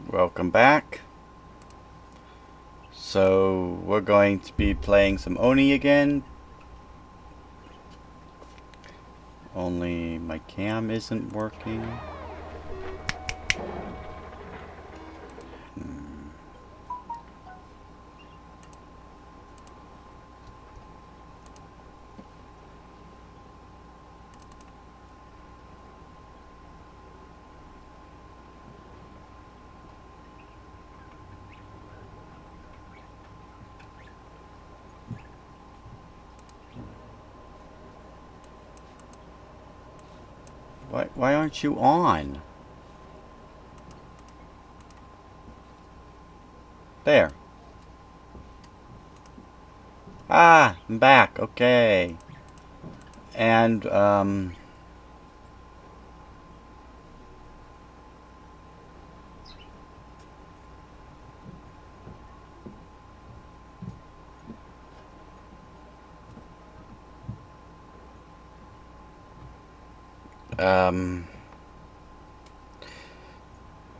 Welcome back. So we're going to be playing some Oni again. Only my cam isn't working. Why aren't you on? There. Ah, I'm back. Okay. And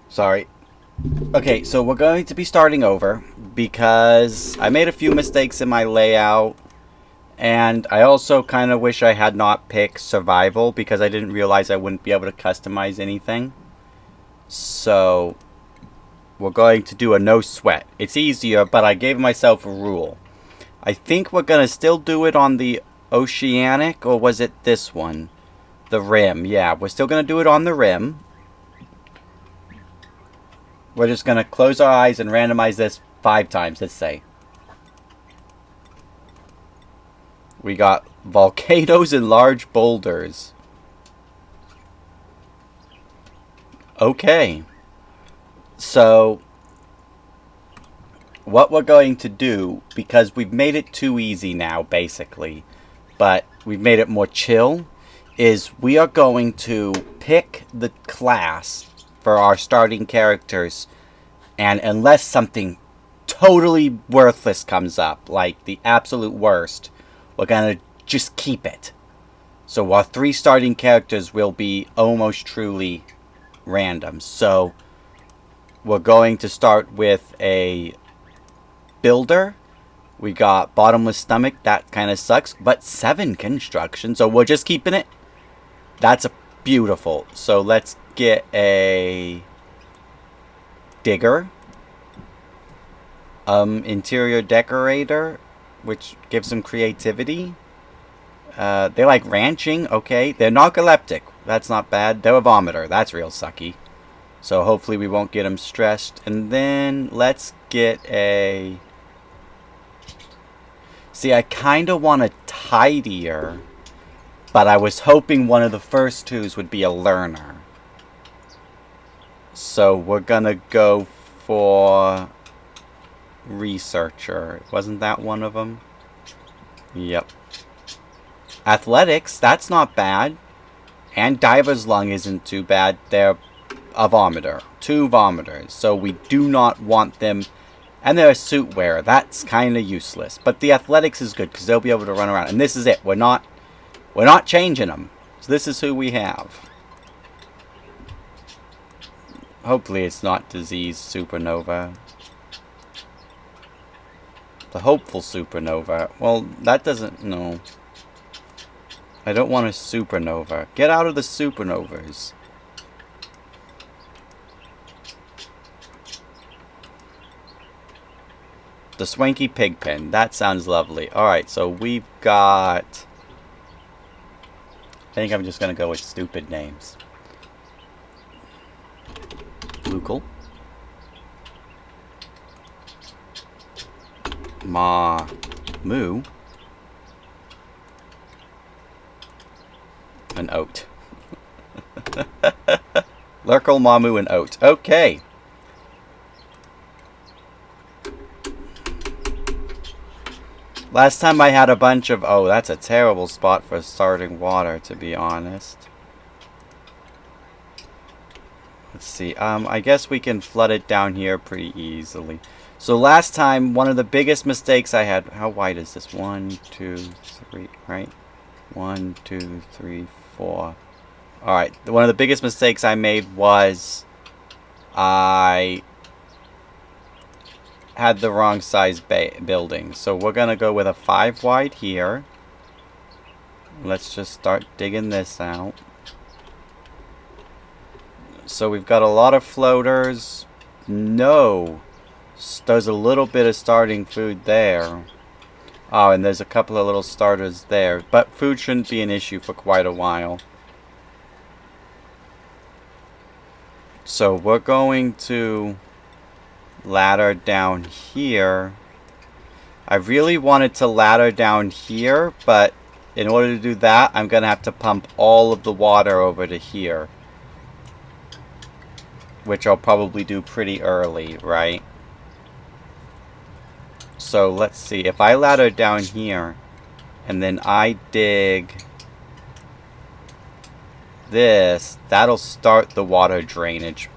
sorry. Okay, so we're going to be starting over because I made a few mistakes in my layout. And I also kind of wish I had not picked survival because I didn't realize I wouldn't be able to customize anything. So we're going to do a no sweat. It's easier, but I gave myself a rule. I think we're going to still do it on the oceanic, or was it this one? The rim. Yeah, we're still going to do it on the rim. We're just going to close our eyes and randomize this 5 times, let's say. We got volcanoes and large boulders. Okay. So, what we're going to do, because we've made it too easy now, basically, but we've made it more chill, is we are going to pick the class for our starting characters, and unless something totally worthless comes up, like the absolute worst, we're going to just keep it. So our 3 starting characters will be almost truly random. So we're going to start with a builder. We got bottomless stomach. That kind of sucks. But 7 construction. So we're just keeping it. That's a beautiful. So let's get a digger. Interior decorator, which gives them creativity. They like ranching. Okay. They're narcoleptic. That's not bad. They're a vomiter. That's real sucky. So hopefully we won't get them stressed. And then let's get a... See, I kind of want a tidier, but I was hoping one of the first 2s would be a learner. So we're gonna go for researcher. Wasn't that one of them? Yep. Athletics, that's not bad. And diver's lung isn't too bad. They're a vomiter. 2 vomiters. So we do not want them. And they're a suit wearer. That's kind of useless. But the athletics is good because they'll be able to run around. And this is it. We're not changing them. So this is who we have. Hopefully it's not disease supernova. The hopeful supernova. Well, that doesn't... No. I don't want a supernova. Get out of the supernovas. The Swanky Pigpen. That sounds lovely. Alright, so we've got... I think I'm just going to go with stupid names. Lucal. Ma. Moo. An oat. Lurkle, Mamu, and oat. Okay. Last time I had a bunch of... Oh, that's a terrible spot for starting water, to be honest. Let's see. I guess we can flood it down here pretty easily. So last time, one of the biggest mistakes I had... How wide is this? 1, 2, 3, right? 1, 2, 3, 4. Alright, one of the biggest mistakes I made was I had the wrong size building. So we're going to go with a 5 wide here. Let's just start digging this out. So we've got a lot of floaters. No. There's a little bit of starting food there. Oh, and there's a couple of little starters there. But food shouldn't be an issue for quite a while. So we're going to ladder down here. I really wanted to ladder down here, but in order to do that, I'm going to have to pump all of the water over to here. Which I'll probably do pretty early, right? So let's see. If I ladder down here, and then I dig this, that'll start the water drainage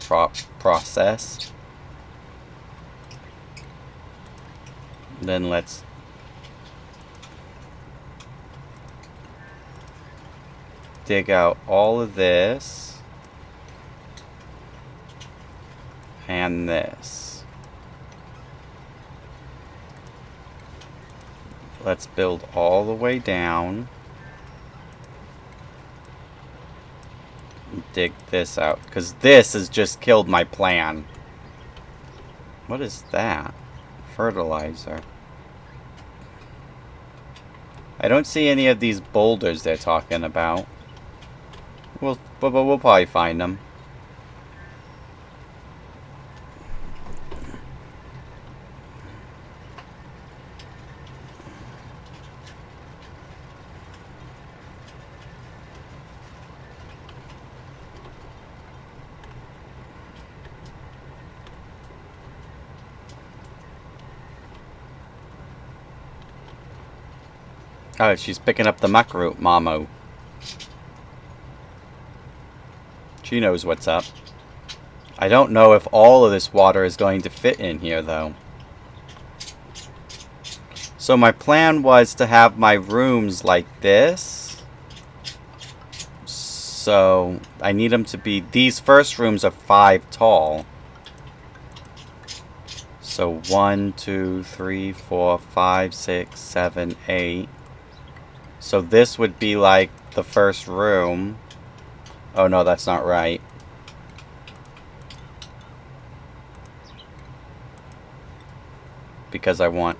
process. Then let's dig out all of this and this. Let's build all the way down. Dig this out, because this has just killed my plan. What is that? Fertilizer. I don't see any of these boulders they're talking about. We'll probably find them. Oh, she's picking up the muck root, Mamo. She knows what's up. I don't know if all of this water is going to fit in here, though. So my plan was to have my rooms like this. So I need them to be... These first rooms are 5 tall. So 1, 2, 3, 4, 5, 6, 7, 8... So this would be like the first room. Oh no, that's not right. Because I want...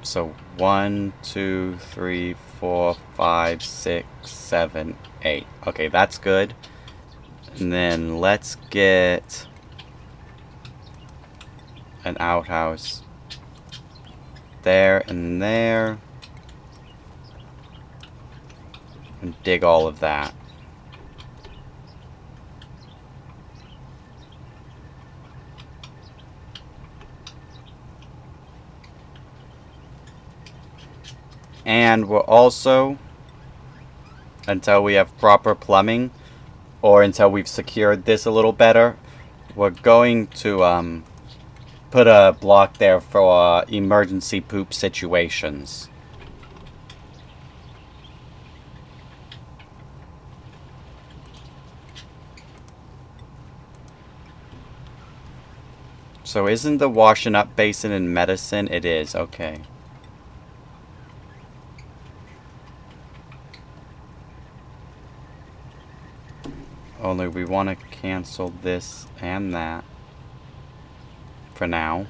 So 1, 2, 3, 4, 5, 6, 7, 8. Okay, that's good. And then let's get an outhouse there and there. And dig all of that. And we're also, until we have proper plumbing, or until we've secured this a little better, we're going to put a block there for emergency poop situations. So isn't the washing up basin in medicine? It is, okay. Only we want to cancel this and that for now.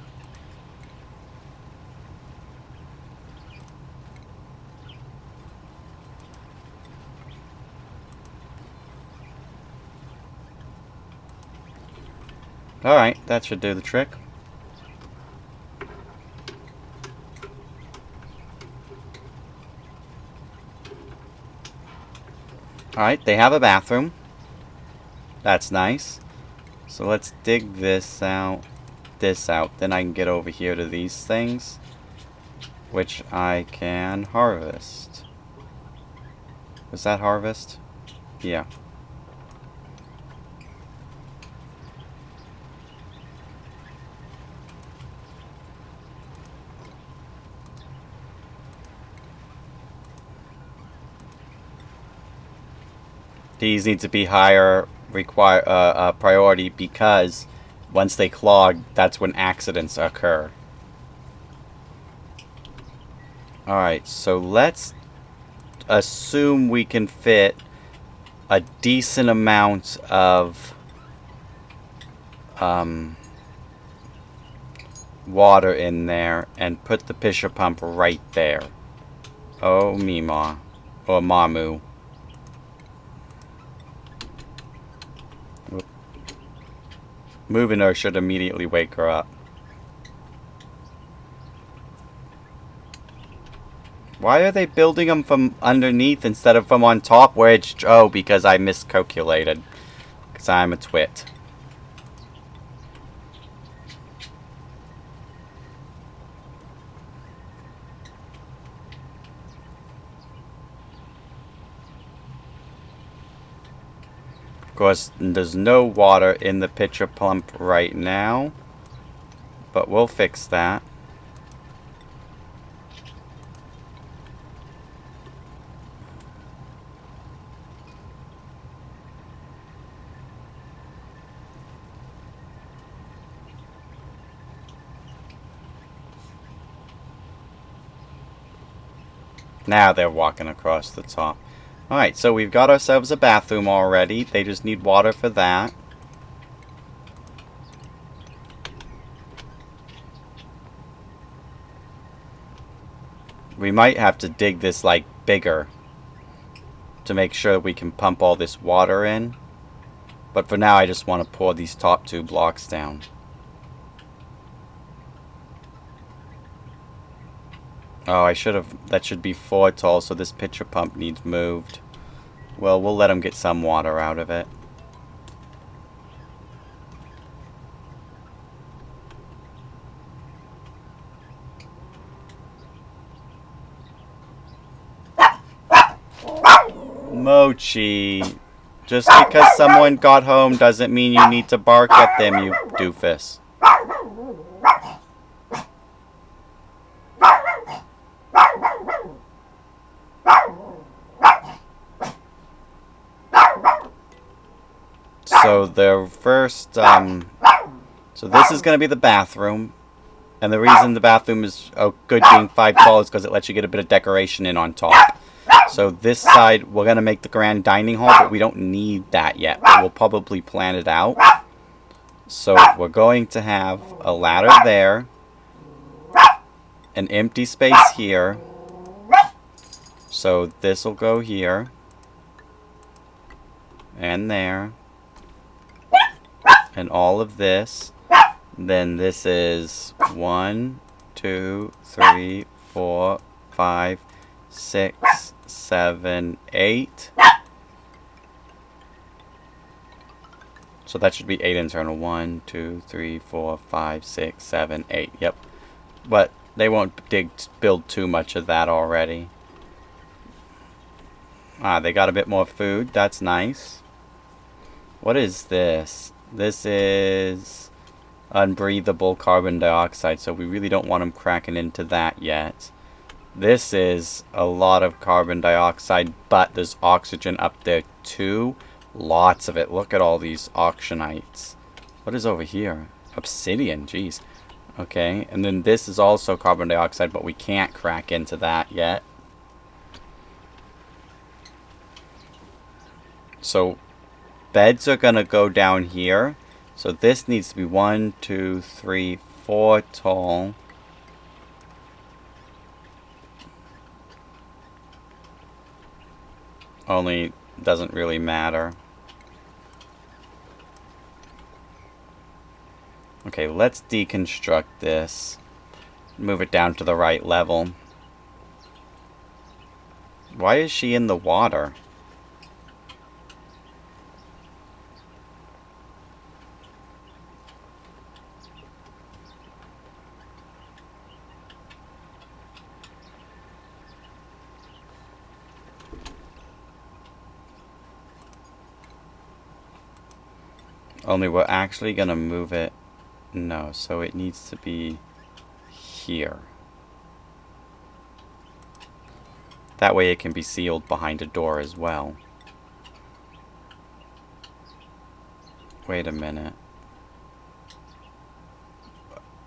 Alright, that should do the trick. Alright, they have a bathroom. That's nice. So let's dig this out, then I can get over here to these things, which I can harvest. Was that harvest? Yeah. These need to be higher priority because once they clog, that's when accidents occur. Alright, so let's assume we can fit a decent amount of water in there and put the pressure pump right there. Oh, Mima. Or Mamu. Moving her should immediately wake her up. Why are they building them from underneath instead of from on top where it's... Oh, because I miscalculated. Because I'm a twit. Of course, there's no water in the pitcher pump right now. But we'll fix that. Now they're walking across the top. Alright, so we've got ourselves a bathroom already. They just need water for that. We might have to dig this, like, bigger to make sure that we can pump all this water in. But for now, I just want to pour these top 2 blocks down. Oh, I should have... That should be 4 tall, so this pitcher pump needs moved. Well, we'll let them get some water out of it. Mochi. Just because someone got home doesn't mean you need to bark at them, you doofus. So the first, so this is going to be the bathroom. And the reason the bathroom is good being 5 tall is because it lets you get a bit of decoration in on top. So this side, we're going to make the grand dining hall, but we don't need that yet. But we'll probably plan it out. So we're going to have a ladder there. An empty space here. So this will go here. And there. And all of this. Then this is 1, 2, 3, 4, 5, 6, 7, 8. So that should be 8 internal. 1, 2, 3, 4, 5, 6, 7, 8. Yep. But they won't build too much of that already. Ah, they got a bit more food. That's nice. What is this? This is unbreathable carbon dioxide, so we really don't want them cracking into that yet. This is a lot of carbon dioxide, but there's oxygen up there too. Lots of it. Look at all these auctionites. What is over here? Obsidian, jeez. Okay, and then this is also carbon dioxide, but we can't crack into that yet. So beds are gonna go down here. So this needs to be 1, 2, 3, 4 tall. Only doesn't really matter. Okay, let's deconstruct this. Move it down to the right level. Why is she in the water? Only we're actually gonna move it. No, so it needs to be here. That way it can be sealed behind a door as well. Wait a minute.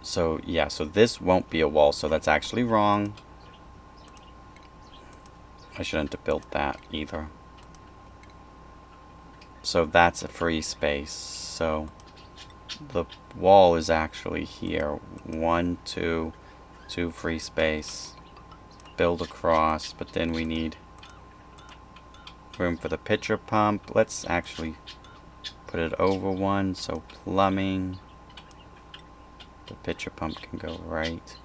So, yeah, so this won't be a wall, so that's actually wrong. I shouldn't have built that either. So that's a free space. So the wall is actually here. 1, 2, 2 free space. Build across, but then we need room for the pitcher pump. Let's actually put it over one, so plumbing. The pitcher pump can go right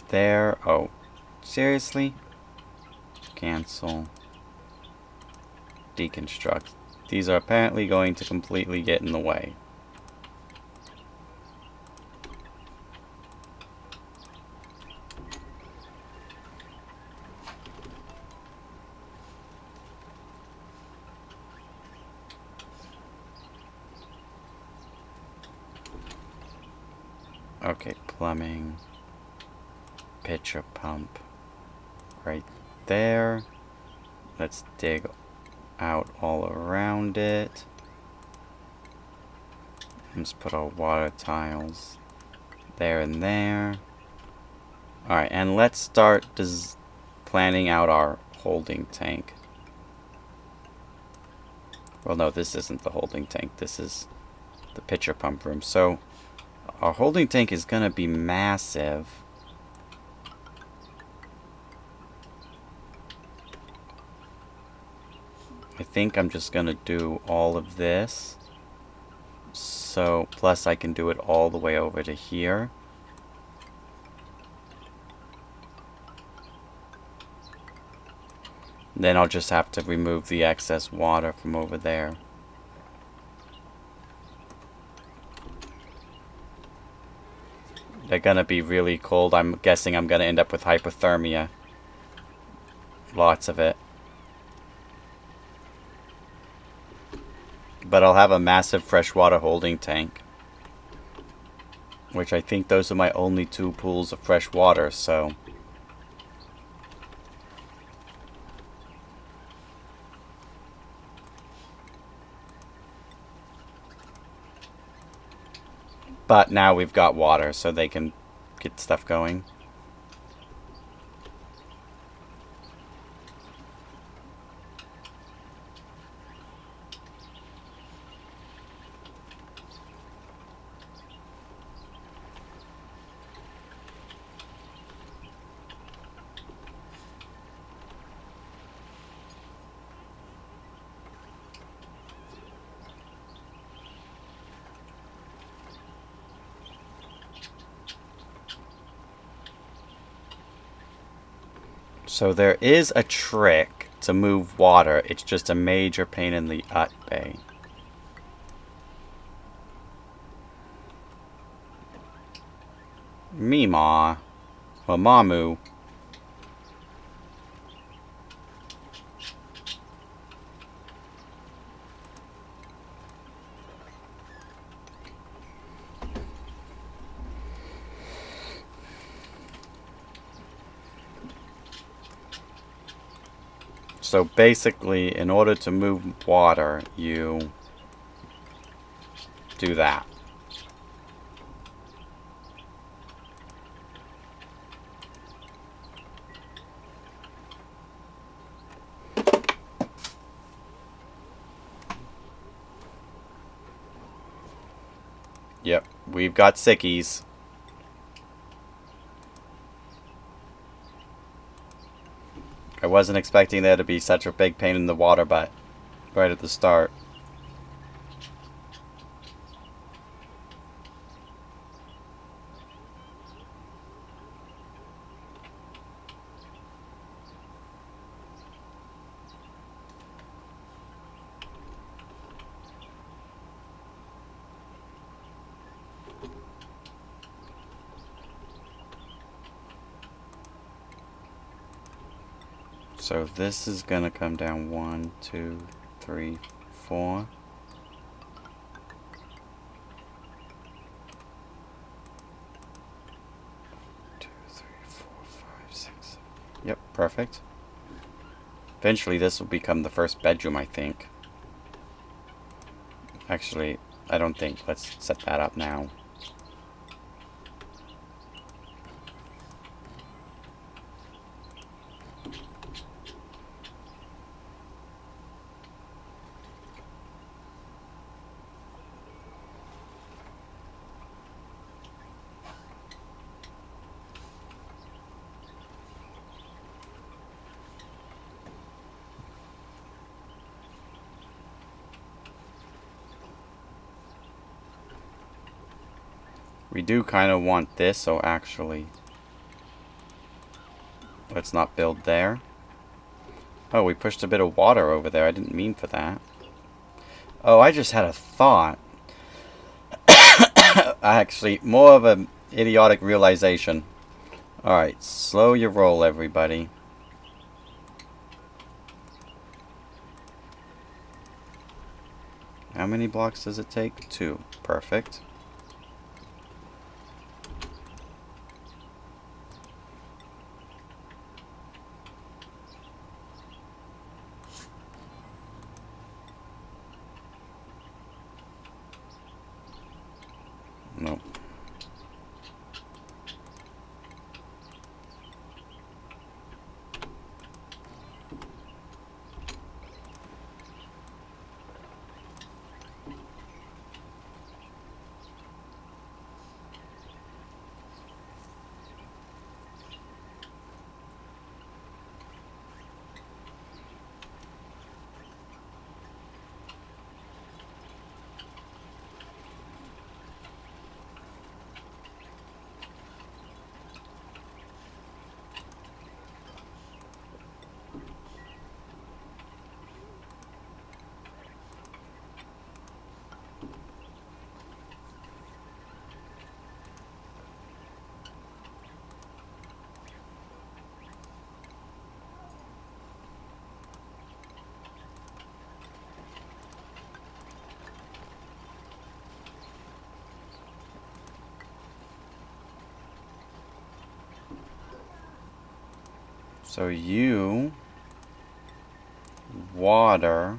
there. Oh, seriously? Cancel. Deconstruct. These are apparently going to completely get in the way. Okay, plumbing. Pitcher pump. Right there. Let's dig out all around it. Let's put our water tiles there and there. Alright, and let's start planning out our holding tank. Well, no, this isn't the holding tank. This is the pitcher pump room. So, our holding tank is going to be massive. I think I'm just going to do all of this. So, plus I can do it all the way over to here. Then I'll just have to remove the excess water from over there. They're gonna be really cold. I'm guessing I'm gonna end up with hypothermia. Lots of it. But I'll have a massive freshwater holding tank. Which I think those are my only 2 pools of fresh water, so... But now we've got water, so they can get stuff going. So there is a trick to move water. It's just a major pain in the bay. Meemaw. Well, Mamu. So basically, in order to move water, you do that. Yep, we've got sickies. I wasn't expecting there to be such a big pain in the water, but right at the start. So this is gonna come down 1, 2, 3, 4. Yep, perfect. Eventually this will become the first bedroom, I think. Actually, I don't think. Let's set that up now. We do kind of want this, so actually, let's not build there. Oh, we pushed a bit of water over there. I didn't mean for that. Oh, I just had a thought. Actually, more of an idiotic realization. Alright, slow your roll, everybody. How many blocks does it take? 2. Perfect. Nope. So you water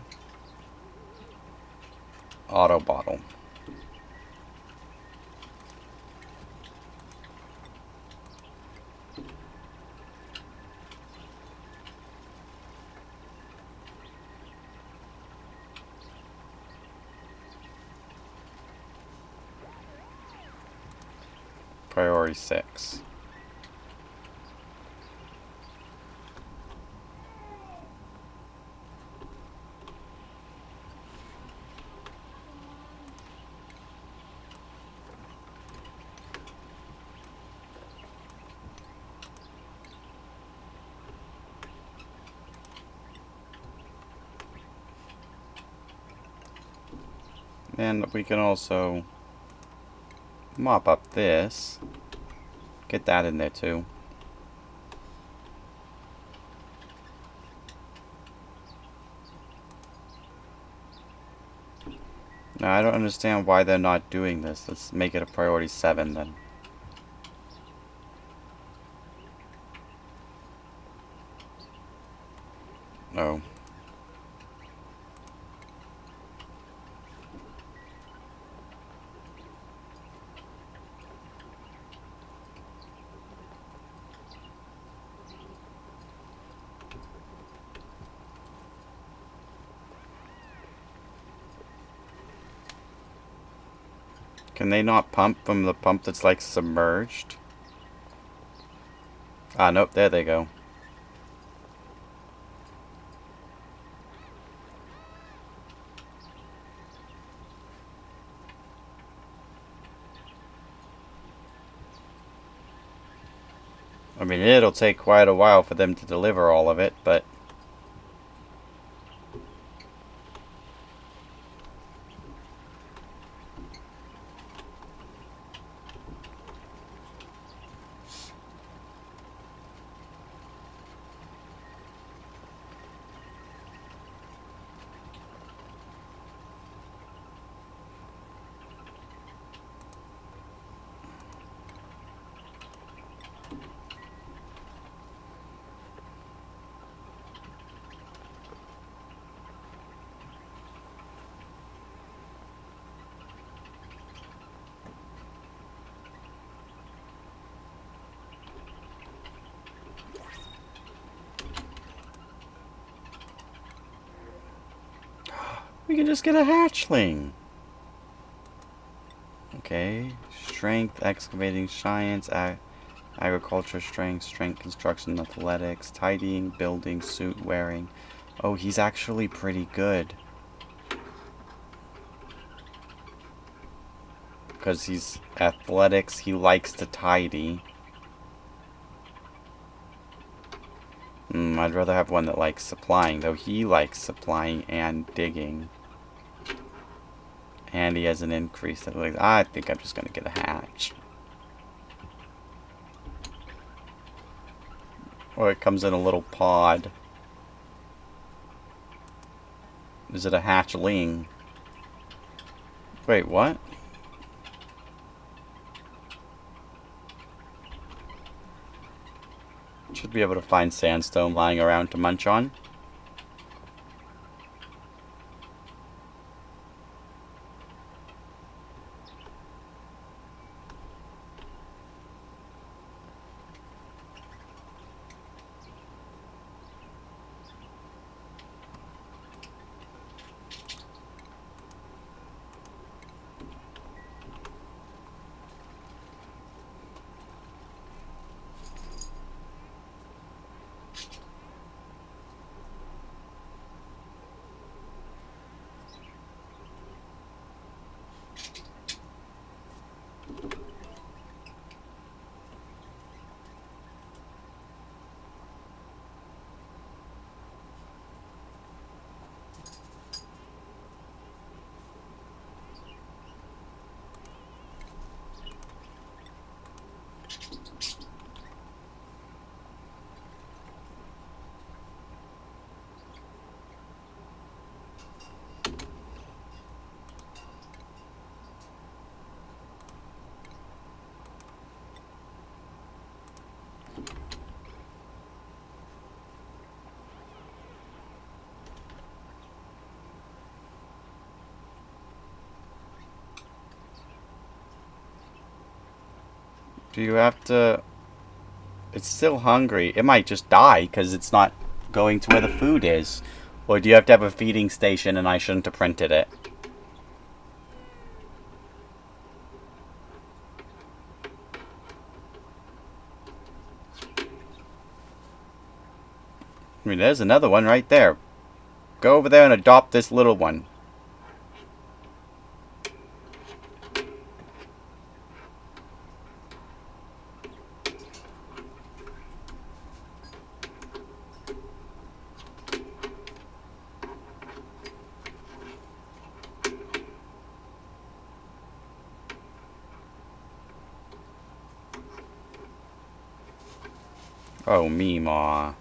auto bottle. Priority 6. And we can also mop up this. Get that in there too. Now, I don't understand why they're not doing this. Let's make it a priority 7 then. Oh. Can they not pump from the pump that's like submerged? Ah, nope, there they go. I mean, it'll take quite a while for them to deliver all of it, but... We can just get a hatchling. Okay. Strength, excavating, science, agriculture, strength, construction, athletics, tidying, building, suit wearing. Oh, he's actually pretty good. Because he's athletics, he likes to tidy. I'd rather have one that likes supplying, though he likes supplying and digging. And he has an increase. I think I'm just going to get a hatch. Or it comes in a little pod. Is it a hatchling? Wait, what? Should be able to find sandstone lying around to munch on. Do you have to... It's still hungry. It might just die because it's not going to where the food is. Or do you have to have a feeding station and I shouldn't have printed it? I mean, there's another one right there. Go over there and adopt this little one. Oh, Meemaw.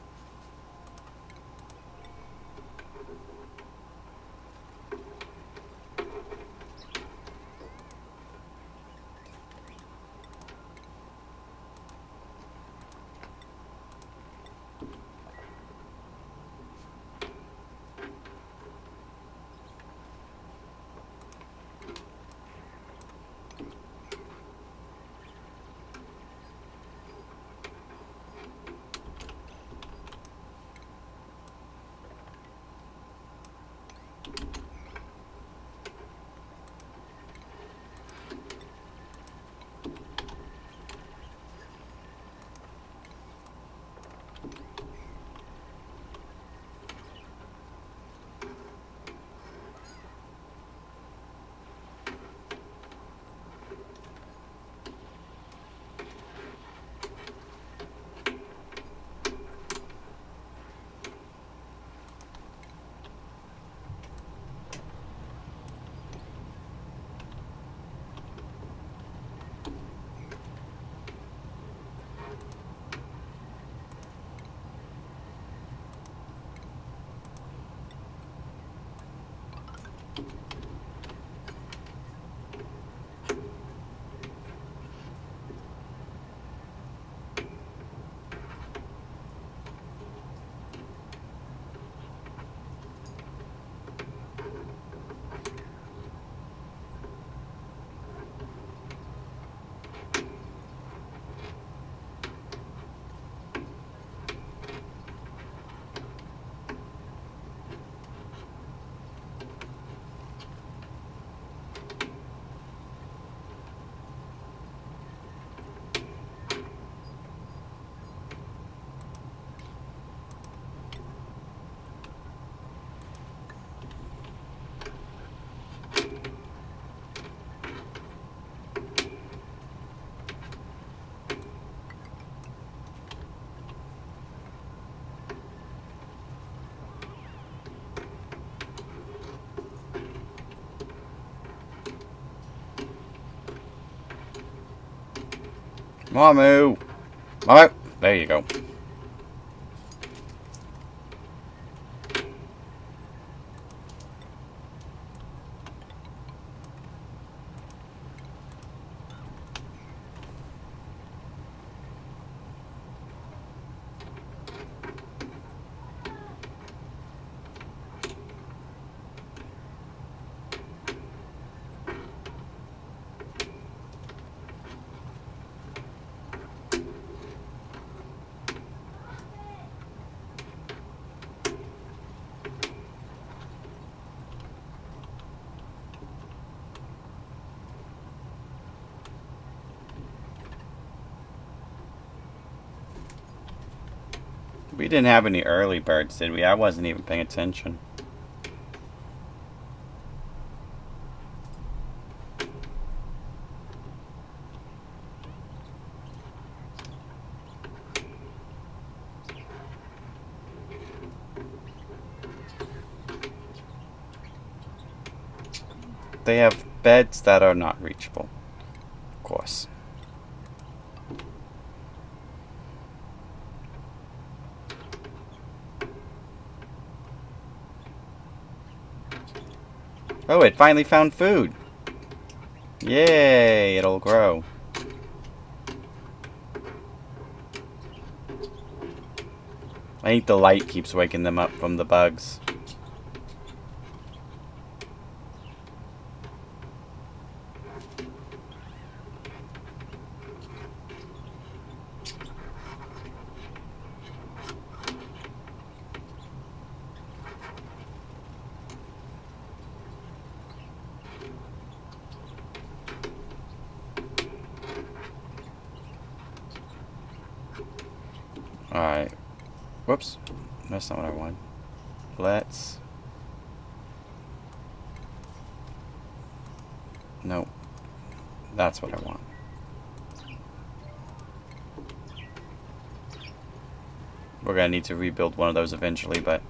Mamu! Mamu! There you go. We didn't have any early birds, did we? I wasn't even paying attention. They have beds that are not reachable, of course. Oh, it finally found food. Yay, it'll grow. I think the light keeps waking them up from the bugs. Alright. Whoops. That's not what I want. Let's... Nope. That's what I want. We're gonna need to rebuild one of those eventually, but...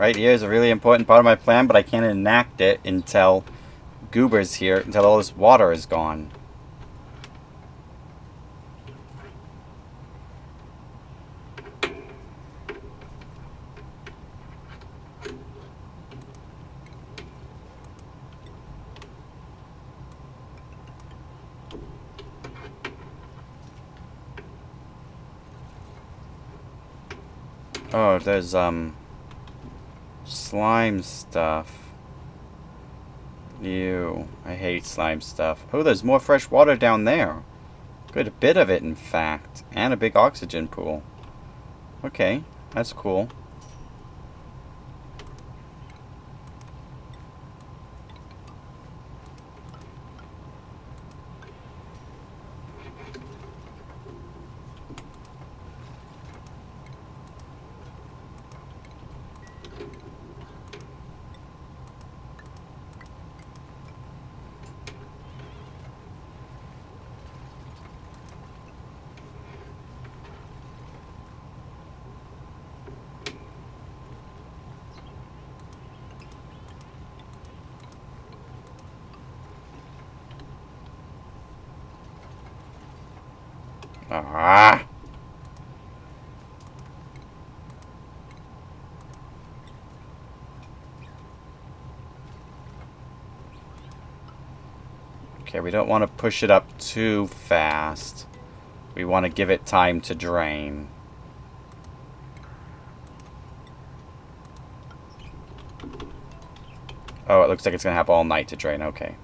Right here is a really important part of my plan, but I can't enact it until Goober's here, until all this water is gone. Oh, there's, slime stuff. Ew. I hate slime stuff. Oh, there's more fresh water down there. Good bit of it, in fact. And a big oxygen pool. Okay, that's cool. Ah. Okay, we don't want to push it up too fast. We want to give it time to drain. Oh, it looks like it's going to have all night to drain. Okay.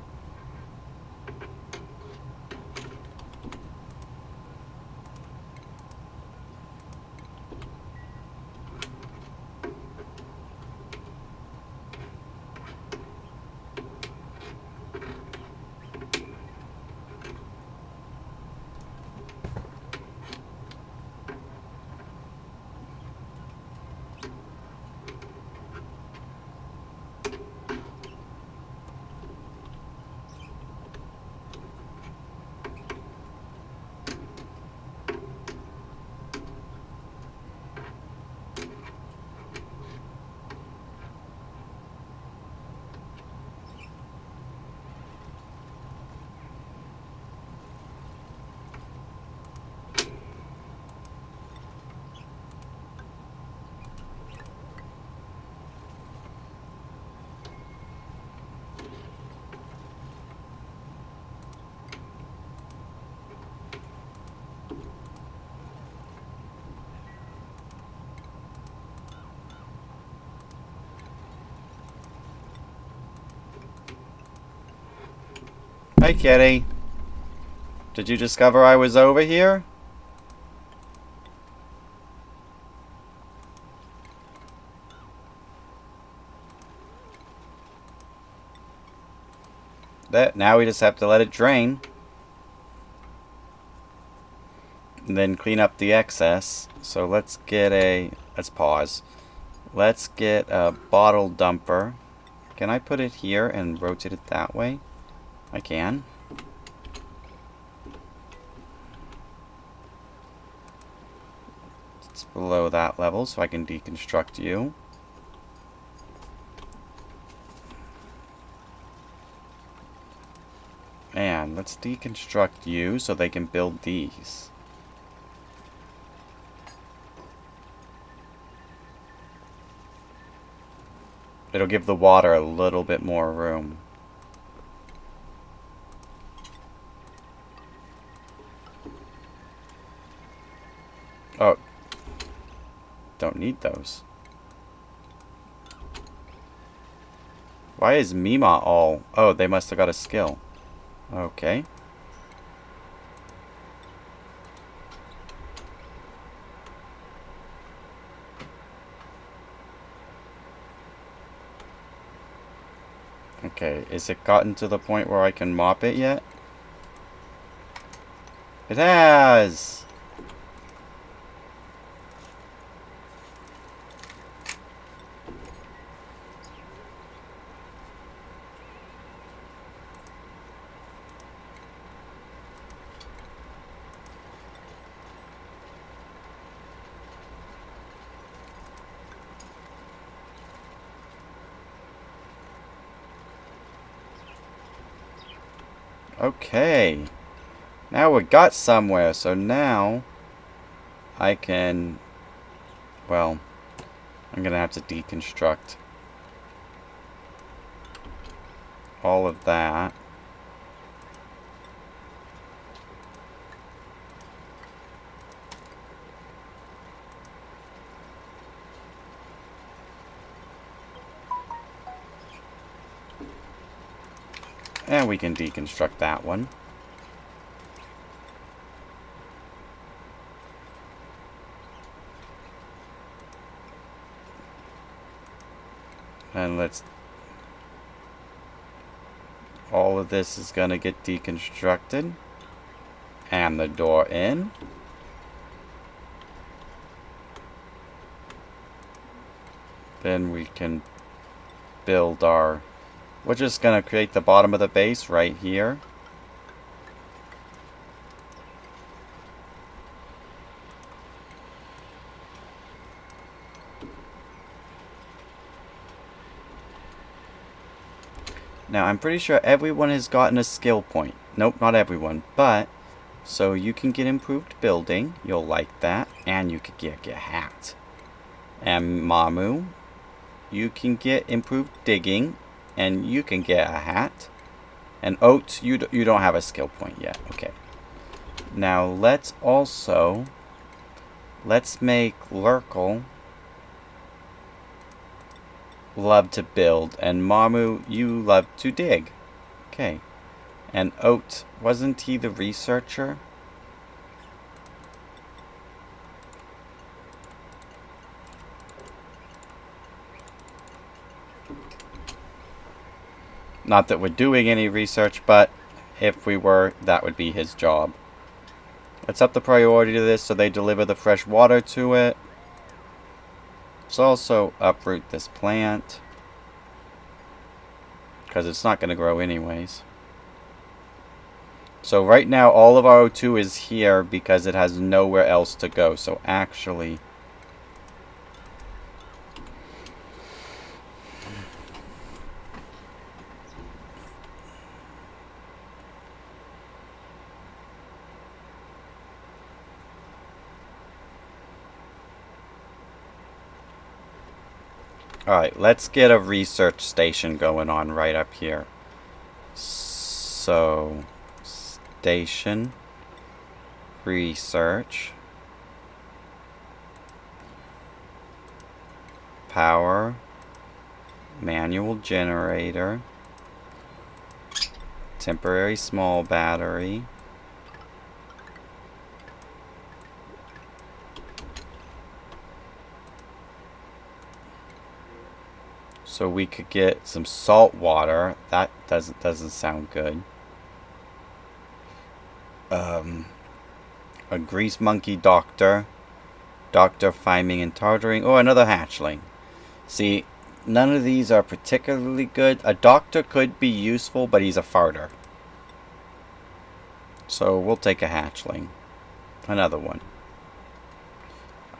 Hi, kitty. Did you discover I was over here? Now we just have to let it drain. And then clean up the excess. So let's pause. Let's get a bottle dumper. Can I put it here and rotate it that way? I can. It's below that level, so I can deconstruct you. And let's deconstruct you so they can build these. It'll give the water a little bit more room. Oh, don't need those. Why is Mima all... Oh, they must have got a skill. Okay. Okay, is it gotten to the point where I can mop it yet? It has! Okay. Now we got somewhere, so now I can... Well, I'm gonna have to deconstruct all of that. And we can deconstruct that one. And let's... All of this is going to get deconstructed. And the door in. Then we can build our... We're just going to create the bottom of the base right here. Now, I'm pretty sure everyone has gotten a skill point. Nope, not everyone, but... So you can get improved building. You'll like that. And you could get a hat. And Mamu, you can get improved digging. And you can get a hat. And Oats, you don't have a skill point yet. Okay. Now, let's also... Let's make Lurkle... love to build, and Mamu, you love to dig. Okay. And Oat, wasn't he the researcher? Not that we're doing any research, but if we were, that would be his job. Let's up the priority to this so they deliver the fresh water to it. Let's also uproot this plant, because it's not going to grow anyways. So right now all of our O2 is here because it has nowhere else to go. So actually, alright, let's get a research station going on right up here. So, station, research, power, manual generator, temporary small battery, so we could get some salt water. That doesn't sound good. A grease monkey doctor, fiming and tartaring. Oh, another hatchling. See, none of these are particularly good. A doctor could be useful, but he's a farter. So we'll take a hatchling. Another one.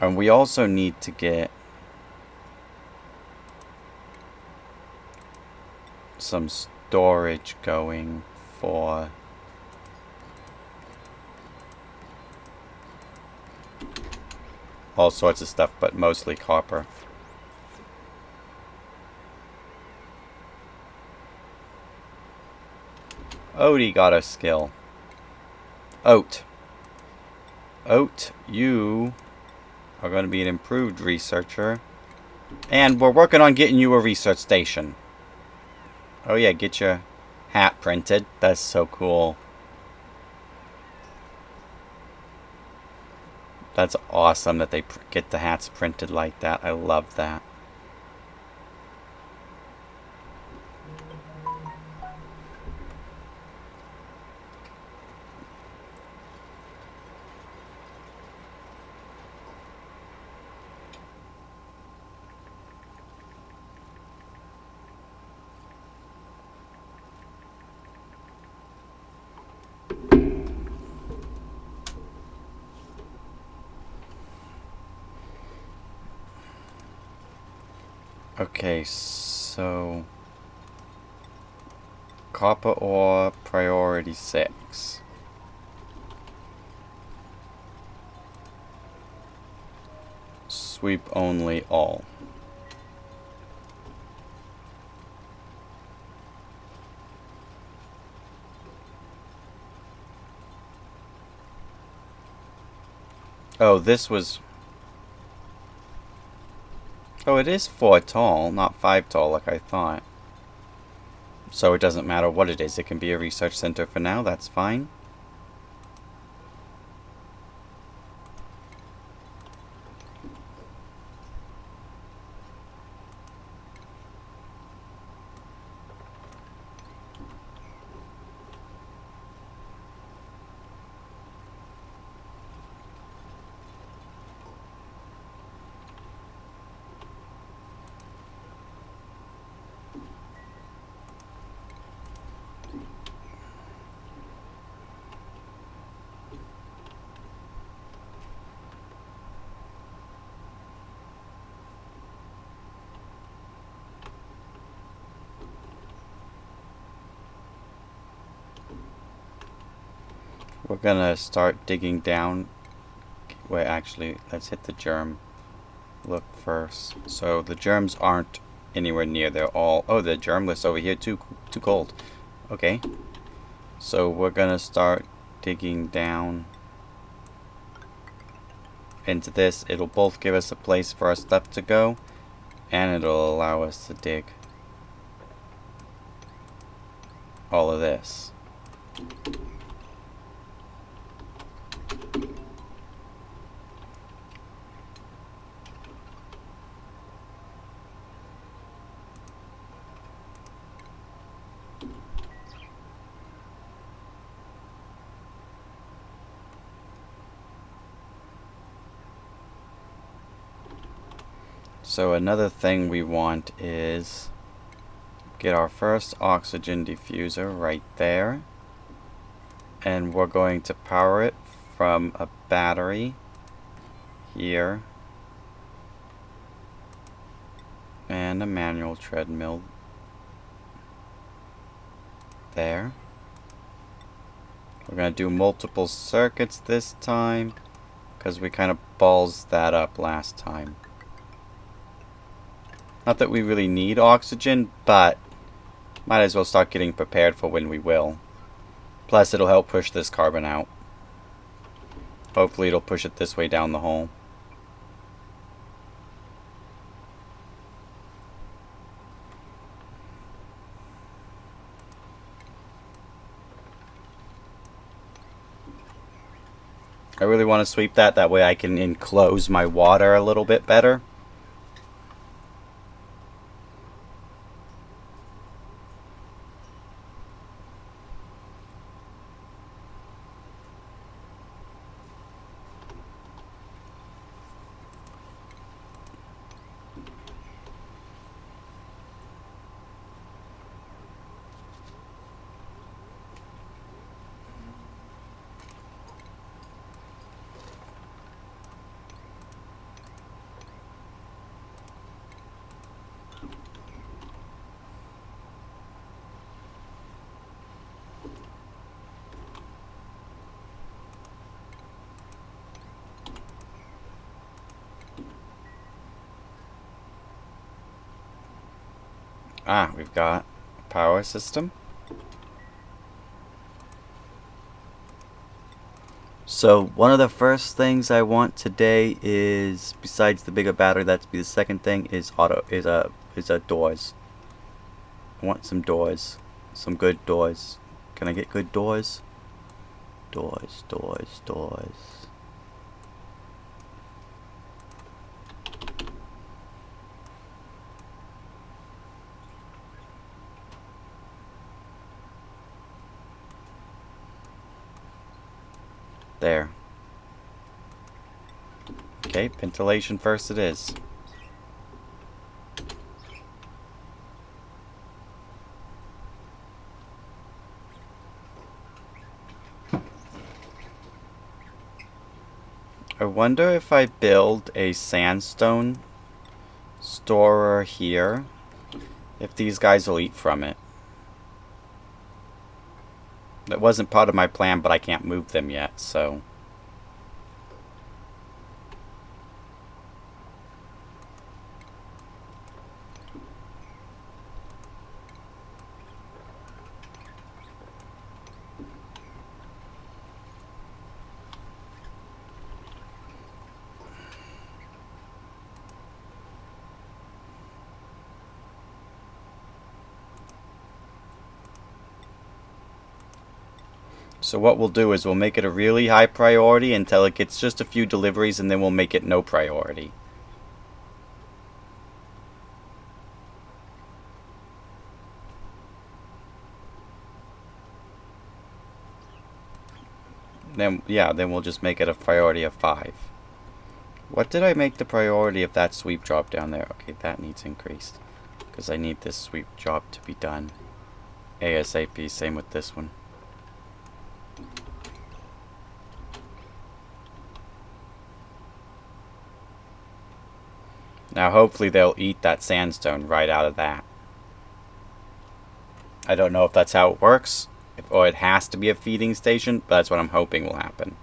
And we also need to get some storage going for all sorts of stuff, but mostly copper. Odie got a skill. Oat, you are going to be an improved researcher. And we're working on getting you a research station. Oh yeah, get your hat printed. That's so cool. That's awesome that they get the hats printed like that. I love that. Okay, so copper ore priority 6. Sweep only all. Oh, this was... Oh, it is 4 tall, not 5 tall like I thought. So it doesn't matter what it is. It can be a research center for now. That's fine. We're gonna start digging down. Wait, actually, let's hit the germ. Look first. So the germs aren't anywhere near. They're all... Oh, the germless over here. Too cold. Okay. So we're gonna start digging down into this. It'll both give us a place for our stuff to go, And it'll allow us to dig all of this. So another thing we want is get our first oxygen diffuser right there. And we're going to power it from a battery here. And a manual treadmill there. We're going to do multiple circuits this time because we kind of ballsed that up last time. Not that we really need oxygen, but might as well start getting prepared for when we will. Plus, it'll help push this carbon out. Hopefully, it'll push it this way down the hole. I really want to sweep that. That way I can enclose my water a little bit better. Ah, we've got a power system. So one of the first things I want today is, besides the bigger battery, that's be the second thing, is doors. I want some doors, some good doors. Can I get good doors? Doors, doors, doors. There. Okay, ventilation first it is. I wonder if I build a sandstone storer here, if these guys will eat from it. That wasn't part of my plan, but I can't move them yet, so... So what we'll do is we'll make it a really high priority until it gets just a few deliveries, and then we'll make it no priority. Then we'll just make it a priority of 5. What did I make the priority of that sweep job down there? Okay, that needs increased, because I need this sweep job to be done ASAP. Same with this one. Now hopefully they'll eat that sandstone right out of that. I don't know if that's how it works, or it has to be a feeding station, but that's what I'm hoping will happen.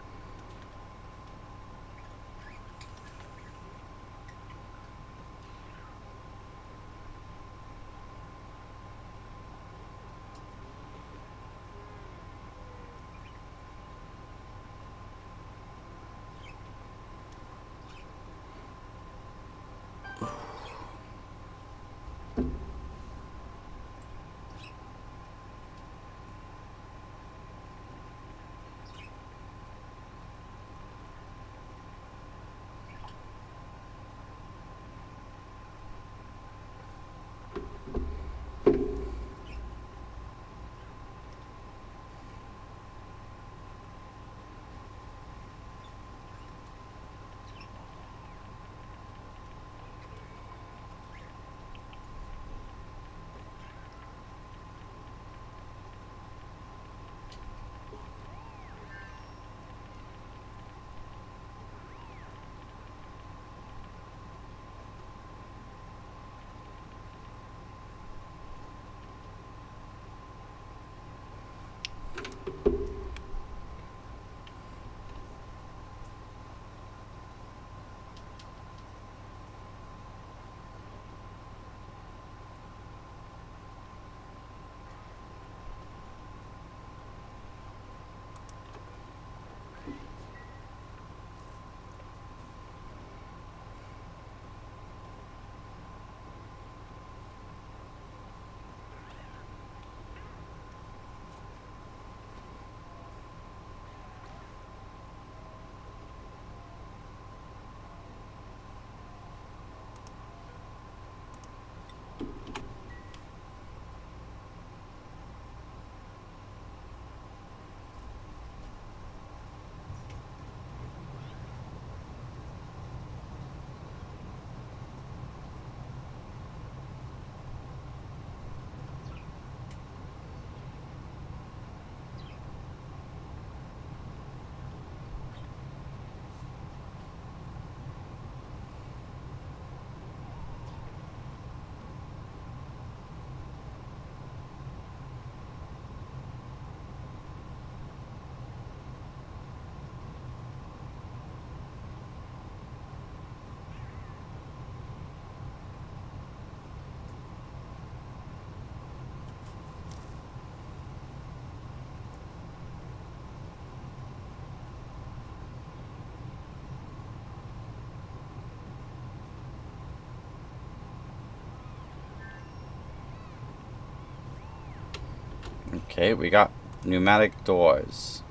Okay, we got pneumatic doors.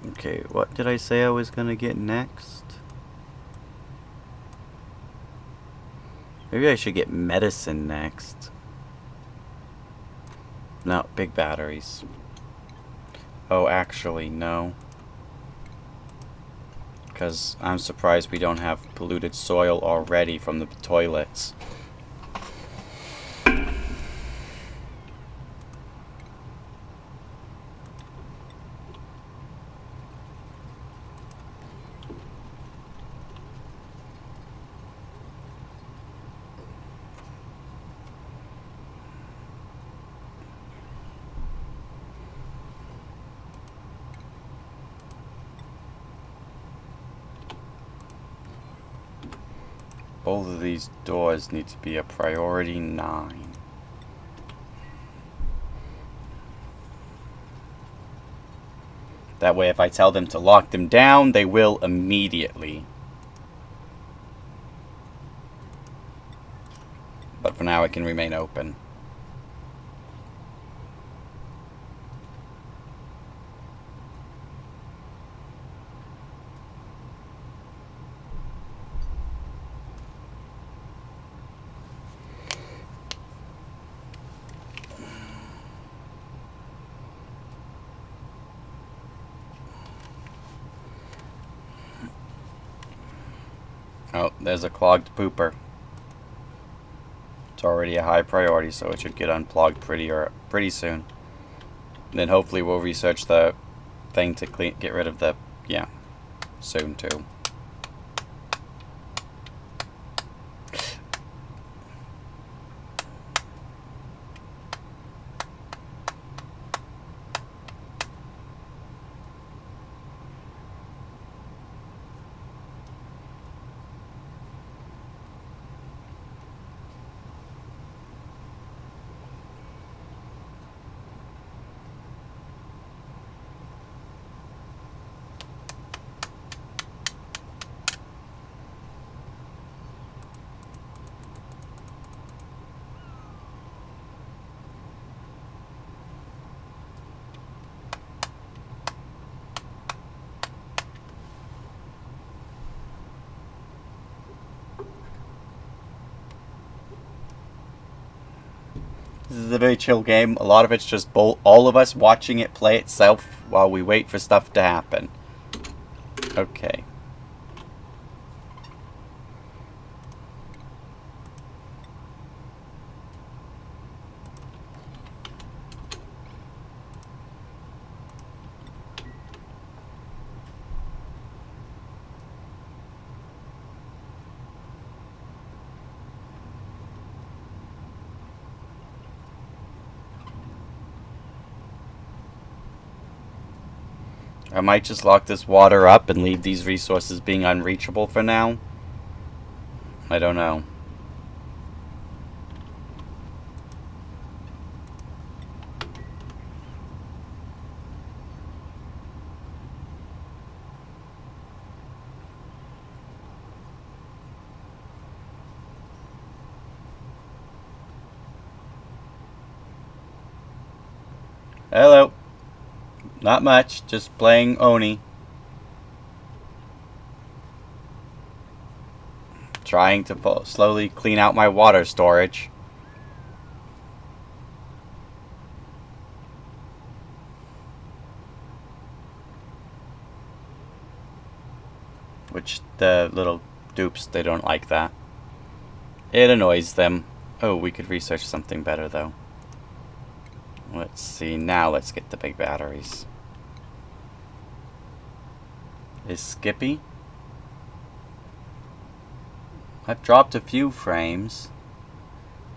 Okay, what did I say I was gonna get next? Maybe I should get medicine next. No, big batteries. Oh, actually, no. Because I'm surprised we don't have polluted soil already from the toilets. Both of these doors need to be a priority 9. That way, if I tell them to lock them down, they will immediately. But for now, it can remain open. Oh, there's a clogged pooper. It's already a high priority, so it should get unplugged pretty soon. Then hopefully we'll research the thing to get rid of the, yeah, soon too. This is a very chill game. A lot of it's just all of us watching it play itself while we wait for stuff to happen. Okay. I might just lock this water up and leave these resources being unreachable for now. I don't know. Hello. Not much, just playing Oni. Trying to slowly clean out my water storage. Which the little dupes, they don't like that. It annoys them. Oh, we could research something better though. Let's see, now let's get the big batteries. Is Skippy? I've dropped a few frames.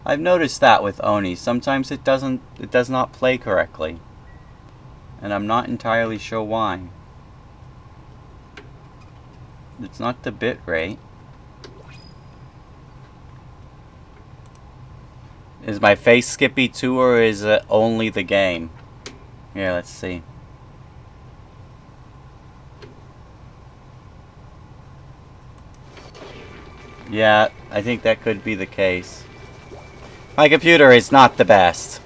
I've noticed that with Oni. Sometimes it does not play correctly. And I'm not entirely sure why. It's not the bit rate. Is my face Skippy too, or is it only the game? Yeah, let's see. Yeah, I think that could be the case. My computer is not the best.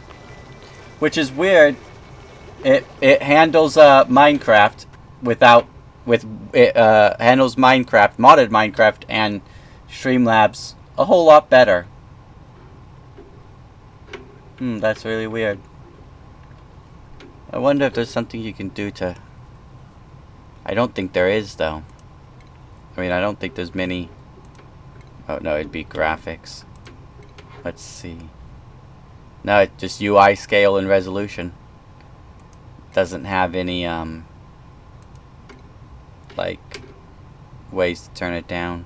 Which is weird. It handles Minecraft handles Minecraft, modded Minecraft and Streamlabs a whole lot better. That's really weird. I wonder if there's something you can do to... I don't think there is, though. I mean, I don't think there's many... Oh, no, it'd be graphics. Let's see. No, it's just UI scale and resolution. Doesn't have any, like, ways to turn it down.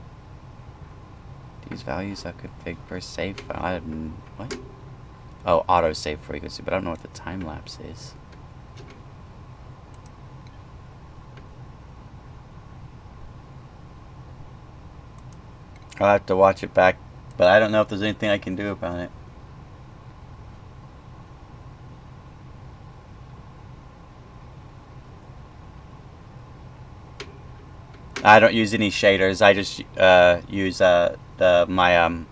These values are configured for save file. What? Oh, autosave frequency, but I don't know what the time lapse is. I'll have to watch it back, but I don't know if there's anything I can do about it. I don't use any shaders. I just use my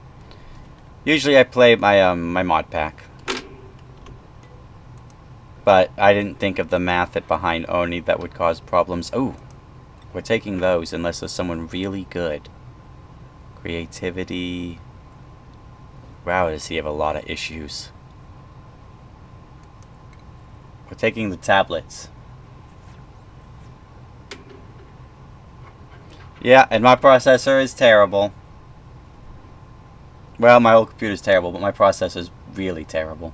usually I play my my mod pack. But I didn't think of the math behind Oni that would cause problems. Oh, we're taking those unless there's someone really good. Creativity. Wow, does he have a lot of issues. We're taking the tablets. Yeah, and my processor is terrible. Well, my whole computer's terrible, but my processor's really terrible.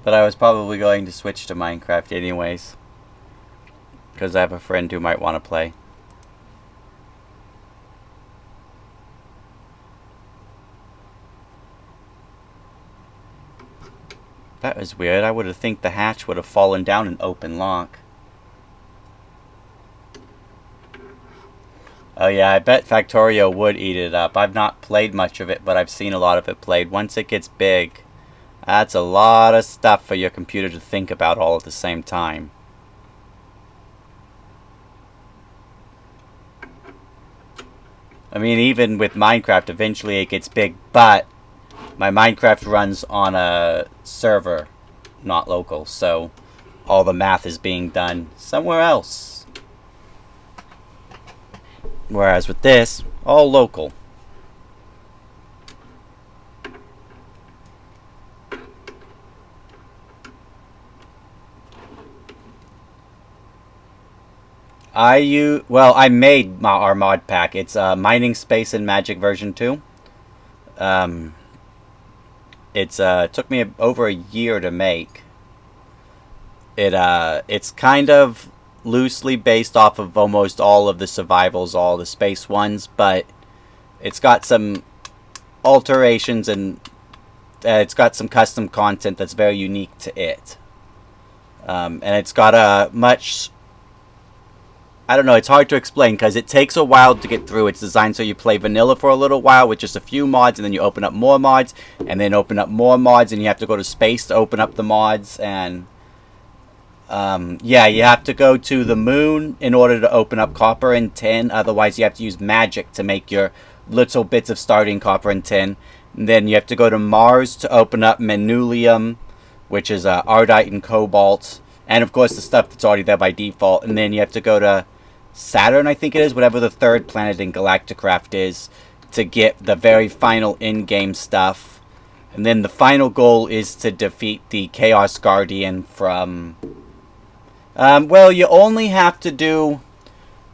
But I was probably going to switch to Minecraft anyways. Because I have a friend who might want to play. That was weird. I would have think the hatch would have fallen down an open lock. Oh yeah, I bet Factorio would eat it up. I've not played much of it, but I've seen a lot of it played. Once it gets big, that's a lot of stuff for your computer to think about all at the same time. I mean, even with Minecraft, eventually it gets big, but my Minecraft runs on a server, not local, so all the math is being done somewhere else. Whereas with this, all local. I made our mod pack. It's Mining Space and Magic version 2. It took me over a year to make. It's kind of loosely based off of almost all of the survivals, all the space ones, but it's got some alterations and it's got some custom content that's very unique to it. And it's got a much... I don't know, it's hard to explain because it takes a while to get through. It's designed so you play vanilla for a little while with just a few mods, and then you open up more mods, and then open up more mods, and you have to go to space to open up the mods, and... yeah, you have to go to the moon in order to open up copper and tin. Otherwise, you have to use magic to make your little bits of starting copper and tin. And then you have to go to Mars to open up manulium, which is ardite and cobalt. And, of course, the stuff that's already there by default. And then you have to go to Saturn, I think it is, whatever the third planet in Galacticraft is, to get the very final in-game stuff. And then the final goal is to defeat the Chaos Guardian from... well, you only have to do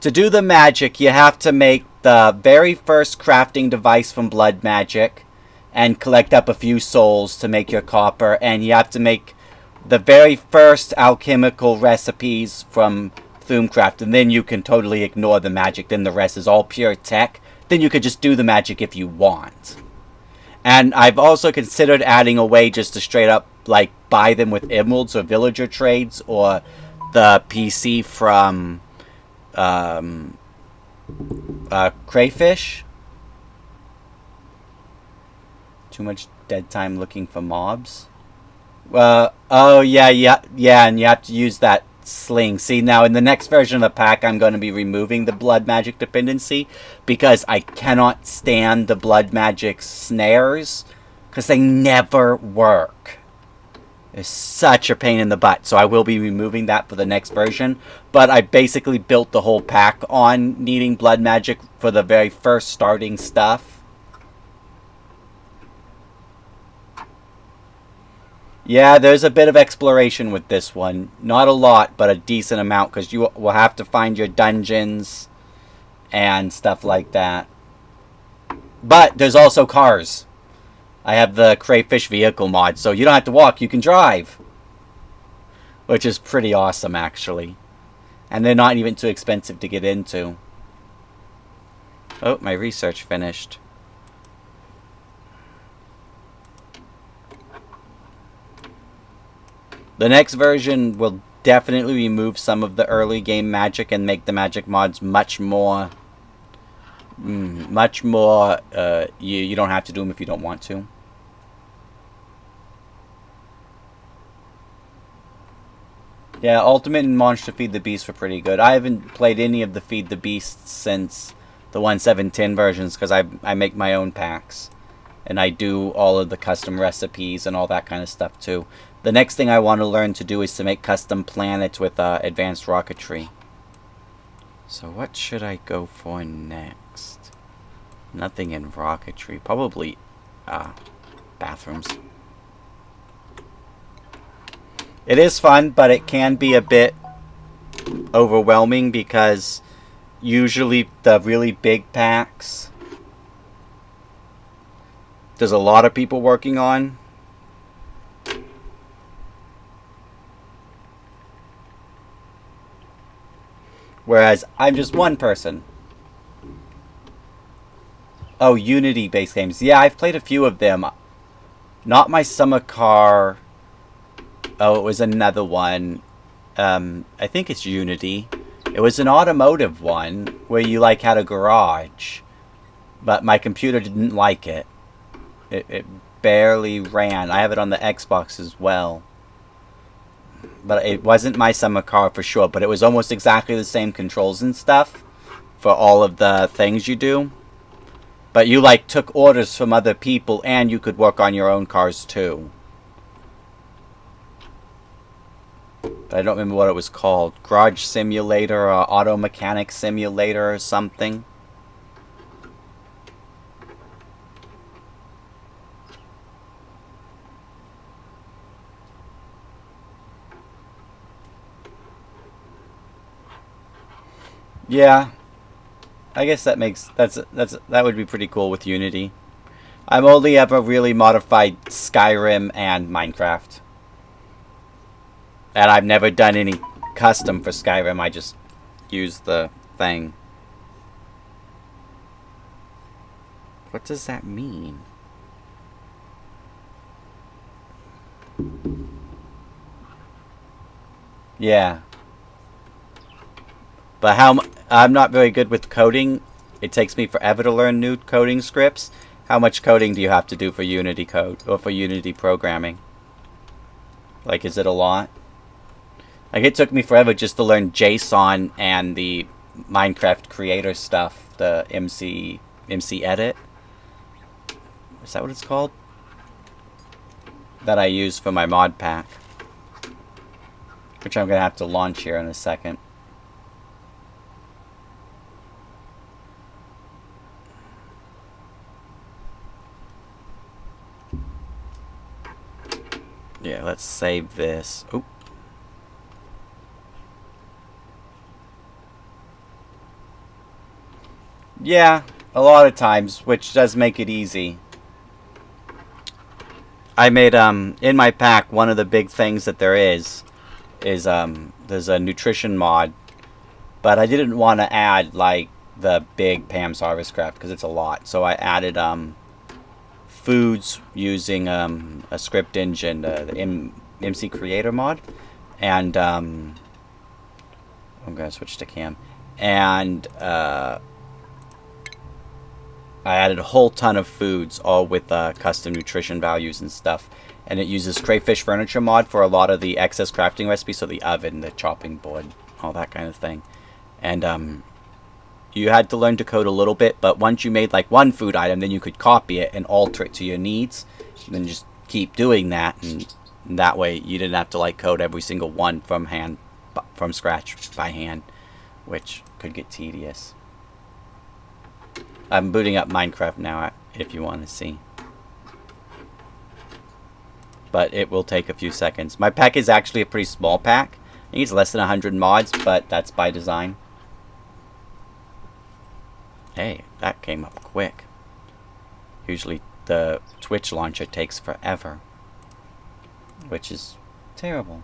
the magic, you have to make the very first crafting device from blood magic and collect up a few souls to make your copper, and you have to make the very first alchemical recipes from Thuumcraft, and then you can totally ignore the magic. Then the rest is all pure tech. Then you could just do the magic if you want. And I've also considered adding a way just to straight up, like, buy them with emeralds or villager trades, or the PC from Crayfish. Too much dead time looking for mobs. Oh yeah, and you have to use that sling. See, now in the next version of the pack, I'm going to be removing the blood magic dependency because I cannot stand the blood magic snares because they never work. It's such a pain in the butt, so I will be removing that for the next version. But I basically built the whole pack on needing blood magic for the very first starting stuff. Yeah, there's a bit of exploration with this one. Not a lot, but a decent amount, because you will have to find your dungeons and stuff like that. But there's also cars. I have the Crayfish vehicle mod, so you don't have to walk, you can drive. Which is pretty awesome, actually. And they're not even too expensive to get into. Oh, my research finished. The next version will definitely remove some of the early game magic and make the magic mods much more... you don't have to do them if you don't want to. Yeah, Ultimate and Monster Feed the Beast were pretty good. I haven't played any of the Feed the Beasts since the 1.7.10 versions because I make my own packs. And I do all of the custom recipes and all that kind of stuff too. The next thing I want to learn to do is to make custom planets with advanced rocketry. So what should I go for next? Nothing in rocketry. Probably bathrooms. It is fun, but it can be a bit overwhelming because usually the really big packs there's a lot of people working on. Whereas I'm just one person. Oh, Unity-based games. Yeah, I've played a few of them. Not my summer car. Oh, it was another one. I think it's Unity. It was an automotive one where you like had a garage. But my computer didn't like it. It barely ran. I have it on the Xbox as well. But it wasn't my summer car for sure. But it was almost exactly the same controls and stuff for all of the things you do. But you like took orders from other people and you could work on your own cars too. But I don't remember what it was called. Garage Simulator or Auto Mechanic Simulator or something. Yeah, I guess that would be pretty cool with Unity. I've only ever really modified Skyrim and Minecraft. And I've never done any custom for Skyrim, I just use the thing. What does that mean? Yeah. But I'm not very good with coding. It takes me forever to learn new coding scripts. How much coding do you have to do for Unity code or for Unity programming? Like, is it a lot? Like, it took me forever just to learn JSON and the Minecraft creator stuff, the MC edit. Is that what it's called? That I use for my mod pack, which I'm gonna have to launch here in a second. Yeah, let's save this. Oop. Yeah, a lot of times, which does make it easy. I made, in my pack, one of the big things that there is there's a nutrition mod, but I didn't want to add, like, the big Pam's Harvest Craft, because it's a lot. So I added, foods using, a script engine, the MC Creator mod, and, I'm gonna switch to Cam, and, I added a whole ton of foods, all with custom nutrition values and stuff. And it uses Crayfish Furniture mod for a lot of the excess crafting recipes, so the oven, the chopping board, all that kind of thing. And you had to learn to code a little bit, but once you made like one food item, then you could copy it and alter it to your needs. And then just keep doing that, and that way you didn't have to like code every single one from scratch by hand, which could get tedious. I'm booting up Minecraft now if you want to see. But it will take a few seconds. My pack is actually a pretty small pack. I think it's less than 100 mods, but that's by design. Hey, that came up quick. Usually the Twitch launcher takes forever, which is terrible.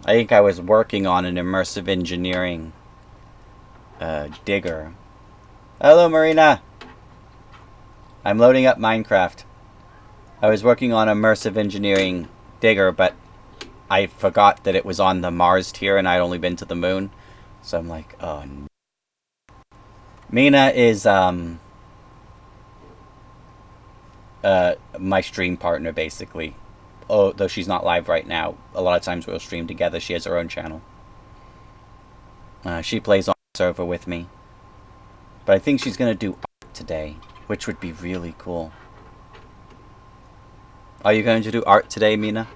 I think I was working on an immersive engineering digger. Hello, Marina! I'm loading up Minecraft. I was working on immersive engineering digger, but I forgot that it was on the Mars tier and I'd only been to the moon. So I'm like, oh no. Mina is my stream partner, basically. Oh, though she's not live right now. A lot of times we'll stream together. She has her own channel. She plays on the server with me. But I think she's going to do art today, which would be really cool. Are you going to do art today, Mina?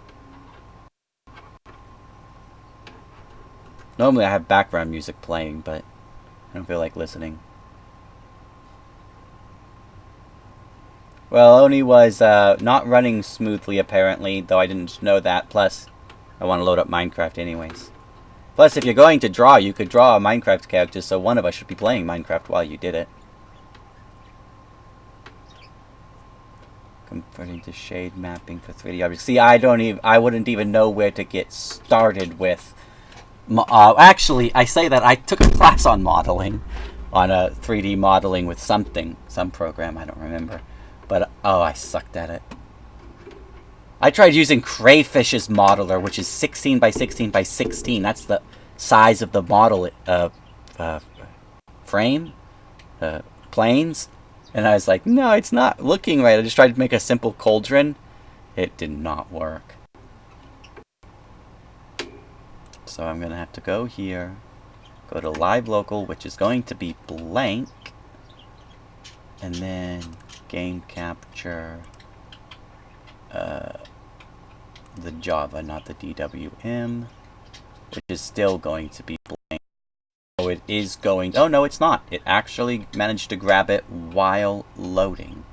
Normally I have background music playing, but I don't feel like listening. Well, Oni was not running smoothly, apparently, though I didn't know that. Plus, I want to load up Minecraft anyways. Plus, if you're going to draw, you could draw a Minecraft character, so one of us should be playing Minecraft while you did it. Converting to shade mapping for 3D objects. See, I wouldn't even know where to get started with. Actually, I say that I took a class on modeling, on a 3D modeling with some program, I don't remember. But, oh, I sucked at it. I tried using Crayfish's modeler, which is 16 by 16 by 16. That's the size of the model frame, planes. And I was like, no, it's not looking right. I just tried to make a simple cauldron. It did not work. So I'm going to have to go here, go to live local, which is going to be blank, and then game capture the Java, not the DWM, which is still going to be blank. Oh, it is going... Oh, no, it's not. It actually managed to grab it while loading.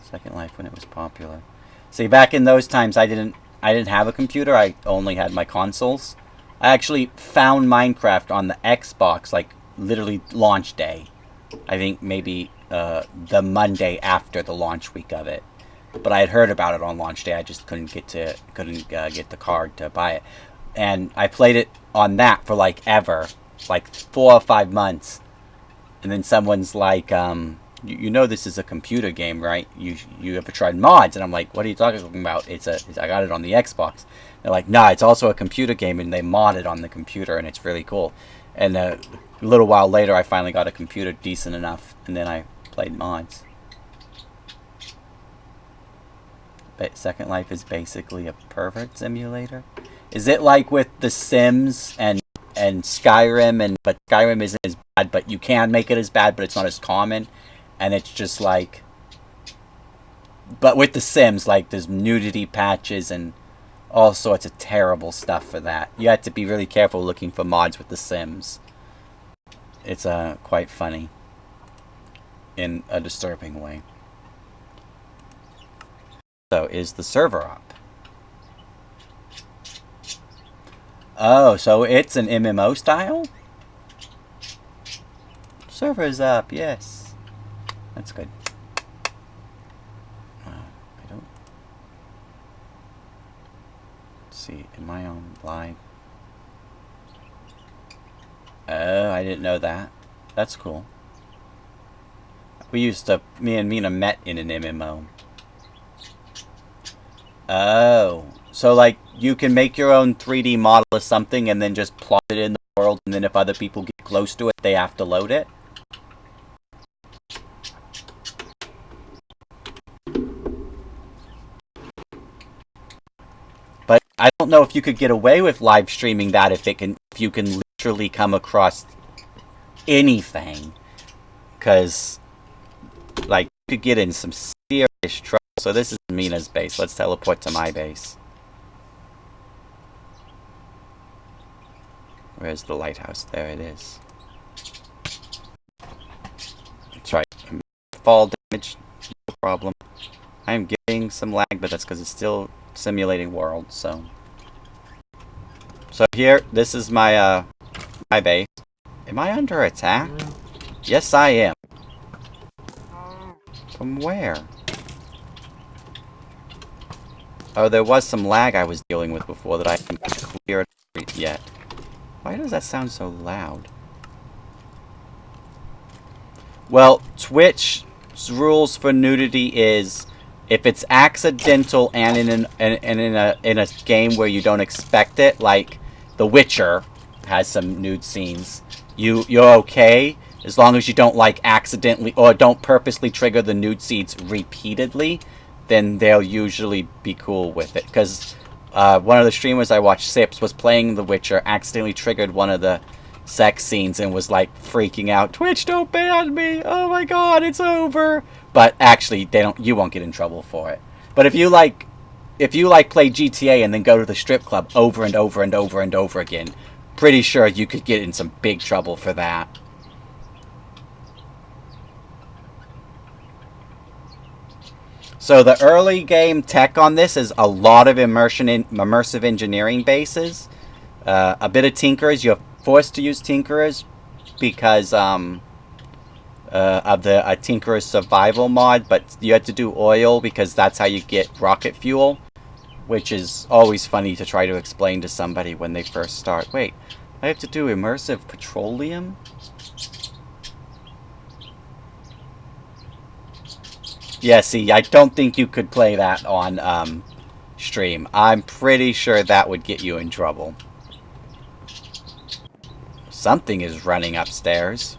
Second Life when it was popular. See, back in those times, I didn't have a computer. I only had my consoles. I actually found Minecraft on the Xbox, like, literally launch day. I think maybe the Monday after the launch week of it. But I had heard about it on launch day. I just couldn't get the card to buy it. And I played it on that for like ever, like 4 or 5 months. And then someone's like, you know this is a computer game, right? You ever tried mods? And I'm like, what are you talking about? I got it on the Xbox. They're like, nah, it's also a computer game, and they mod it on the computer, and it's really cool. And a little while later, I finally got a computer decent enough, and then I played mods. But Second Life is basically a pervert simulator. Is it like with The Sims and Skyrim, but Skyrim isn't as bad, but you can make it as bad, but it's not as common, and it's just like... But with The Sims, like, there's nudity patches and all sorts of terrible stuff for that. You have to be really careful looking for mods with The Sims. It's quite funny in a disturbing way. So, is the server up? Oh, so it's an MMO style? Server's up, yes. That's good. I don't... Let's see, am I on live? Oh, I didn't know that. That's cool. Me and Mina met in an MMO. Oh, so like you can make your own 3D model of something and then just plot it in the world, and then if other people get close to it, they have to load it? But I don't know if you could get away with live streaming that if you can literally come across anything, because like you could get in some serious trouble. So this is Mina's base. Let's teleport to my base. Where's the lighthouse? There it is. That's right. Fall damage, no problem. I'm getting some lag, but that's because it's still simulating world. So here, this is my my base. Am I under attack? Yes, I am. From where? Oh, there was some lag I was dealing with before that I haven't cleared yet. Why does that sound so loud? Well, Twitch's rules for nudity is if it's accidental and in a game where you don't expect it, like The Witcher has some nude scenes, you're okay as long as you don't like accidentally or don't purposely trigger the nude scenes repeatedly. Then they'll usually be cool with it. Because one of the streamers I watched, Sips, was playing The Witcher, accidentally triggered one of the sex scenes and was like freaking out. Twitch, don't ban me! Oh my god, it's over! But actually, you won't get in trouble for it. But if you play GTA and then go to the strip club over and over and over and over again, pretty sure you could get in some big trouble for that. So the early game tech on this is a lot of immersive engineering bases, a bit of tinkerers. You're forced to use tinkerers because of the tinkerer's survival mod, but you had to do oil because that's how you get rocket fuel, which is always funny to try to explain to somebody when they first start. Wait, I have to do immersive petroleum? Yeah, see, I don't think you could play that on stream. I'm pretty sure that would get you in trouble. Something is running upstairs.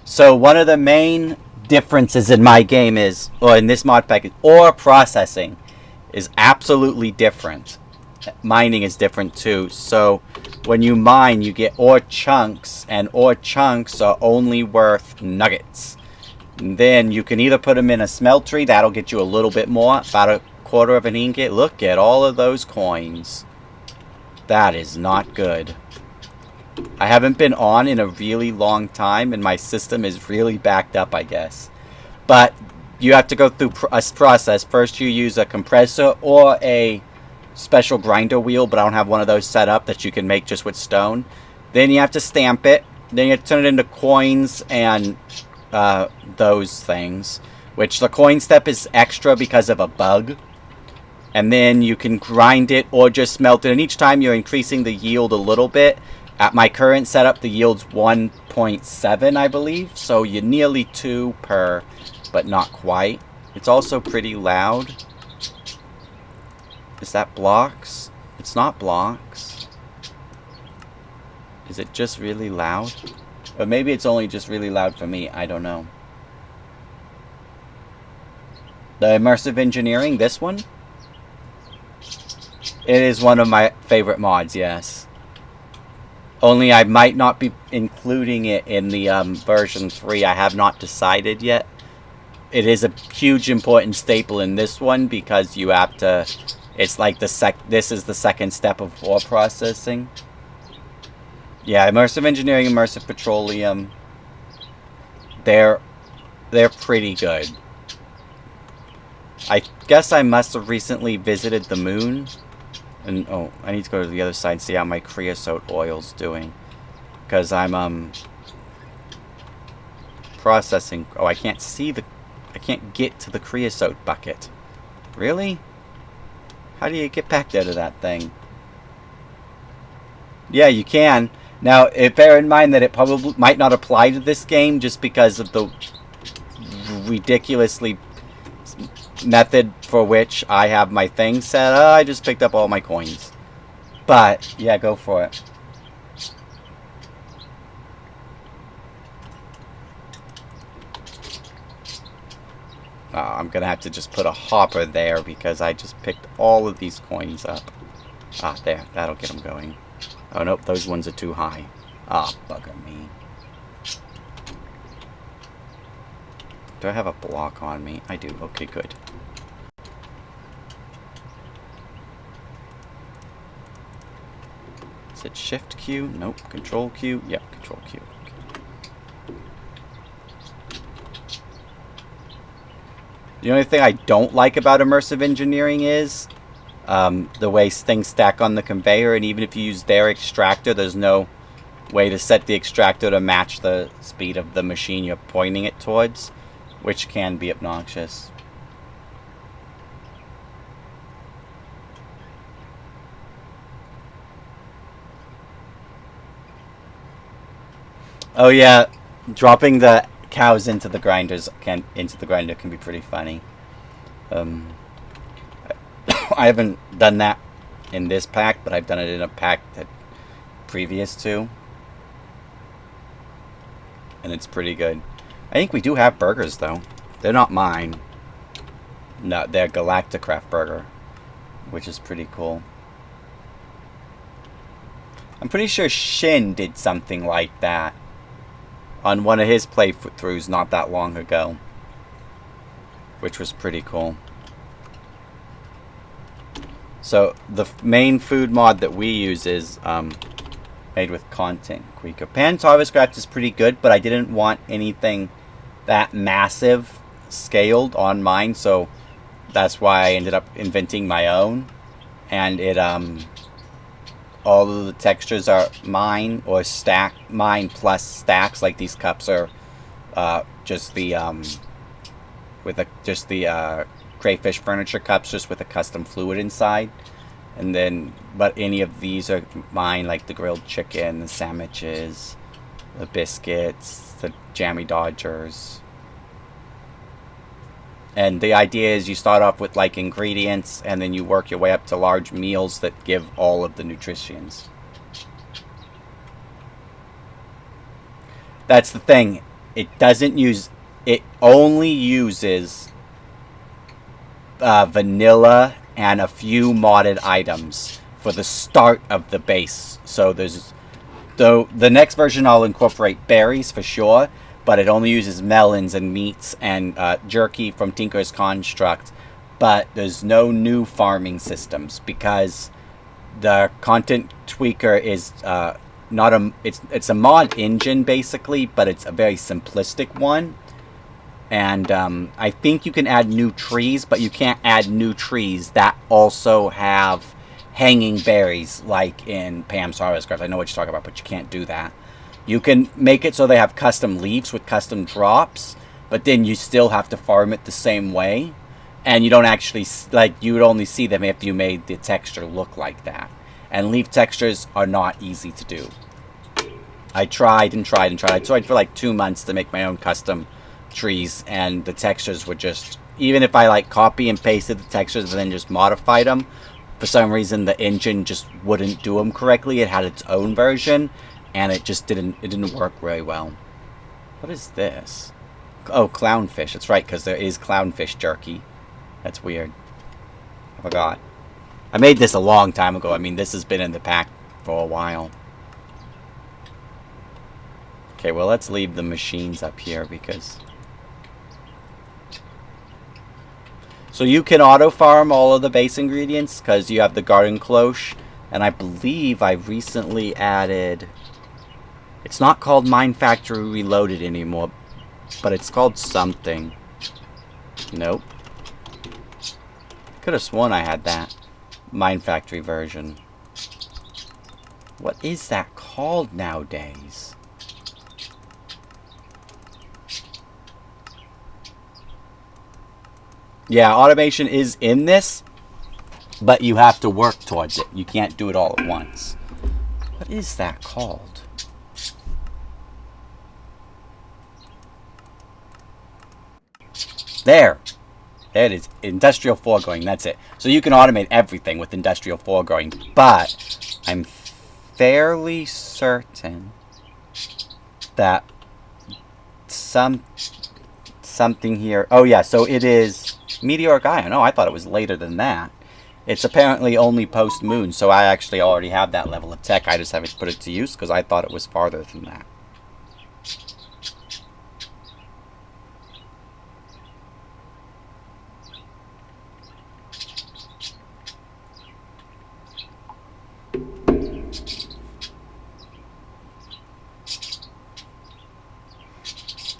So one of the main differences in my game is, or in this mod pack, ore processing is absolutely different. Mining is different too. So when you mine, you get ore chunks, and ore chunks are only worth nuggets. And then you can either put them in a smeltery. That'll get you a little bit more. About a quarter of an ingot. Look at all of those coins. That is not good. I haven't been on in a really long time, and my system is really backed up, I guess. But you have to go through a process. First you use a compressor or a special grinder wheel, but I don't have one of those set up that you can make just with stone. Then you have to stamp it. Then you have to turn it into coins and those things. Which the coin step is extra because of a bug. And then you can grind it or just smelt it. And each time you're increasing the yield a little bit. At my current setup, the yield's 1.7, I believe. So you're nearly 2 per, but not quite. It's also pretty loud. Is that blocks? It's not blocks. Is it just really loud? Or maybe it's only just really loud for me. I don't know. The immersive engineering, this one? It is one of my favorite mods, yes. Only I might not be including it in the version 3. I have not decided yet. It is a huge important staple in this one because you have to... It's like this is the second step of ore processing. Yeah, immersive engineering, immersive petroleum. They're pretty good. I guess I must have recently visited the moon. And, oh, I need to go to the other side and see how my creosote oil's doing. Because I'm, processing... Oh, I can't see the... I can't get to the creosote bucket. Really? How do you get back there to that thing? Yeah, you can. Now, bear in mind that it probably might not apply to this game just because of the ridiculously method for which I have my thing set. I just picked up all my coins. But, yeah, go for it. I'm going to have to just put a hopper there because I just picked all of these coins up. Ah, there. That'll get them going. Oh, nope. Those ones are too high. Ah, bugger me. Do I have a block on me? I do. Okay, good. Is it Shift Q? Nope. Control Q? Yep, Control Q. The only thing I don't like about immersive engineering is the way things stack on the conveyor, and even if you use their extractor, there's no way to set the extractor to match the speed of the machine you're pointing it towards, which can be obnoxious. Oh yeah, dropping the cows into the grinder can be pretty funny. I haven't done that in this pack, but I've done it in a pack that previous to, and it's pretty good. I think we do have burgers though. They're not mine. No, they're Galacticraft burger, which is pretty cool. I'm pretty sure Shin did something like that on one of his playthroughs not that long ago, which was pretty cool. So the main food mod that we use is made with content Quaker. Pan Harvest Craft is pretty good, but I didn't want anything that massive scaled on mine, so that's why I ended up inventing my own. And it all of the textures are mine or mine plus stacks. Like these cups are just the crayfish furniture cups, just with a custom fluid inside. And then, but any of these are mine, like the grilled chicken, the sandwiches, the biscuits, the jammy dodgers. And the idea is you start off with like ingredients, and then you work your way up to large meals that give all of the nutritions. That's the thing. It only uses vanilla and a few modded items for the start of the base. So the next version I'll incorporate berries for sure, but it only uses melons and meats and jerky from Tinker's Construct. But there's no new farming systems because the content tweaker is not a it's a mod engine basically, but it's a very simplistic one. And I think you can add new trees, but you can't add new trees that also have hanging berries like in Pam's Harvest Craft. I know what you're talking about, but you can't do that. You can make it so they have custom leaves with custom drops, but then you still have to farm it the same way. And you don't actually, like, you would only see them if you made the texture look like that. And leaf textures are not easy to do. I tried and tried and tried. I tried for like 2 months to make my own custom trees, and the textures were just, even if I like copy and pasted the textures and then just modified them, for some reason the engine just wouldn't do them correctly. It had its own version, and it just didn't work very well. What is this? Oh, clownfish. That's right, because there is clownfish jerky. That's weird. I forgot. I made this a long time ago. I mean, this has been in the pack for a while. Okay, well, let's leave the machines up here because... So you can auto-farm all of the base ingredients because you have the garden cloche. And I believe I recently added... It's not called Mine Factory Reloaded anymore, but it's called something. Nope. Could have sworn I had that Mine Factory version. What is that called nowadays? Yeah, automation is in this, but you have to work towards it. You can't do it all at once. What is that called? There. There it is. Industrial foregrowing. That's it. So you can automate everything with industrial foregrowing. But I'm fairly certain that something here... Oh, yeah. So it is meteoric iron. Oh, I thought it was later than that. It's apparently only post-moon. So I actually already have that level of tech. I just haven't put it to use because I thought it was farther than that.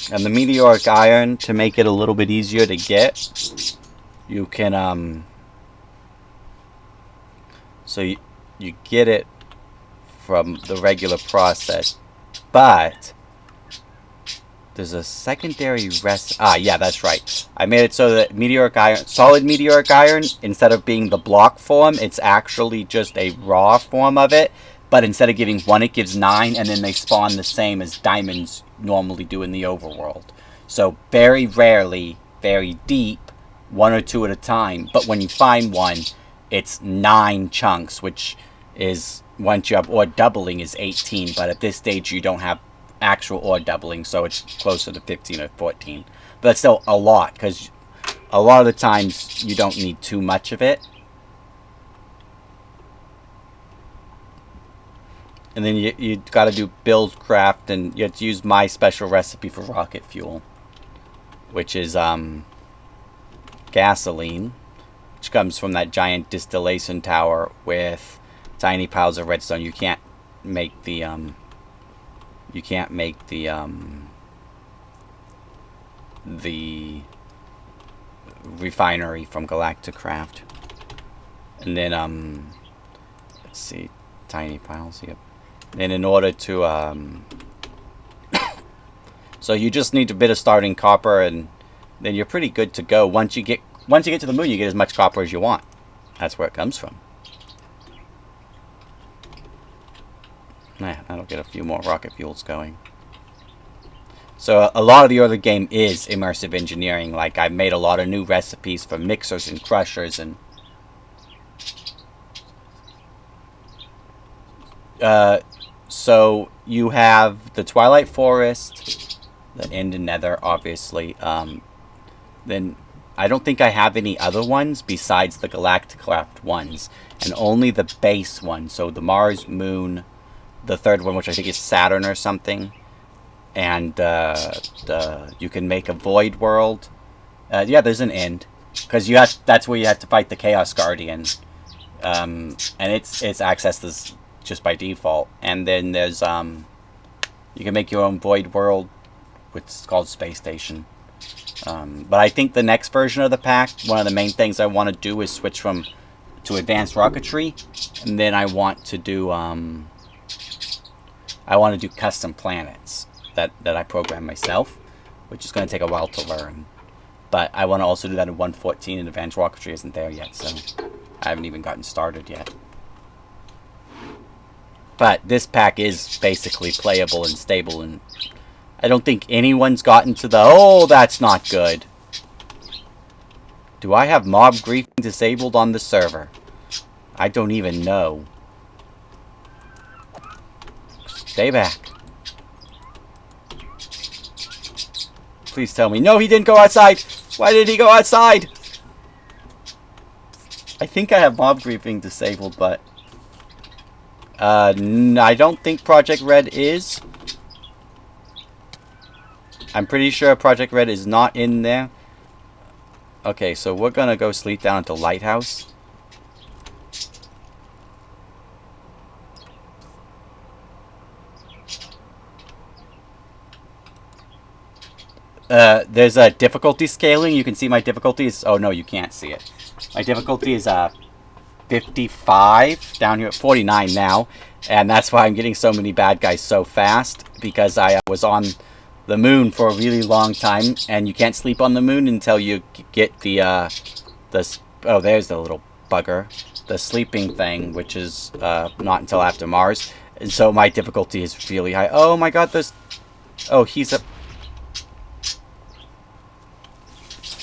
And the meteoric iron, to make it a little bit easier to get, you can, so you get it from the regular process, but there's a secondary yeah, that's right. I made it so that meteoric iron, solid meteoric iron, instead of being the block form, it's actually just a raw form of it. But instead of giving 1, it gives 9, and then they spawn the same as diamonds normally do in the overworld. So very rarely, very deep, 1 or 2 at a time. But when you find one, it's 9 chunks, which is, once you have ore doubling, is 18. But at this stage, you don't have actual ore doubling, so it's closer to 15 or 14. But that's still a lot, because a lot of the times you don't need too much of it. And then you got to do build craft, and you have to use my special recipe for rocket fuel, which is gasoline, which comes from that giant distillation tower with tiny piles of redstone. You can't make the refinery from Galacticraft. And then let's see, tiny piles. Yep. And in order to so you just need a bit of starting copper, and then you're pretty good to go. Once you get to the moon, you get as much copper as you want. That's where it comes from. Yeah, that'll get a few more rocket fuels going. So a lot of the other game is immersive engineering. Like, I've made a lot of new recipes for mixers and crushers and so you have the Twilight Forest, the End and Nether, obviously. Then I don't think I have any other ones besides the Galacticraft ones, and only the base one. So the Mars, Moon, the third one, which I think is Saturn or something, and you can make a void world. Yeah, there's an end, because that's where you have to fight the Chaos Guardian, and it's accessed just by default. And then there's you can make your own void world, which is called Space Station. But I think the next version of the pack, one of the main things I want to do is switch to advanced rocketry, and then I want to do custom planets that I program myself, which is going to take a while to learn. But I want to also do that in 1.14, and advanced rocketry isn't there yet, so I haven't even gotten started yet. But this pack is basically playable and stable, and I don't think anyone's gotten to the, oh, that's not good. Do I have mob griefing disabled on the server? I don't even know. Stay back. Please tell me. No, he didn't go outside. Why did he go outside? I think I have mob griefing disabled, but I don't think Project Red is. I'm pretty sure Project Red is not in there. Okay, so we're gonna go sleep down at the lighthouse. There's a difficulty scaling. You can see my difficulty is... Oh, no, you can't see it. My difficulty is 55, down here at 49 now. And that's why I'm getting so many bad guys so fast, because I was on the moon for a really long time, and you can't sleep on the moon until you get the oh, there's the little bugger, the sleeping thing, which is not until after Mars. And so my difficulty is really high. Oh my god, there's... Oh, he's a...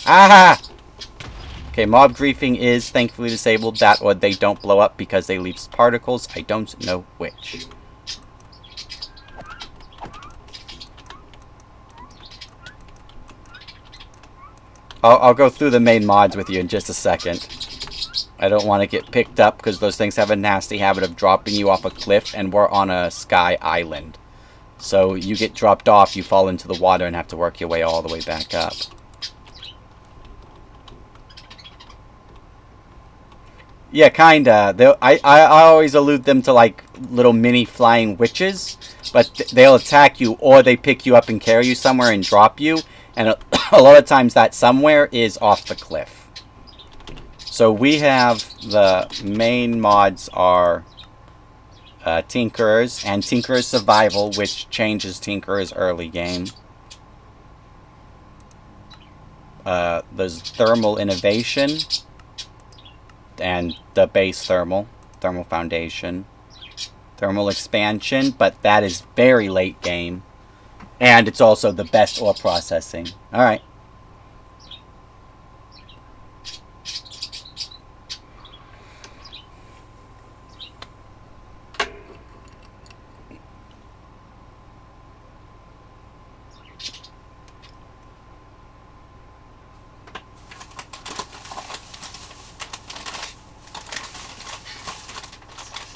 Ah! Okay, mob griefing is thankfully disabled. That, or they don't blow up because they leave particles. I don't know which. I'll go through the main mods with you in just a second. I don't want to get picked up because those things have a nasty habit of dropping you off a cliff, and we're on a sky island. So you get dropped off, you fall into the water and have to work your way all the way back up. Yeah, kinda. I always allude them to like little mini flying witches, but they'll attack you, or they pick you up and carry you somewhere and drop you. And a lot of times that somewhere is off the cliff. So we have the main mods are Tinkerers and Tinkerer's Survival, which changes Tinkerer's early game. There's Thermal Innovation and the base Thermal Foundation. Thermal Expansion, but that is very late game. And it's also the best ore processing. Alright.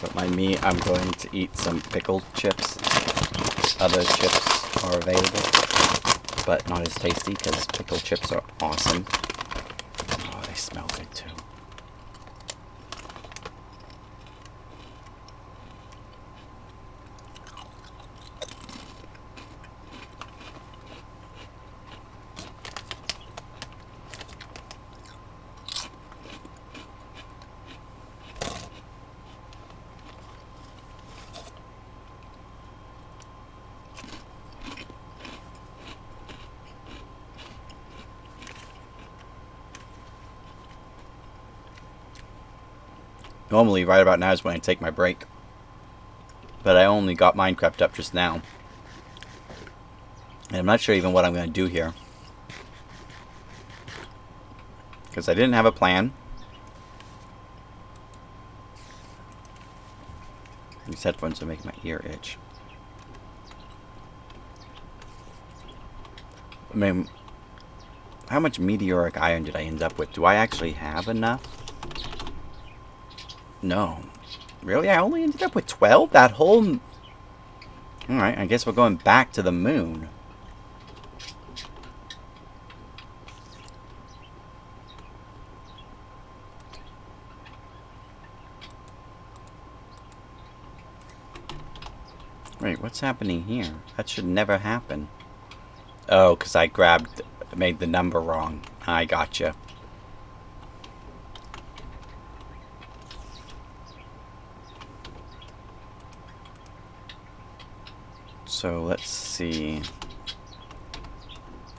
Don't mind me, I'm going to eat some pickled chips. Other chips are available, but not as tasty because pickled chips are awesome. Oh, they smell good too. Normally, right about now is when I take my break. But I only got Minecraft up just now. And I'm not sure even what I'm going to do here. Because I didn't have a plan. These headphones will make my ear itch. I mean, how much meteoric iron did I end up with? Do I actually have enough? No. Really? I only ended up with 12? That whole Alright, I guess we're going back to the moon. Wait, what's happening here? That should never happen. Oh, because I made the number wrong. I gotcha. So let's see.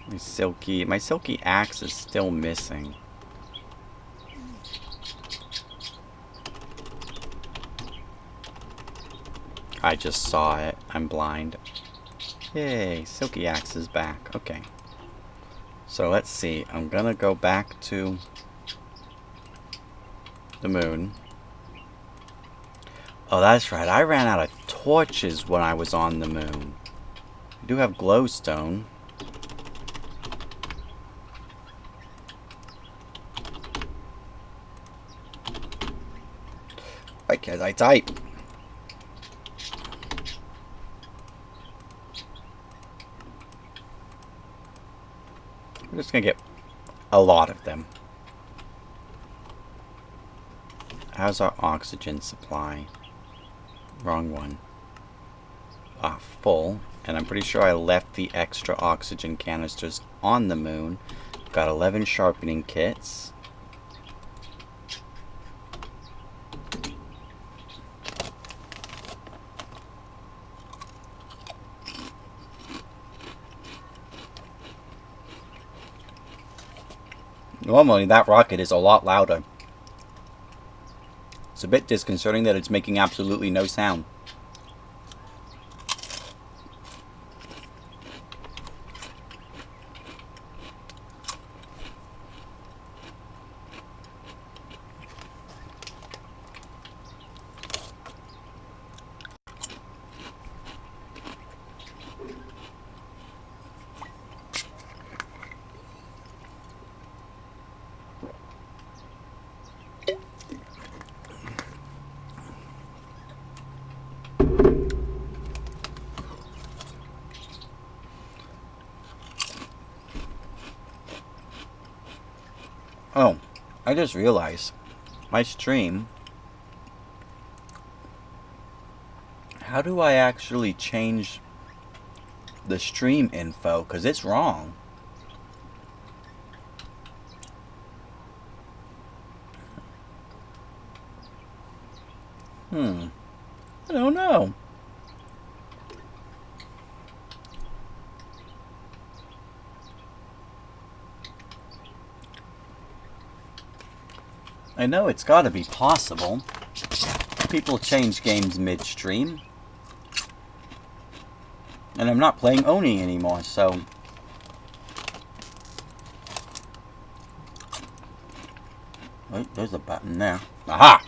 My silky axe is still missing. I just saw it. I'm blind. Yay, silky axe is back. Okay. So let's see. I'm gonna go back to the moon. Oh, that's right. I ran out of torches when I was on the moon. I do have glowstone. Why can't I type? We're just gonna get a lot of them. How's our oxygen supply? Wrong one. Ah, full. And I'm pretty sure I left the extra oxygen canisters on the moon. Got 11 sharpening kits. Normally that rocket is a lot louder. It's a bit disconcerting that it's making absolutely no sound. Oh, I just realized my stream. How do I actually change the stream info? Because it's wrong. I don't know. I know it's got to be possible. People change games midstream. And I'm not playing Oni anymore, so... Wait, there's a button there. Aha!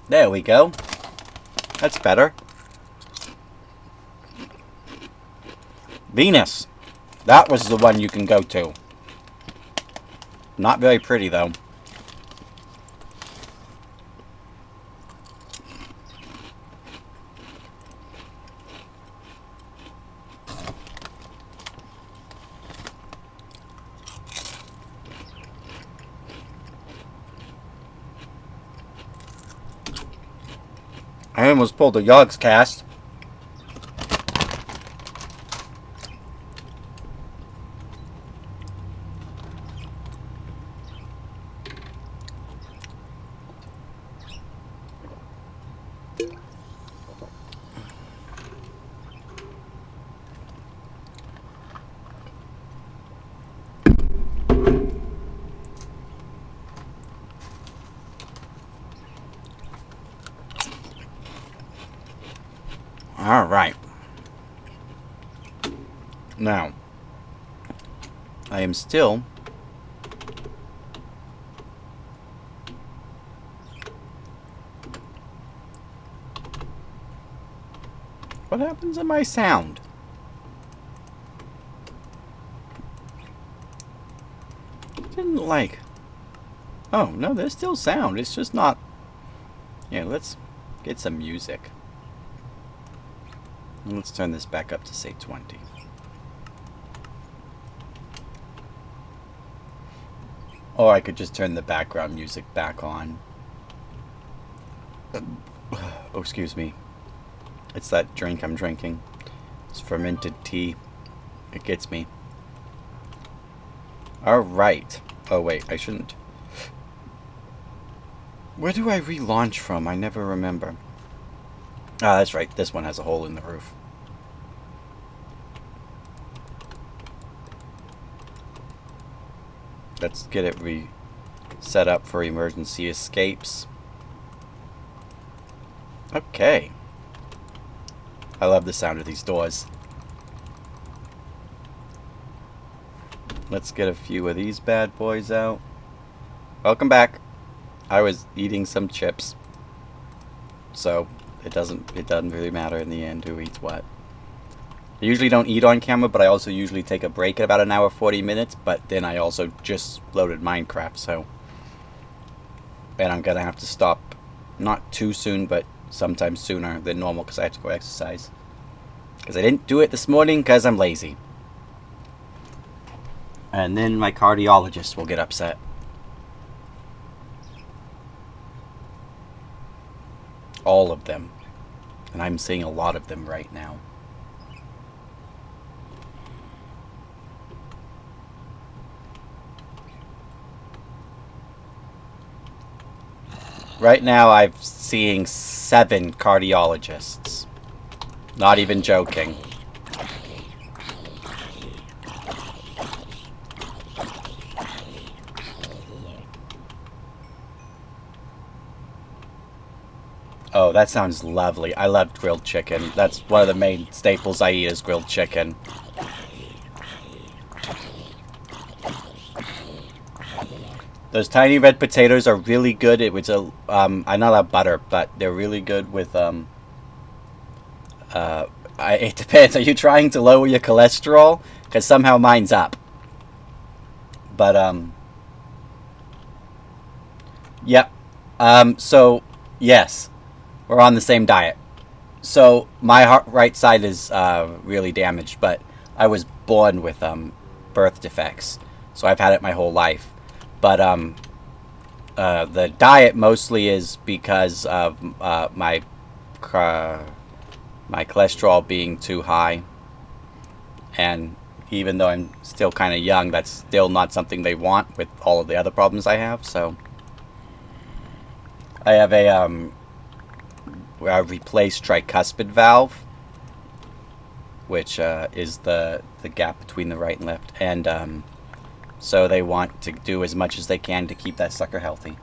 There we go. That's better. Venus. That was the one you can go to. Not very pretty, though. I almost pulled a Yogg's cast. Alright. Now, I am still... What happens to my sound? Didn't like... Oh, no, there's still sound. It's just not... Yeah, let's get some music. And let's turn this back up to, say, 20. Or I could just turn the background music back on. Oh, excuse me. It's that drink I'm drinking. It's fermented tea. It gets me. Alright. Oh, wait, I shouldn't. Where do I relaunch from? I never remember. Ah, that's right. This one has a hole in the roof. Let's get it set up for emergency escapes. Okay. I love the sound of these doors. Let's get a few of these bad boys out. Welcome back. I was eating some chips. So it doesn't really matter in the end who eats what. I usually don't eat on camera, but I also usually take a break at about an hour 40 minutes, but then I also just loaded Minecraft, so... And I'm gonna have to stop not too soon, but sometime sooner than normal because I have to go exercise. Because I didn't do it this morning because I'm lazy. And then my cardiologist will get upset. All of them. And I'm seeing a lot of them right now. Right now I'm seeing 7 cardiologists. Not even joking. Oh, that sounds lovely. I love grilled chicken. That's one of the main staples I eat is grilled chicken. Those tiny red potatoes are really good. It was a I not love butter, but they're really good with it depends. Are you trying to lower your cholesterol? Because somehow mine's up. But yep. So yes, we're on the same diet. So my right side is really damaged, but I was born with birth defects, so I've had it my whole life. But the diet mostly is because of my cholesterol being too high. And even though I'm still kind of young, that's still not something they want with all of the other problems I have. So I have a replaced tricuspid valve, which is the gap between the right and left. And so they want to do as much as they can to keep that sucker healthy.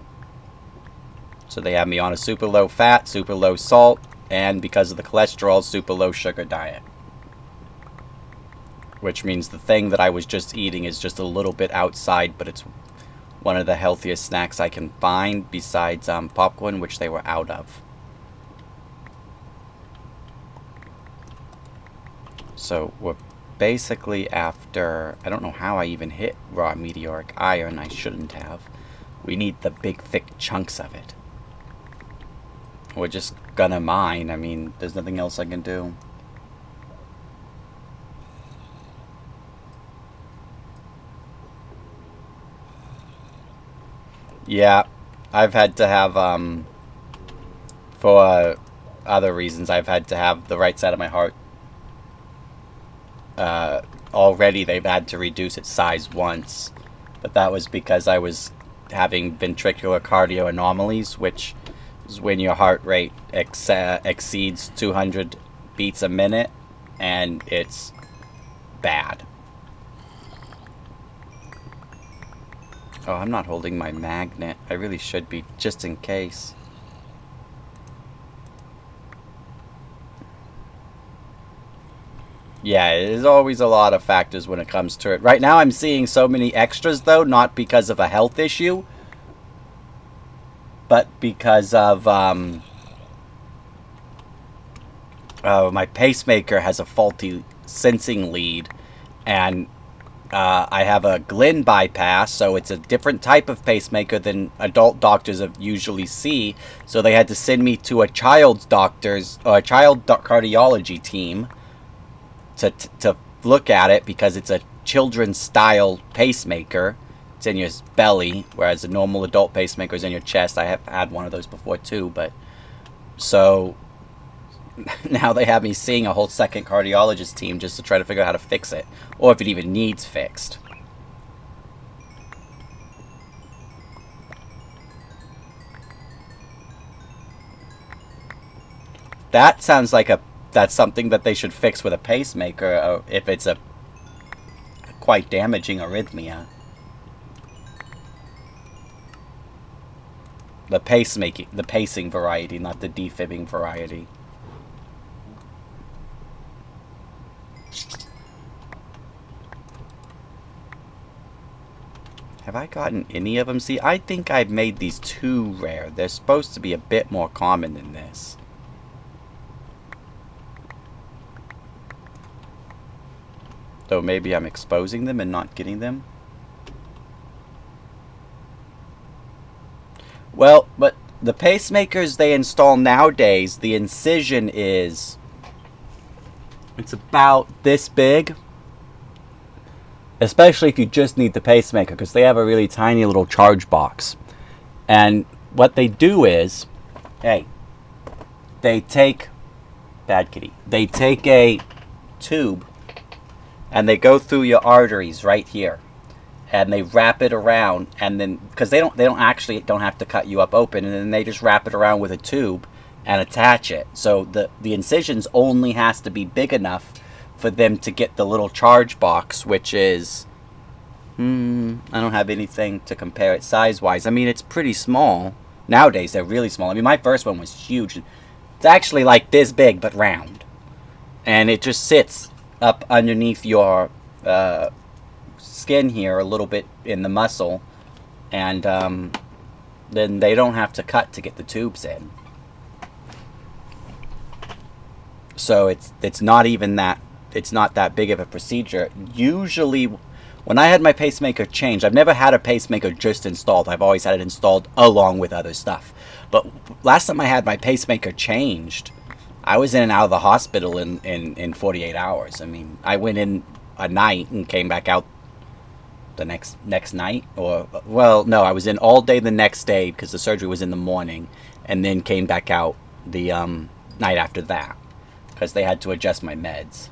So they have me on a super low fat, super low salt, and because of the cholesterol, super low sugar diet. Which means the thing that I was just eating is just a little bit outside, but it's one of the healthiest snacks I can find besides popcorn, which they were out of. So we're basically after... I don't know how I even hit raw meteoric iron. I shouldn't have. We need the big, thick chunks of it. We're just gonna mine. I mean, there's nothing else I can do. Yeah, I've had to have, for other reasons, I've had to have the right side of my heart. Already they've had to reduce its size once, but that was because I was having ventricular cardio anomalies, which is when your heart rate exceeds 200 beats a minute, and it's bad. Oh, I'm not holding my magnet. I really should be, just in case. Yeah, there's always a lot of factors when it comes to it. Right now, I'm seeing so many extras, though, not because of a health issue, but because of my pacemaker has a faulty sensing lead, and I have a Glenn bypass, so it's a different type of pacemaker than adult doctors usually see. So they had to send me to a child's doctor's or a child cardiology team to look at it because it's a children's style pacemaker. It's in your belly, whereas a normal adult pacemaker is in your chest. I have had one of those before too, but so now they have me seeing a whole second cardiologist team just to try to figure out how to fix it, or if it even needs fixed. That sounds like that's something that they should fix with a pacemaker if it's a quite damaging arrhythmia. The pacing variety, not the defibbing variety. Have I gotten any of them? See, I think I've made these too rare. They're supposed to be a bit more common than this. Though maybe I'm exposing them and not getting them. Well, but the pacemakers they install nowadays, the incision is... it's about this big. Especially if you just need the pacemaker, because they have a really tiny little charge box. And what they do is... hey. They take... bad kitty. They take a tube... and they go through your arteries right here, and they wrap it around, and then because they don't have to cut you up open, and then they just wrap it around with a tube and attach it. So the incisions only has to be big enough for them to get the little charge box, which is I don't have anything to compare it size wise. I mean, it's pretty small nowadays. They're really small. I mean, my first one was huge. It's actually like this big but round, and it just sits up underneath your skin here a little bit in the muscle, and then they don't have to cut to get the tubes in. So it's not even that, it's not that big of a procedure. Usually when I had my pacemaker changed, I've never had a pacemaker just installed. I've always had it installed along with other stuff. But last time I had my pacemaker changed, I was in and out of the hospital in 48 hours. I mean, I went in a night and came back out the next night. Or, well, no, I was in all day the next day because the surgery was in the morning, and then came back out the night after that because they had to adjust my meds.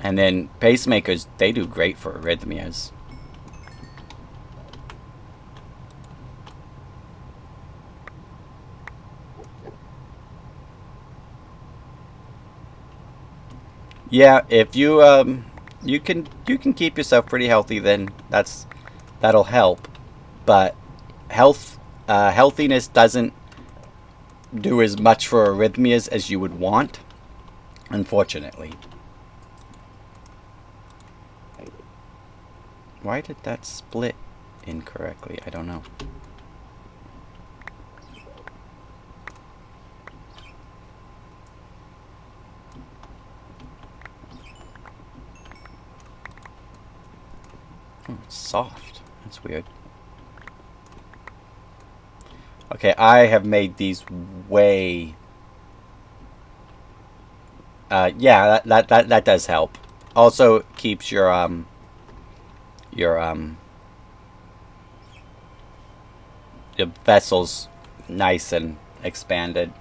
And then pacemakers, they do great for arrhythmias. Yeah, if you you can keep yourself pretty healthy, then that'll help. But healthiness doesn't do as much for arrhythmias as you would want, unfortunately. Why did that split incorrectly? I don't know. Oh, it's soft. That's weird. Okay, I have made these way... yeah, that does help. Also keeps your vessels nice and expanded.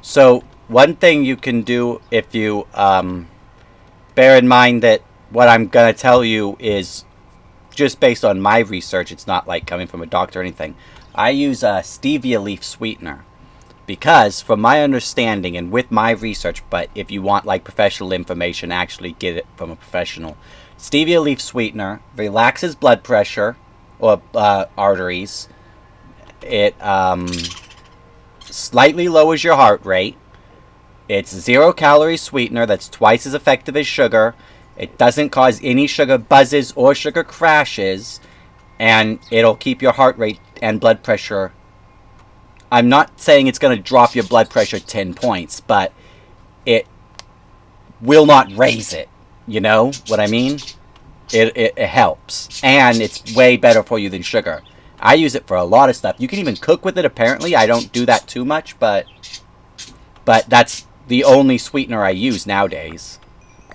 So one thing you can do, if you bear in mind that what I'm gonna tell you is just based on my research, it's not like coming from a doctor or anything. I use a stevia leaf sweetener because, from my understanding and with my research, but if you want like professional information, actually get it from a professional. Stevia leaf sweetener relaxes blood pressure or arteries. It slightly lowers your heart rate. It's 0-calorie sweetener that's twice as effective as sugar. It doesn't cause any sugar buzzes or sugar crashes. And it'll keep your heart rate and blood pressure. I'm not saying it's going to drop your blood pressure 10 points, but it will not raise it. You know what I mean? It helps. And it's way better for you than sugar. I use it for a lot of stuff. You can even cook with it, apparently. I don't do that too much, but that's the only sweetener I use nowadays.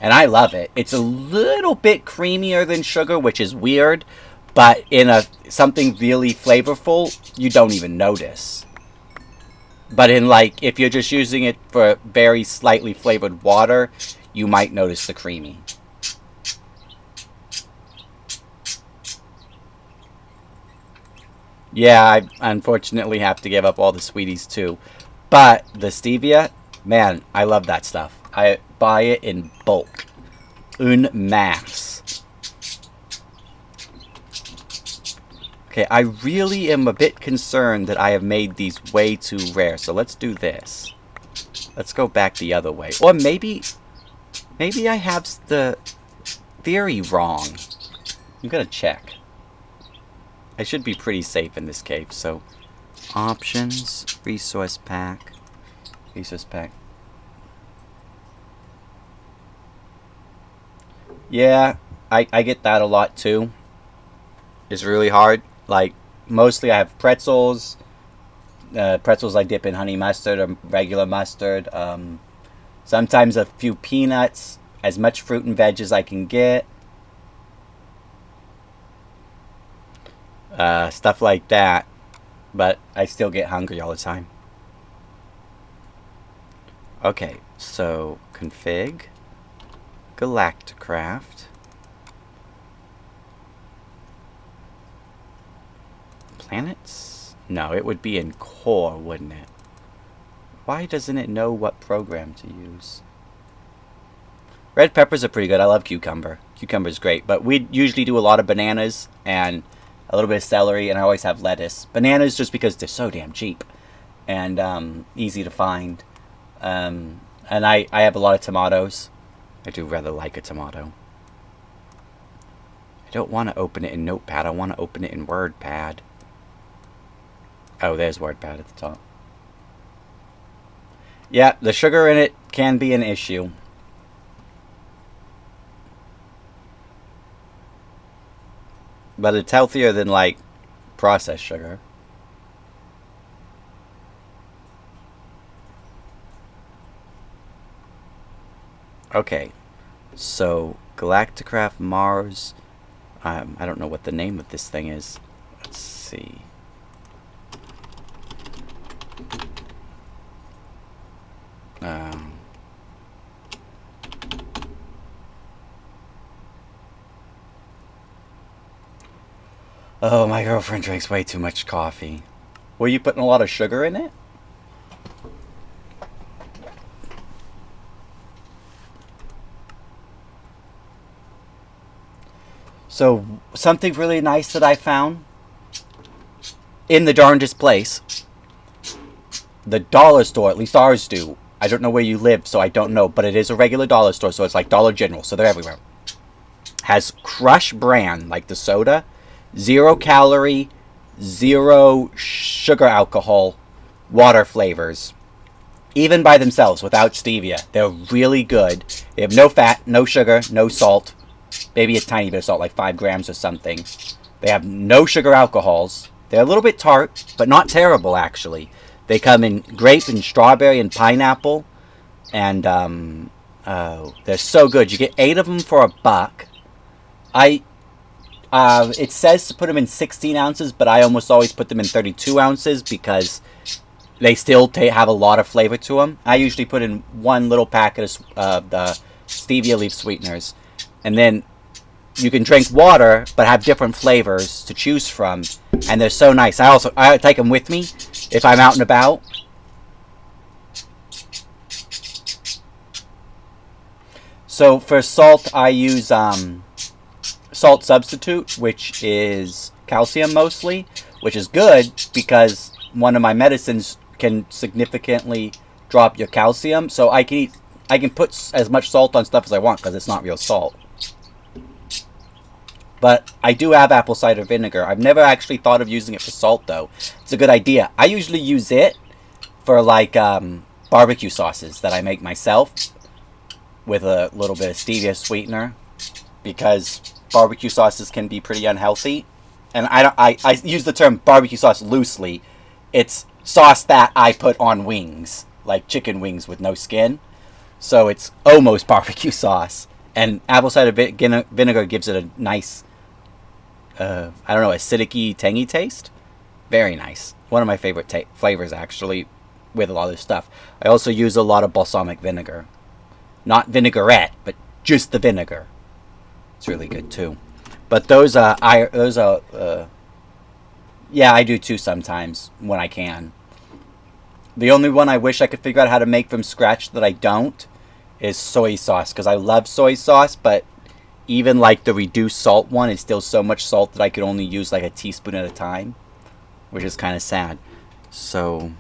And I love it. It's a little bit creamier than sugar, which is weird, but in something really flavorful, you don't even notice. But in, like, if you're just using it for very slightly flavored water, you might notice the creamy. Yeah, I unfortunately have to give up all the sweeties too. But the stevia, man, I love that stuff. I buy it in bulk. En masse. Okay, I really am a bit concerned that I have made these way too rare. So let's do this. Let's go back the other way. Or maybe I have the theory wrong. I'm gonna check. I should be pretty safe in this cave, so options, resource pack. Yeah, I get that a lot too. It's really hard. Like, mostly I have pretzels. Pretzels I dip in honey mustard or regular mustard. Sometimes a few peanuts. As much fruit and veg as I can get. Stuff like that, but I still get hungry all the time. Okay, so config, Galacticraft, planets? No, it would be in core, wouldn't it? Why doesn't it know what program to use? Red peppers are pretty good. I love cucumber. Cucumber's great, but we usually do a lot of bananas and a little bit of celery, and I always have lettuce. Bananas just because they're so damn cheap and easy to find. And I have a lot of tomatoes. I do rather like a tomato. I don't want to open it in Notepad. I want to open it in WordPad. Oh, there's WordPad at the top. Yeah, the sugar in it can be an issue. But it's healthier than, like, processed sugar. Okay. So, Galacticraft Mars. I don't know what the name of this thing is. Let's see. Oh, my girlfriend drinks way too much coffee. Were you putting a lot of sugar in it? So, something really nice that I found in the darndest place. The dollar store, at least ours do. I don't know where you live, so I don't know. But it is a regular dollar store, so it's like Dollar General, so they're everywhere. Has Crush brand, like the soda. 0-calorie, 0 sugar alcohol, water flavors. Even by themselves, without stevia. They're really good. They have no fat, no sugar, no salt. Maybe a tiny bit of salt, like 5 grams or something. They have no sugar alcohols. They're a little bit tart, but not terrible, actually. They come in grape and strawberry and pineapple. And, they're so good. You get 8 of them for $1. It says to put them in 16 ounces, but I almost always put them in 32 ounces because they still have a lot of flavor to them. I usually put in 1 little packet of the stevia leaf sweeteners. And then you can drink water, but have different flavors to choose from. And they're so nice. I take them with me if I'm out and about. So for salt, I use salt substitute, which is calcium mostly, which is good because one of my medicines can significantly drop your calcium. So I can put as much salt on stuff as I want because it's not real salt. But I do have apple cider vinegar. I've never actually thought of using it for salt, though. It's a good idea. I usually use it for, like, barbecue sauces that I make myself with a little bit of stevia sweetener, because barbecue sauces can be pretty unhealthy. And I use the term barbecue sauce loosely. It's sauce that I put on wings, like chicken wings with no skin. So it's almost barbecue sauce. And apple cider vinegar gives it a nice, I don't know, acidic-y, tangy taste. Very nice. One of my favorite flavors, actually, with a lot of this stuff. I also use a lot of balsamic vinegar. Not vinaigrette, but just the vinegar. It's really good, too. But yeah, I do, too, sometimes, when I can. The only one I wish I could figure out how to make from scratch that I don't is soy sauce, because I love soy sauce, but even like the reduced salt one is still so much salt that I could only use like a teaspoon at a time, which is kind of sad. So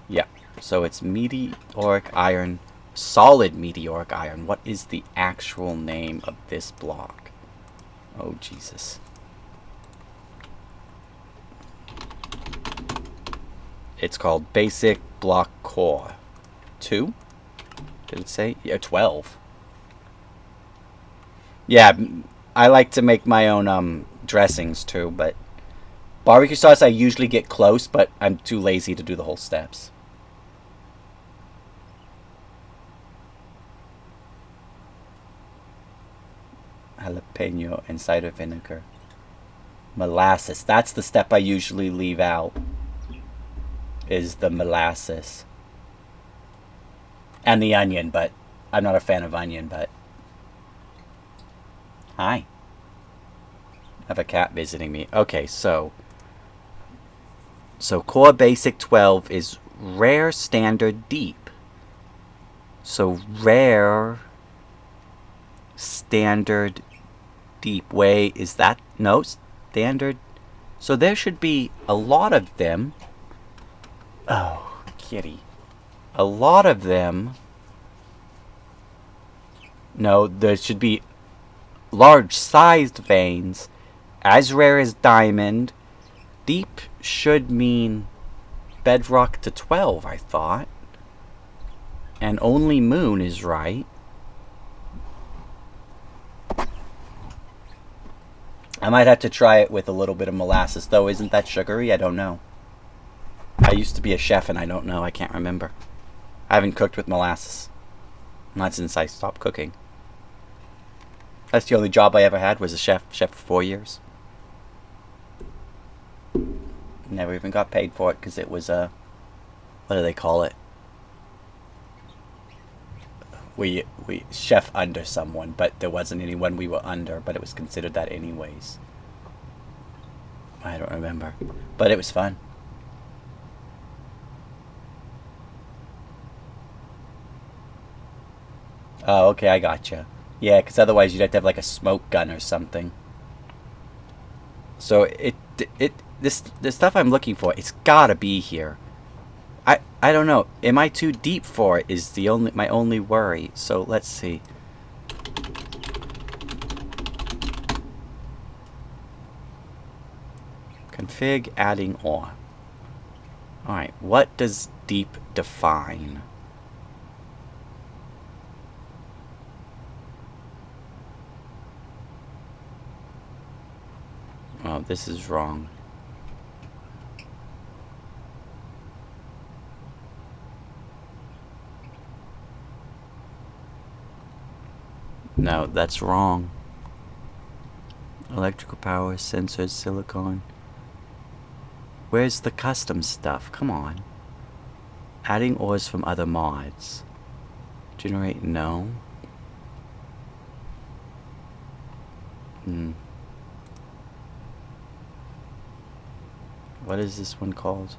yeah, so it's meteoric iron, solid meteoric iron. What is the actual name of this block? Oh Jesus. It's called Basic Block Core 2. Did it say? Yeah, 12. Yeah, I like to make my own dressings too, but barbecue sauce I usually get close, but I'm too lazy to do the whole steps. Jalapeno and cider vinegar. Molasses. That's the step I usually leave out. Is the molasses. And the onion, but I'm not a fan of onion, but... Hi. I have a cat visiting me. Okay, so core basic 12 is rare, standard, deep. So rare, standard, deep. Wait, is that... No, standard. So there should be a lot of them. Oh, kitty. A lot of them. No, there should be large-sized veins, as rare as diamond. Deep should mean bedrock to 12, I thought. And only moon is right. I might have to try it with a little bit of molasses, though. Isn't that sugary? I don't know. I used to be a chef and I don't know. I can't remember. I haven't cooked with molasses. Not since I stopped cooking. That's the only job I ever had, was a chef. Chef for 4 years. Never even got paid for it because it was a... What do they call it? We chef under someone, but there wasn't anyone we were under, but it was considered that anyways. I don't remember. But it was fun. Oh, okay, I gotcha. Yeah, because otherwise you'd have to have like a smoke gun or something. So this stuff I'm looking for, it's gotta be here. I don't know. Am I too deep for it? Is my only worry. So let's see. Config adding ore. Alright, what does deep define? Oh, this is wrong. No, that's wrong. Electrical power, sensors, silicon. Where's the custom stuff? Come on. Adding ores from other mods. Generate, no. What is this one called?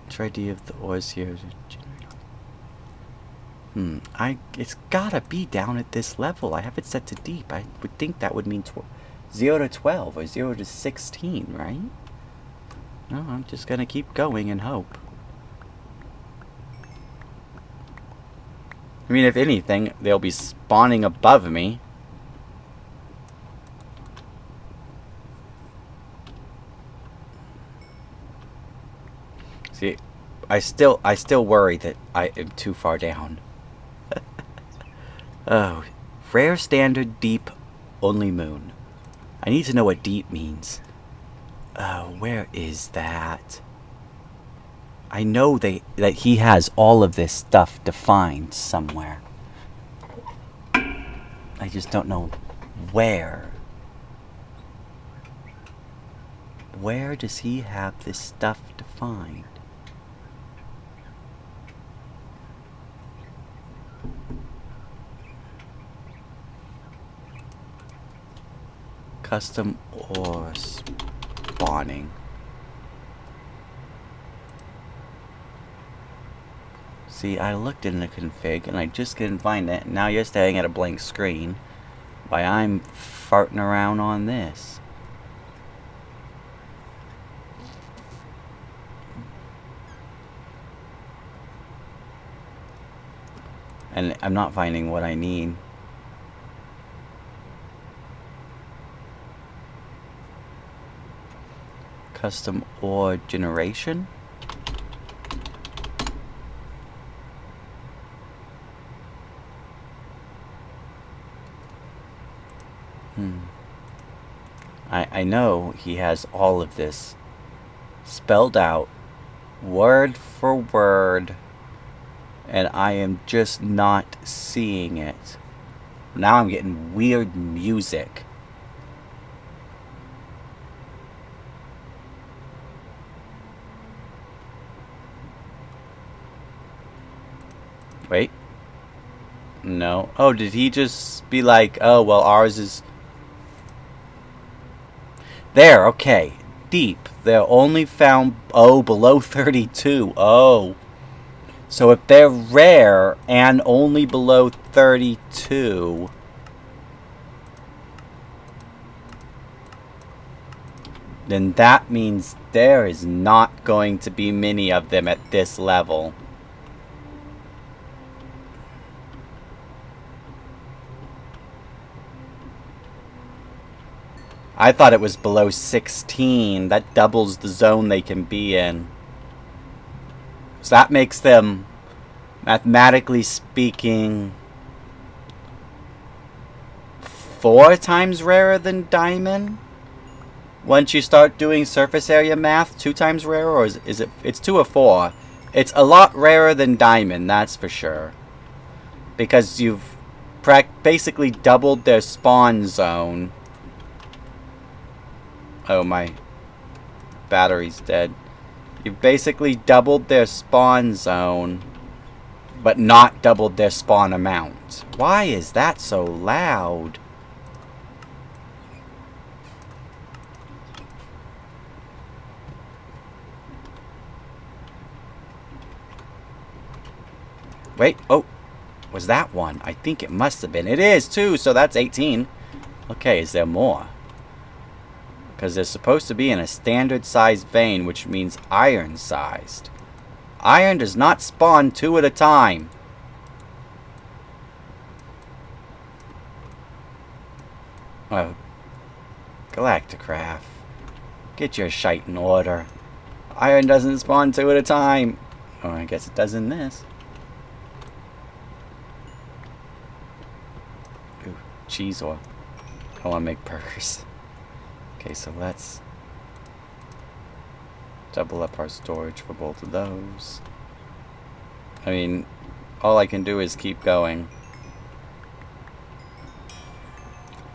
Try D of the ores here. It's gotta be down at this level. I have it set to deep. I would think that would mean 0 to 12 or 0 to 16, right? No, I'm just gonna keep going and hope. I mean, if anything, they'll be spawning above me. See, I still worry that I am too far down. Oh, rare, standard, deep, only moon. I need to know what deep means. Where is that? I know that he has all of this stuff defined somewhere. I just don't know where. Where does he have this stuff defined? Custom or spawning. See, I looked in the config and I just couldn't find it. Now you're staring at a blank screen while I'm farting around on this. And I'm not finding what I need. Custom ore generation? I know he has all of this spelled out, word for word, and I am just not seeing it. Now I'm getting weird music. Wait. No. Oh, did he just be like, oh, well, ours is... There, okay. Deep. They're only found, oh, below 32. Oh. So if they're rare and only below 32... then that means there is not going to be many of them at this level. I thought it was below 16. That doubles the zone they can be in. So that makes them, mathematically speaking, 4 times rarer than diamond? Once you start doing surface area math, 2 times rarer, or is it? It's 2 or 4. It's a lot rarer than diamond, that's for sure. Because you've basically doubled their spawn zone. Oh, my battery's dead. You've basically doubled their spawn zone, but not doubled their spawn amount. Why is that so loud? Wait, oh, was that one? I think it must have been. It is, too, so that's 18. Okay, is there more? Because they're supposed to be in a standard-sized vein, which means iron-sized. Iron does not spawn 2 at a time. Oh, Galacticraft, get your shite in order. Iron doesn't spawn 2 at a time. Oh, I guess it does in this. Ooh, cheese oil. I want to make burgers. Okay, so let's double up our storage for both of those. I mean, all I can do is keep going.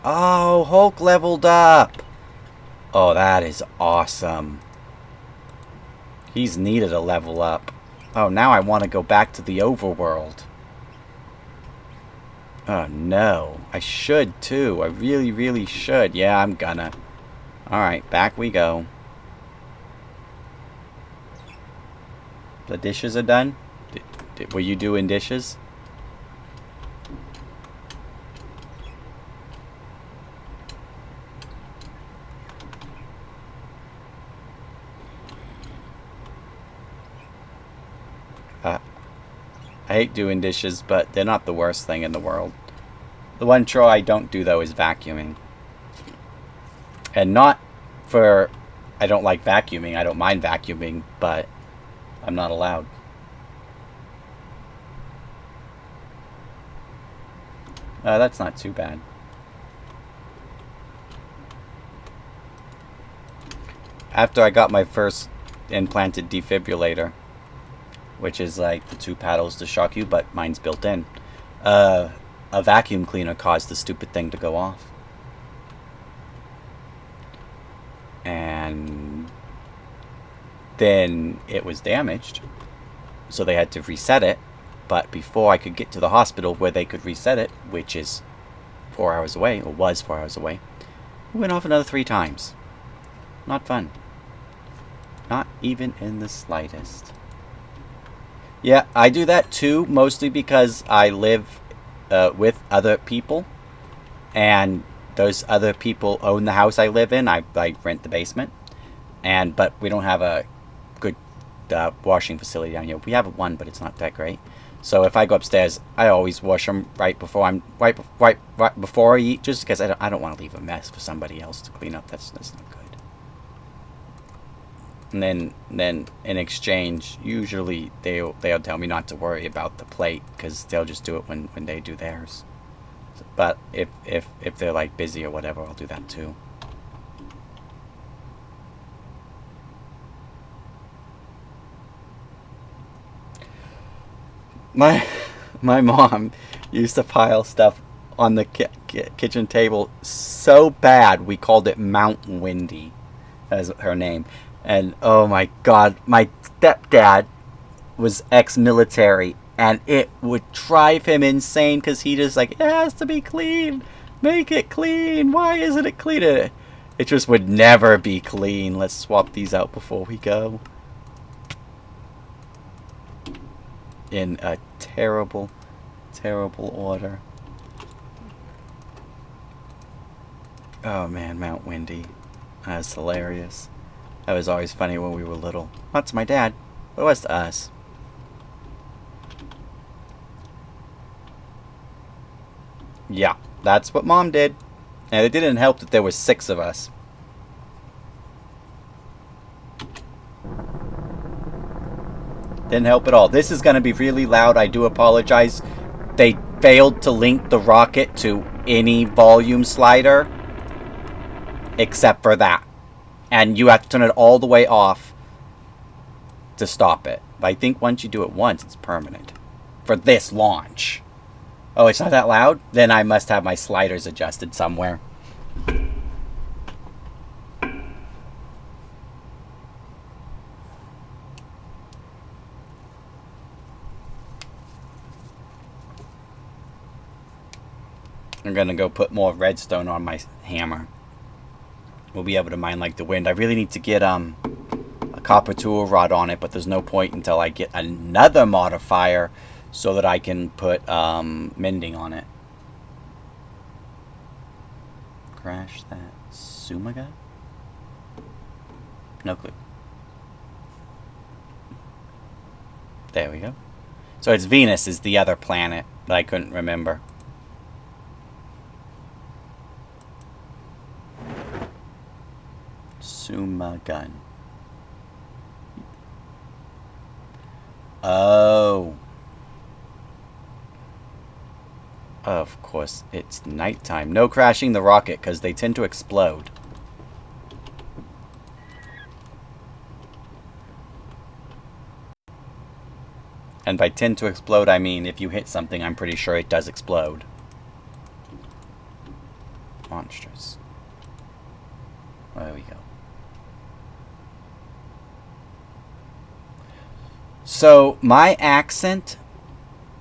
Oh, Hulk leveled up! Oh, that is awesome. He's needed a level up. Oh, now I want to go back to the overworld. Oh, no. I should, too. I really, really should. Yeah, I'm gonna. Alright, back we go. The dishes are done? Were you doing dishes? I hate doing dishes, but they're not the worst thing in the world. The one chore I don't do, though, is vacuuming. And not for... I don't like vacuuming. I don't mind vacuuming, but I'm not allowed. That's not too bad. After I got my first implanted defibrillator, which is like the 2 paddles to shock you, but mine's built in, a vacuum cleaner caused the stupid thing to go off. And then it was damaged, so they had to reset it. But before I could get to the hospital where they could reset it, which is 4 hours away, or was 4 hours away, it went off another 3 times. Not fun. Not even in the slightest. Yeah, I do that too, mostly because I live with other people, and those other people own the house I live in. I rent the basement, but we don't have a good washing facility down here. We have one, but it's not that great. So if I go upstairs, I always wash them right before I eat, just because I don't want to leave a mess for somebody else to clean up. That's not good. And then in exchange, usually they'll tell me not to worry about the plate, because they'll just do it when they do theirs. But if they're like busy or whatever, I'll do that too. My mom used to pile stuff on the kitchen table so bad we called it Mount Windy as her name. And oh my god, my stepdad was ex-military, and it would drive him insane because he just like, it has to be clean, make it clean, why isn't it clean? It just would never be clean. Let's swap these out before we go. In a terrible, terrible order. Oh man, Mount Windy. That's hilarious. That was always funny when we were little. Not to my dad, but it was to us. Yeah, that's what Mom did. And it didn't help that there were 6 of us. Didn't help at all. This is going to be really loud. I do apologize. They failed to link the rocket to any volume slider except for that. And you have to turn it all the way off to stop it. But I think once you do it once, it's permanent. For this launch. Oh, it's not that loud? Then I must have my sliders adjusted somewhere. I'm going to go put more redstone on my hammer. We'll be able to mine like the wind. I really need to get a copper tool rod on it, but there's no point until I get another modifier so that I can put mending on it. Crash that Sumaga? No clue. There we go. So it's Venus is the other planet that I couldn't remember. Sumagun. Oh. Of course, it's nighttime. No crashing the rocket, because they tend to explode. And by tend to explode, I mean if you hit something, I'm pretty sure it does explode. Monsters. There we go. So, my accent...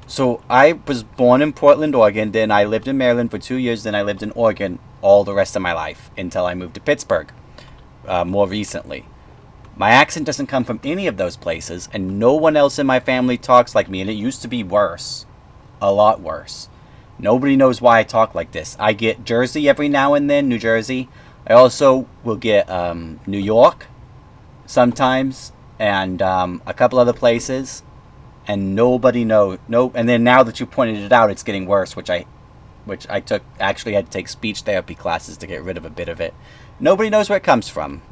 So, I was born in Portland, Oregon. Then I lived in Maryland for 2 years. Then I lived in Oregon all the rest of my life. Until I moved to Pittsburgh. More recently. My accent doesn't come from any of those places. And no one else in my family talks like me. And it used to be worse. A lot worse. Nobody knows why I talk like this. I get Jersey every now and then. New Jersey. I also will get New York sometimes, and a couple other places. and nobody knows. No, and then now that you pointed it out, it's getting worse, which I took actually had to take speech therapy classes to get rid of a bit of it. Nobody knows where it comes from.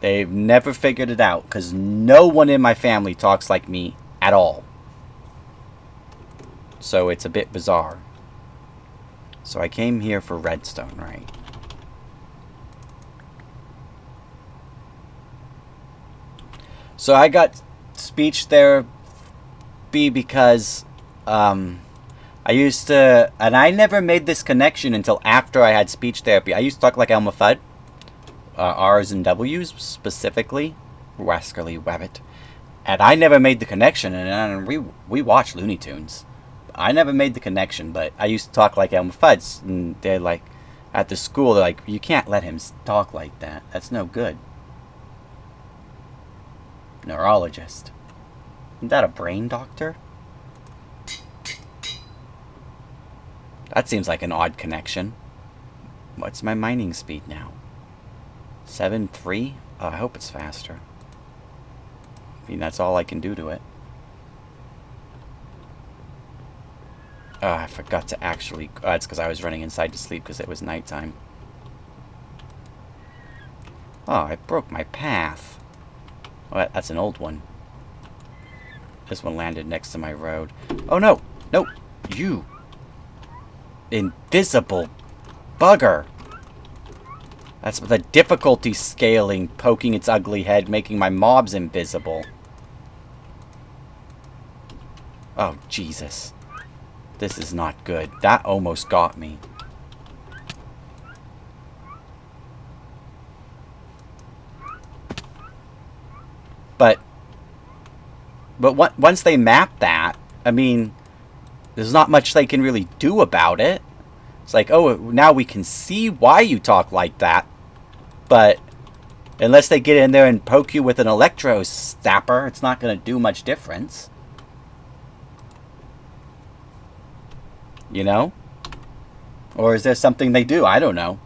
They've never figured it out because no one in my family talks like me at all. So it's a bit bizarre. So I came here for redstone, right? So I got speech therapy because I used to, and I never made this connection until after I had speech therapy. I used to talk like Elmer Fudd, R's and W's specifically, Rascally Wabbit, and I never made the connection. And we watch Looney Tunes. I never made the connection, but I used to talk like Elmer Fudd, and they're like, at the school, they're like, you can't let him talk like that. That's no good. Neurologist. Isn't that a brain doctor? That seems like an odd connection. What's my mining speed now? 7.3? Oh, I hope it's faster. I mean, that's all I can do to it. Oh, I forgot to actually... Oh, it's because I was running inside to sleep because it was nighttime. Oh, I broke my path. Oh, that's an old one. This one landed next to my road. Oh, no! No! You! Invisible bugger! That's the difficulty scaling, poking its ugly head, making my mobs invisible. Oh, Jesus. This is not good. That almost got me. But once they map that, I mean, there's not much they can really do about it. It's like, oh, now we can see why you talk like that. But unless they get in there and poke you with an electro zapper, it's not going to do much difference. You know? Or is there something they do? I don't know.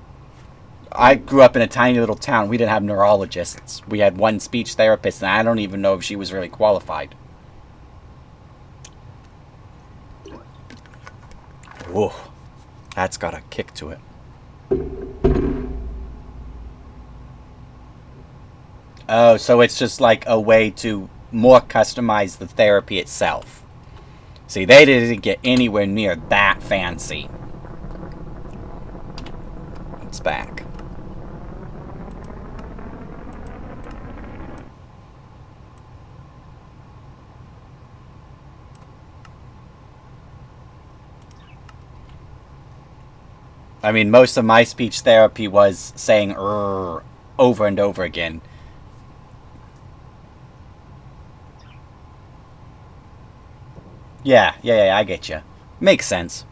I grew up in a tiny little town. We didn't have neurologists. We had one speech therapist, and I don't even know if she was really qualified. Whoa. That's got a kick to it. Oh, so it's just like a way to more customize the therapy itself. See, they didn't get anywhere near that fancy. It's back. I mean, most of my speech therapy was saying over and over again. Yeah, I get you. Makes sense.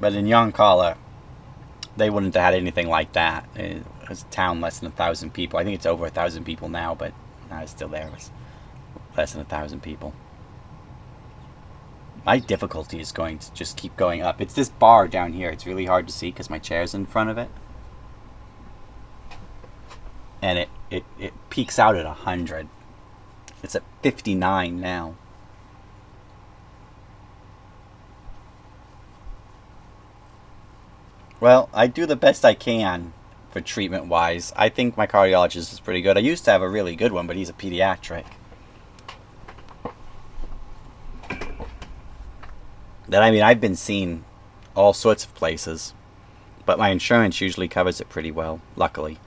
But in Yoncalla, they wouldn't have had anything like that. It was a town less than 1,000 people. I think it's over 1,000 people now, but it's still there. It was less than 1,000 people. My difficulty is going to just keep going up. It's this bar down here. It's really hard to see because my chair's in front of it. And it peaks out at 100. It's at 59 now. Well, I do the best I can for treatment-wise. I think my cardiologist is pretty good. I used to have a really good one, but he's a pediatric. That, I mean, I've been seen all sorts of places, but my insurance usually covers it pretty well, luckily.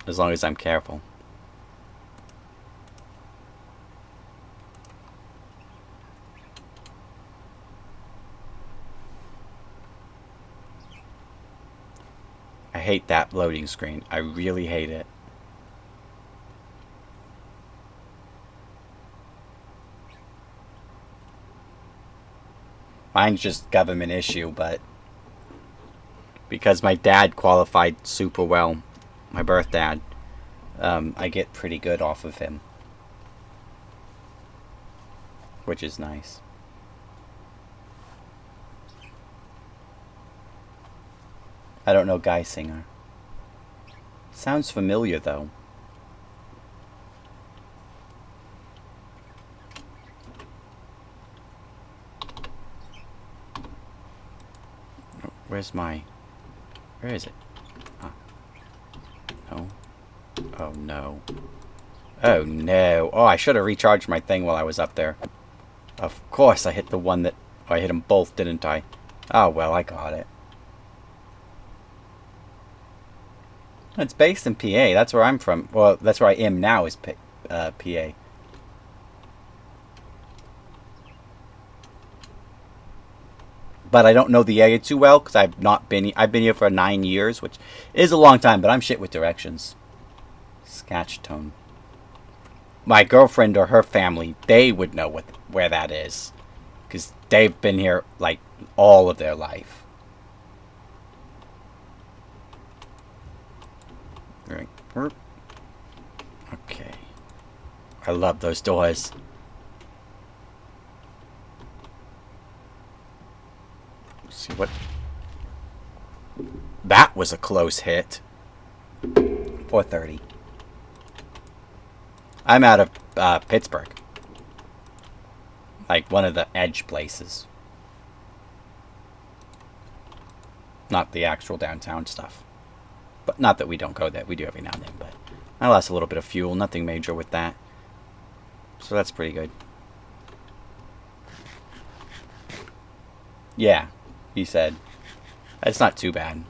As long as I'm careful. I hate that loading screen. I really hate it. Mine's just government issue, but because my dad qualified super well, my birth dad, I get pretty good off of him, which is nice. I don't know Guy Singer. Sounds familiar, though. Where's my... Where is it? No. Oh, no. Oh, no. Oh, I should have recharged my thing while I was up there. Of course I hit the one that... Oh, I hit them both, didn't I? Oh, well, I got it. It's based in PA. That's where I'm from. Well, that's where I am now, is PA. But I don't know the area too well because I've been here for 9 years, which is a long time, but I'm shit with directions. Scatchtone. My girlfriend or her family, they would know where that is. Because they've been here, like, all of their life. Right. Okay. I love those doors. Let's see what... That was a close hit. 4:30. I'm out of Pittsburgh. Like one of the edge places. Not the actual downtown stuff. But not that we don't go there. We do every now and then. But I lost a little bit of fuel. Nothing major with that. So that's pretty good. Yeah, he said. That's not too bad.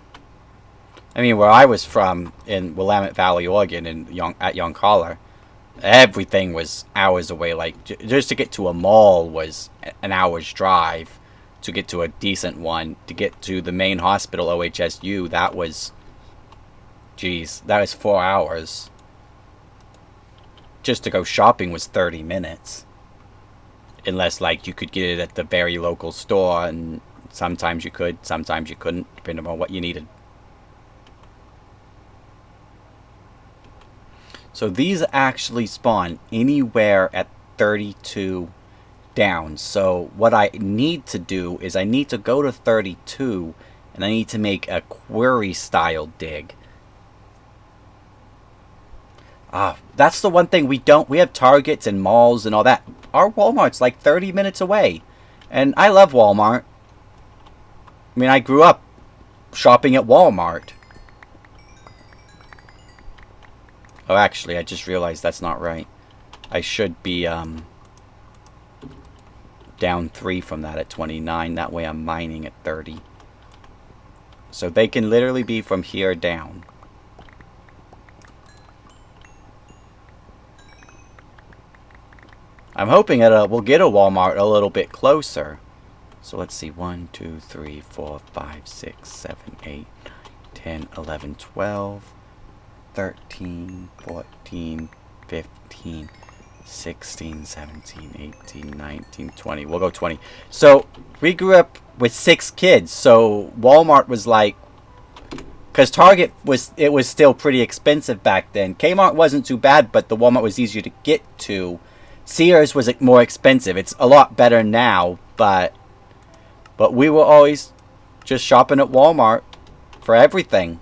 I mean, where I was from in Willamette Valley, Oregon, at Yoncalla, everything was hours away. Like, just to get to a mall was an hour's drive. To get to a decent one, to get to the main hospital, OHSU, that was... Geez, that was 4 hours. Just to go shopping was 30 minutes. Unless, like, you could get it at the very local store, and sometimes you could, sometimes you couldn't, depending on what you needed. So these actually spawn anywhere at 32 down. So what I need to do is I need to go to 32, and I need to make a query-style dig. That's the one thing we don't... We have Targets and malls and all that. Our Walmart's like 30 minutes away. And I love Walmart. I mean, I grew up shopping at Walmart. Oh, actually, I just realized that's not right. I should be down 3 from that at 29. That way I'm mining at 30. So they can literally be from here down. I'm hoping we'll get a Walmart a little bit closer. So let's see. 1, 2, 3, 4, 5, 6, 7, 8, 10, 11, 12, 13, 14, 15, 16, 17, 18, 19, 20. We'll go 20. So we grew up with 6 kids. So Walmart was like... Because Target was still pretty expensive back then. Kmart wasn't too bad, but the Walmart was easier to get to. Sears was more expensive. It's a lot better now, but we were always just shopping at Walmart for everything.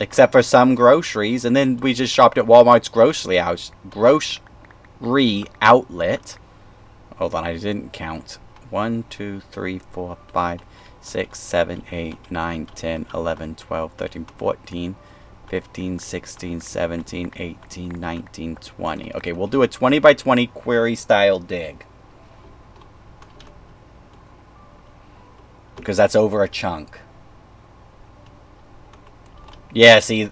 Except for some groceries, and then we just shopped at Walmart's grocery outlet. Hold on, I didn't count. 1, 2, 3, 4, 5, 6, 7, 8, 9, 10, 11, 12, 13, 14... 15, 16, 17, 18, 19, 20. Okay, we'll do a 20 by 20 query style dig. Because that's over a chunk. Yeah, see,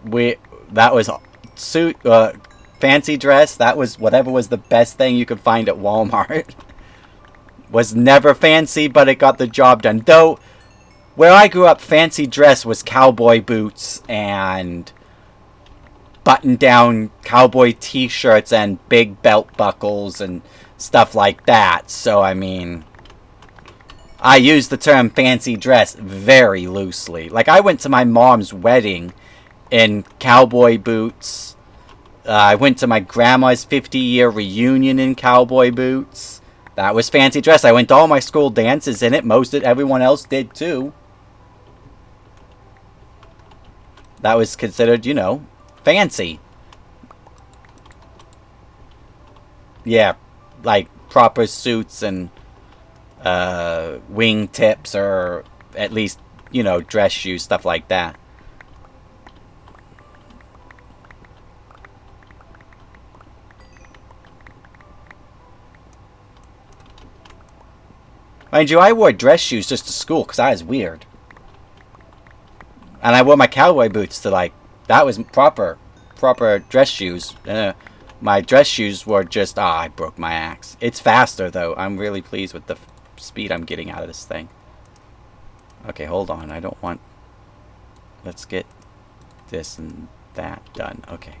that was fancy dress. That was whatever was the best thing you could find at Walmart. Was never fancy, but it got the job done. Though, where I grew up, fancy dress was cowboy boots and button-down cowboy t-shirts and big belt buckles and stuff like that. So, I mean, I use the term fancy dress very loosely. Like, I went to my mom's wedding in cowboy boots. I went to my grandma's 50-year reunion in cowboy boots. That was fancy dress. I went to all my school dances in it. Everyone else did too. that was considered, you know, fancy. Yeah, like proper suits and wing tips, or at least, you know, dress shoes, stuff like that. Mind you, I wore dress shoes just to school because I was weird. And I wore my cowboy boots to, like, that was proper dress shoes. My dress shoes were just, I broke my axe. It's faster, though. I'm really pleased with the speed I'm getting out of this thing. Okay, hold on. I don't want... Let's get this and that done. Okay.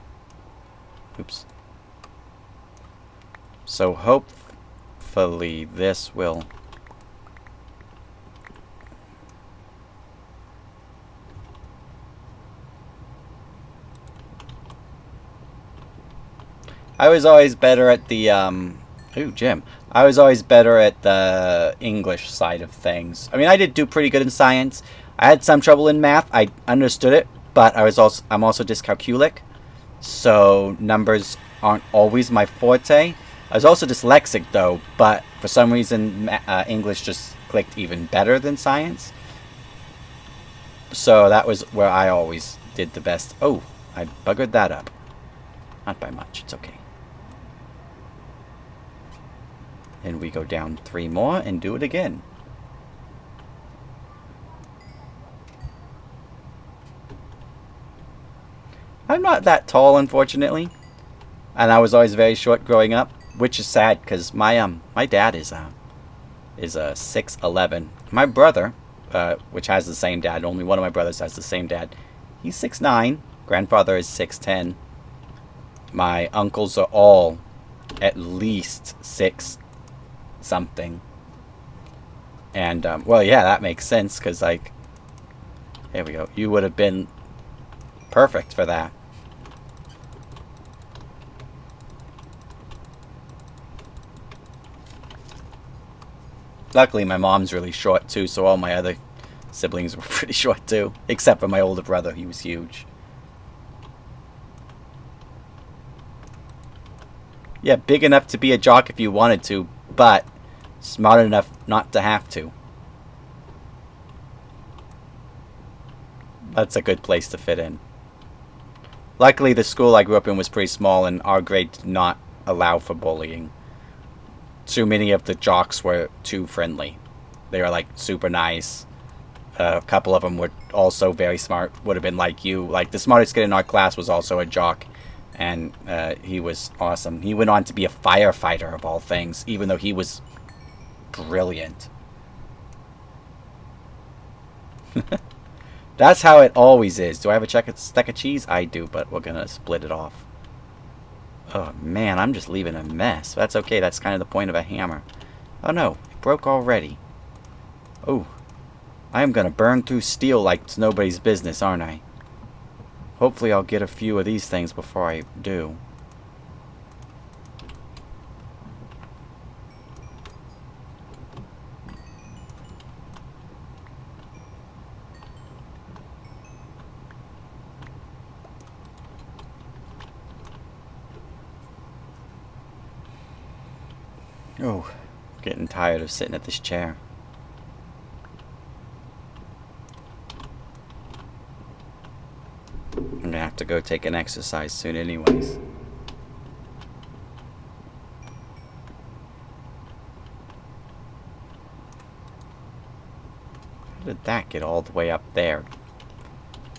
Oops. So, hopefully, this will... I was always better at the, Ooh, Jim. I was always better at the English side of things. I mean, I did do pretty good in science. I had some trouble in math. I understood it, but I'm also dyscalculic, so numbers aren't always my forte. I was also dyslexic, though, but for some reason, English just clicked even better than science. So that was where I always did the best. Oh, I buggered that up. Not by much. It's okay. And we go down 3 more and do it again. I'm not that tall, unfortunately, and I was always very short growing up, which is sad because my dad is 6'11". My brother, which has the same dad, only one of my brothers has the same dad. He's 6'9". Grandfather is 6'10". My uncles are all at least 6 something. And, well, yeah, that makes sense, because, like, there we go. You would have been perfect for that. Luckily, my mom's really short, too, so all my other siblings were pretty short, too. Except for my older brother. He was huge. Yeah, big enough to be a jock if you wanted to, but smart enough not to have to. That's a good place to fit in. Luckily, the school I grew up in was pretty small, and our grade did not allow for bullying. Too many of the jocks were too friendly. They were, like, super nice. A couple of them were also very smart, would have been like you. Like, the smartest kid in our class was also a jock. And he was awesome. He went on to be a firefighter, of all things, even though he was brilliant. That's how it always is. Do I have a stack of cheese? I do, but we're going to split it off. Oh, man, I'm just leaving a mess. That's okay. That's kind of the point of a hammer. Oh, no. It broke already. Oh. I am going to burn through steel like it's nobody's business, aren't I? Hopefully I'll get a few of these things before I do. Oh, getting tired of sitting at this chair. I'm gonna have to go take an exercise soon anyways. How did that get all the way up there?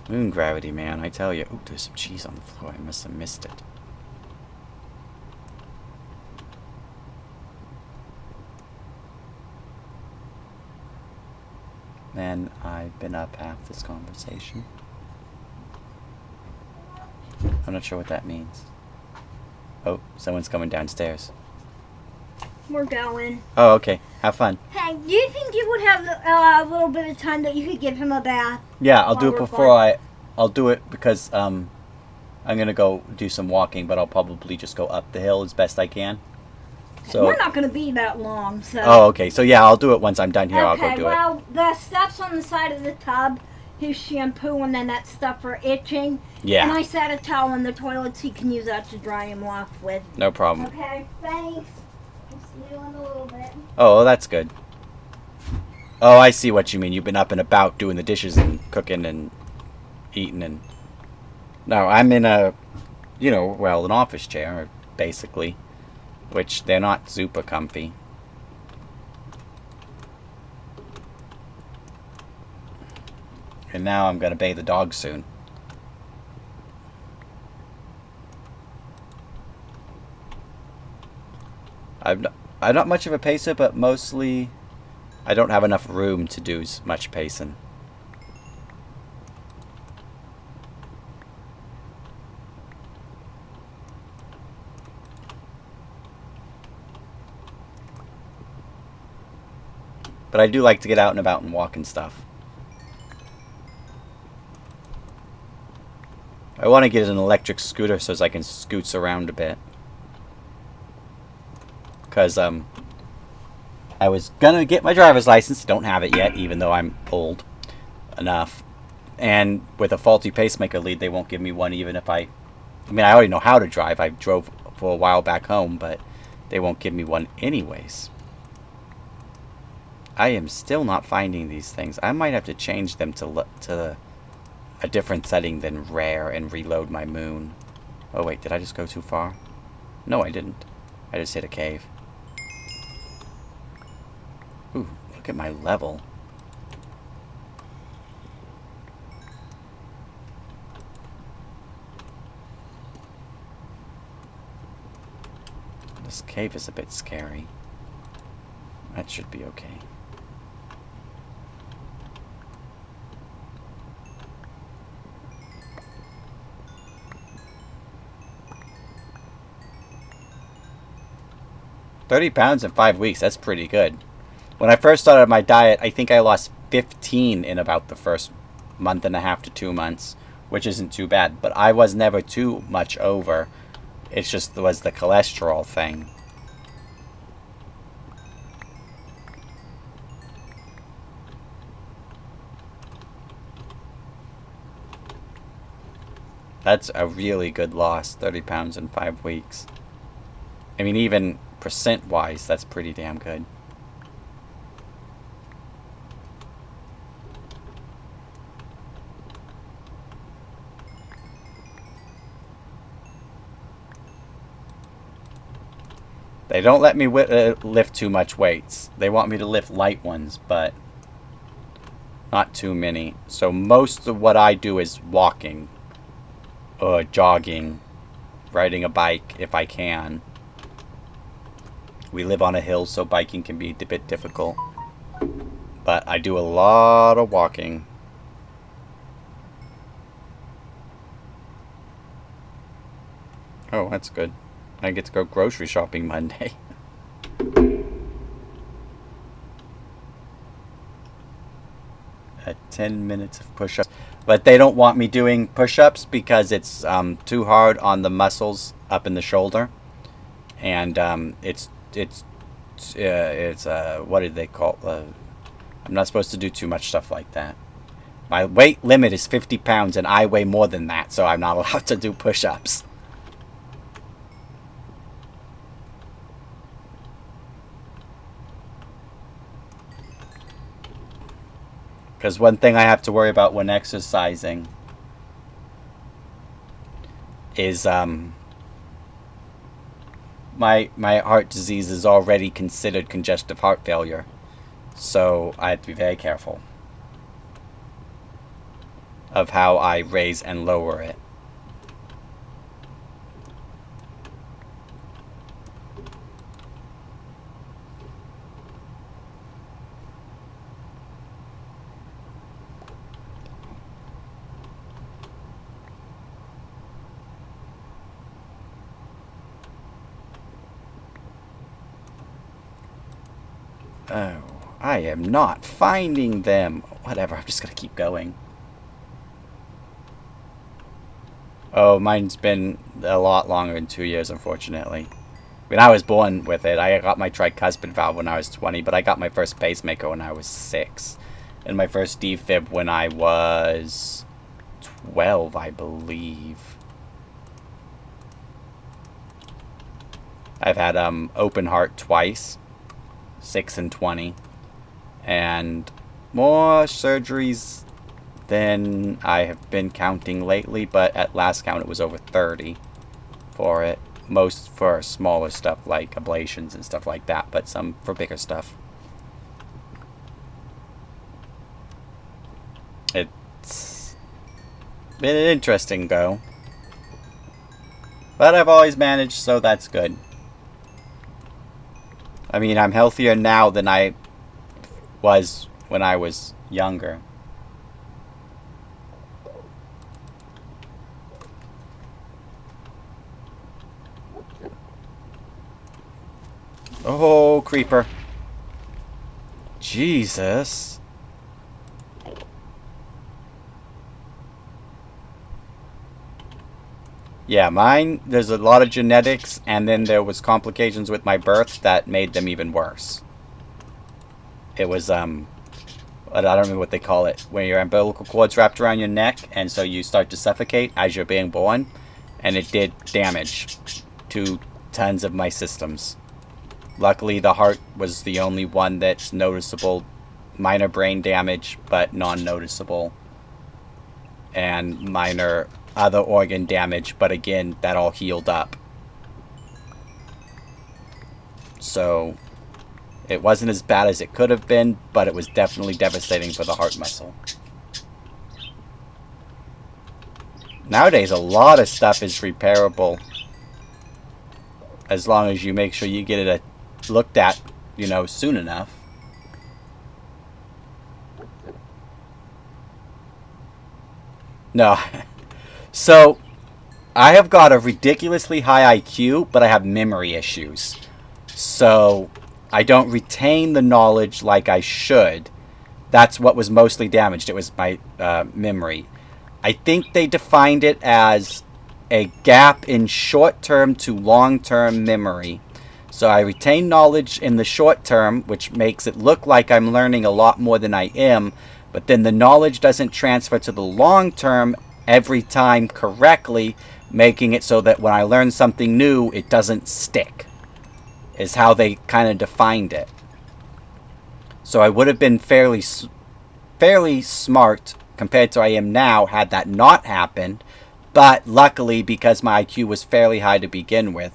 Moon gravity, man, I tell you. Oh, there's some cheese on the floor. I must have missed it. Man, I've been up half this conversation. I'm not sure what that means. Oh, someone's coming downstairs. We're going. Oh, okay. Have fun. Hey, do you think you would have a little bit of time that you could give him a bath? Yeah, I'll do it before I'll do it because I'm gonna go do some walking, but I'll probably just go up the hill as best I can. So we're not gonna be that long, so. Oh, okay. So yeah, I'll do it once I'm done here. I'll go do it. Well, the steps on the side of the tub, his shampoo and then that stuff for itching. Yeah. And I set a towel in the toilet so he can use that to dry him off with. No problem. Okay, thanks. I'll see you in a little bit. Oh, well, that's good. Oh, I see what you mean. You've been up and about doing the dishes and cooking and eating and... No, I'm in a, you know, well, an office chair, basically. Which, they're not super comfy. And now I'm going to bathe the dog soon. I'm not much of a pacer, but mostly I don't have enough room to do much pacing. But I do like to get out and about and walk and stuff. I want to get an electric scooter so I can scoots around a bit. Because, I was gonna get my driver's license. Don't have it yet, even though I'm old enough. And with a faulty pacemaker lead, they won't give me one even if I mean, I already know how to drive. I drove for a while back home, but they won't give me one anyways. I am still not finding these things. I might have to change them to a different setting than rare and reload my moon. Oh wait, did I just go too far? No, I didn't. I just hit a cave. Ooh, look at my level. This cave is a bit scary. That should be okay. £30 in 5 weeks, that's pretty good. When I first started my diet, I think I lost 15 in about the first month and a half to 2 months, which isn't too bad. But I was never too much over. It just was the cholesterol thing. That's a really good loss, 30 pounds in 5 weeks. I mean, even percent-wise, that's pretty damn good. They don't let me lift too much weights. They want me to lift light ones, but not too many. So most of what I do is walking, or jogging, riding a bike if I can. We live on a hill, so biking can be a bit difficult. But I do a lot of walking. Oh, that's good. I get to go grocery shopping Monday. At 10 minutes of push-ups. But they don't want me doing push-ups because it's too hard on the muscles up in the shoulder. And it's what did they call I'm not supposed to do too much stuff like that. My weight limit is 50 pounds and I weigh more than that, so I'm not allowed to do push-ups. Because one thing I have to worry about when exercising is my heart disease is already considered congestive heart failure. So I have to be very careful of how I raise and lower it. Oh, I am not finding them. Whatever, I'm just gonna keep going. Oh, mine's been a lot longer than 2 years, unfortunately. I mean, I was born with it. I got my tricuspid valve when I was 20, but I got my first pacemaker when I was 6. in my first defib when I was 12, I believe. I've had open heart twice, 6 and 20, and more surgeries than I have been counting lately, but at last count it was over 30 for it. Most for smaller stuff like ablations and stuff like that, but some for bigger stuff. It's been an interesting go, but I've always managed, so that's good. I mean, I'm healthier now than I was when I was younger. Oh, creeper. Jesus. Yeah, mine, there's a lot of genetics, and then there was complications with my birth that made them even worse. It was, I don't remember what they call it, when your umbilical cord's wrapped around your neck, and so you start to suffocate as you're being born, and it did damage to tons of my systems. Luckily, the heart was the only one that's noticeable. Minor brain damage, but non-noticeable. And minor other organ damage, but again, that all healed up. So, it wasn't as bad as it could have been, but it was definitely devastating for the heart muscle. Nowadays, a lot of stuff is repairable, as long as you make sure you get it looked at, you know, soon enough. No. So, I have got a ridiculously high IQ, but I have memory issues. So, I don't retain the knowledge like I should. That's what was mostly damaged. It was my memory. I think they defined it as a gap in short-term to long-term memory. So I retain knowledge in the short term, which makes it look like I'm learning a lot more than I am, but then the knowledge doesn't transfer to the long term every time correctly, making it so that when I learn something new, it doesn't stick, is how they kind of defined it. So I would have been fairly smart compared to I am now had that not happened, but luckily, because my IQ was fairly high to begin with,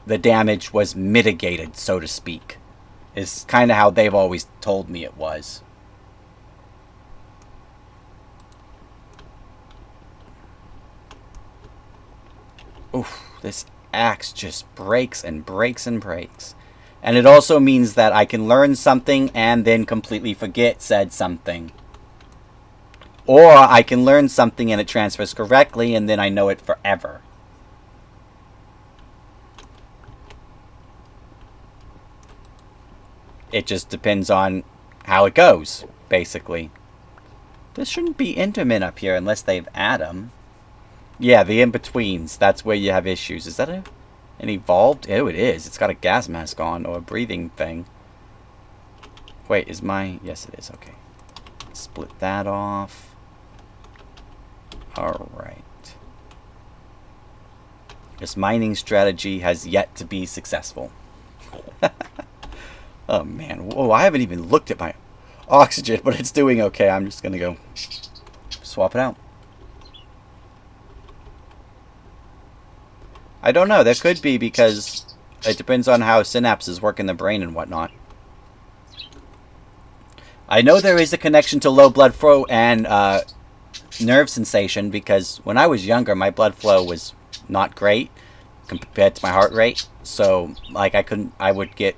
the damage was mitigated, so to speak. Is kind of how they've always told me it was. Oof, this axe just breaks and breaks and breaks. And it also means that I can learn something and then completely forget said something. Or I can learn something and it transfers correctly and then I know it forever. It just depends on how it goes, basically. There shouldn't be Endermen up here unless they've added them. Yeah, the in-betweens. That's where you have issues. Is that an evolved? Oh, it is. It's got a gas mask on, or a breathing thing. Wait, is my... Yes, it is. Okay. Split that off. Alright. This mining strategy has yet to be successful. Oh, man. Whoa, I haven't even looked at my oxygen, but it's doing okay. I'm just going to go swap it out. I don't know. There could be, because it depends on how synapses work in the brain and whatnot. I know there is a connection to low blood flow and nerve sensation, because when I was younger, my blood flow was not great compared to my heart rate. So, like, I would get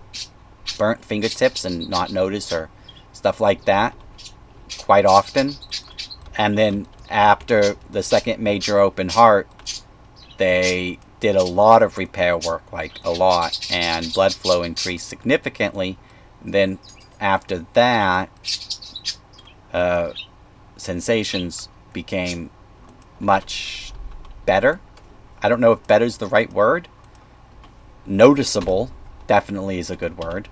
burnt fingertips and not notice, or stuff like that quite often. And then after the second major open heart, they did a lot of repair work, like a lot, and blood flow increased significantly. Then after that, sensations became much better. I don't know if better is the right word. Noticeable definitely is a good word.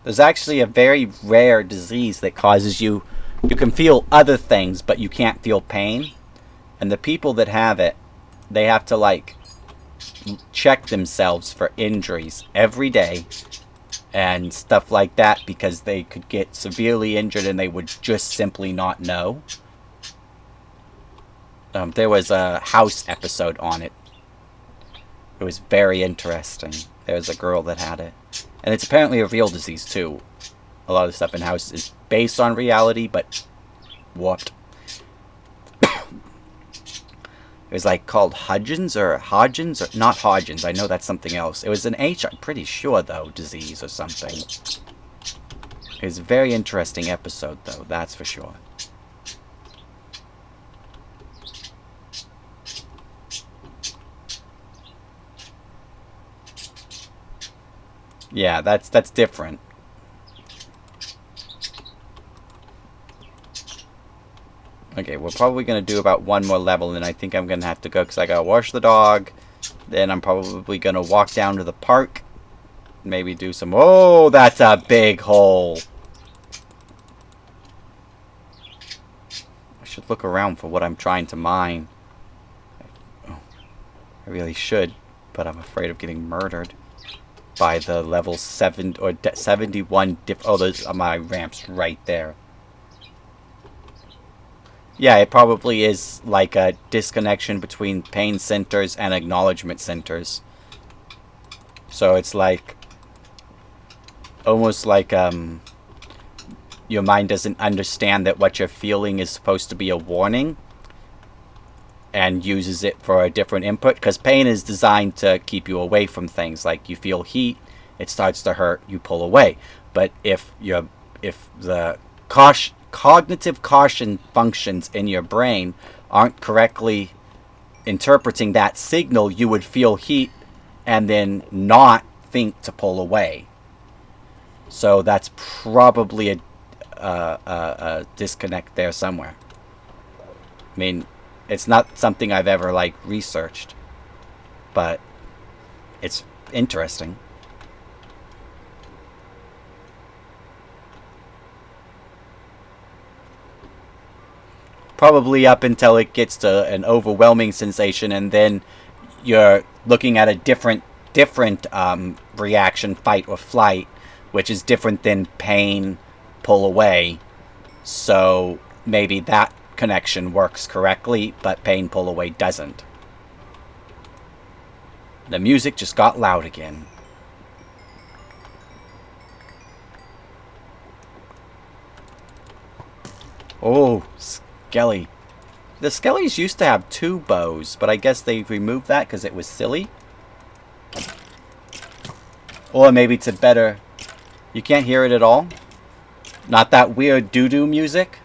There's actually a very rare disease that causes you... You can feel other things, but you can't feel pain. And the people that have it, they have to, like, check themselves for injuries every day and stuff like that, because they could get severely injured and they would just simply not know. There was a House episode on it. It was very interesting. There was a girl that had it. And it's apparently a real disease, too. A lot of stuff in House is based on reality, but warped. It was like called Hodgins or Hodgins, or not Hodgins. I know that's something else. It was an H, I'm pretty sure, though, disease or something. It was a very interesting episode, though, that's for sure. Yeah, that's different. Okay, we're probably going to do about one more level, and I think I'm going to have to go because I got to wash the dog. Then I'm probably going to walk down to the park. Maybe do some... Oh, that's a big hole. I should look around for what I'm trying to mine. Oh, I really should, but I'm afraid of getting murdered by the level 7 or 71 oh, those are my ramps right there. Yeah, it probably is like a disconnection between pain centers and acknowledgement centers. So it's like almost like your mind doesn't understand that what you're feeling is supposed to be a warning and uses it for a different input, because pain is designed to keep you away from things. Like you feel heat, it starts to hurt, you pull away. But if the cognitive caution functions in your brain aren't correctly interpreting that signal, you would feel heat and then not think to pull away. So that's probably a disconnect there somewhere. I mean, it's not something I've ever, like, researched, but it's interesting. Probably up until it gets to an overwhelming sensation, and then you're looking at a different reaction, fight or flight, which is different than pain, pull away. So maybe that connection works correctly, but pain, pull away doesn't. The music just got loud again. Oh, Skelly. The Skellies used to have 2 bows, but I guess they removed that because it was silly. Or maybe it's a better... You can't hear it at all? Not that weird doo-doo music?